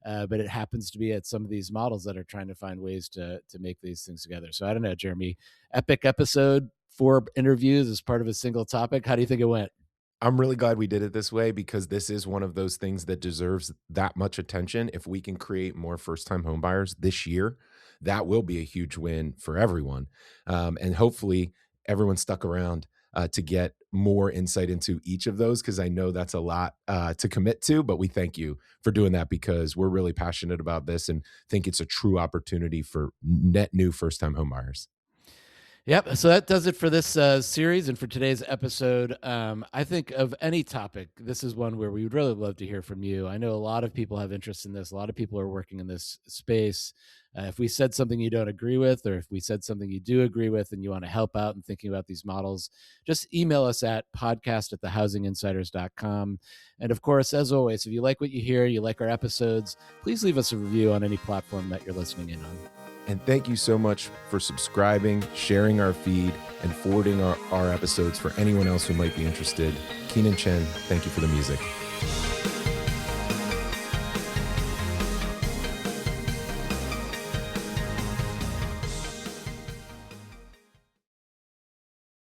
but it happens to be at some of these models that are trying to find ways to make these things together. So I don't know, Jeremy, epic episode, 4 interviews as part of a single topic. How do you think it went? I'm really glad we did it this way, because this is one of those things that deserves that much attention. If we can create more first-time home buyers this year, that will be a huge win for everyone. And hopefully everyone stuck around to get more insight into each of those, because I know that's a lot to commit to, but we thank you for doing that, because we're really passionate about this and think it's a true opportunity for net new first-time home buyers. Yep. So that does it for this series and for today's episode. I think of any topic, this is one where we would really love to hear from you. I know a lot of people have interest in this. A lot of people are working in this space. If we said something you don't agree with, or if we said something you do agree with and you want to help out in thinking about these models, just email us at podcast@thehousinginsiders.com. And of course, as always, if you like what you hear, you like our episodes, please leave us a review on any platform that you're listening in on. And thank you so much for subscribing, sharing our feed, and forwarding our episodes for anyone else who might be interested. Keenan Chen, thank you for the music.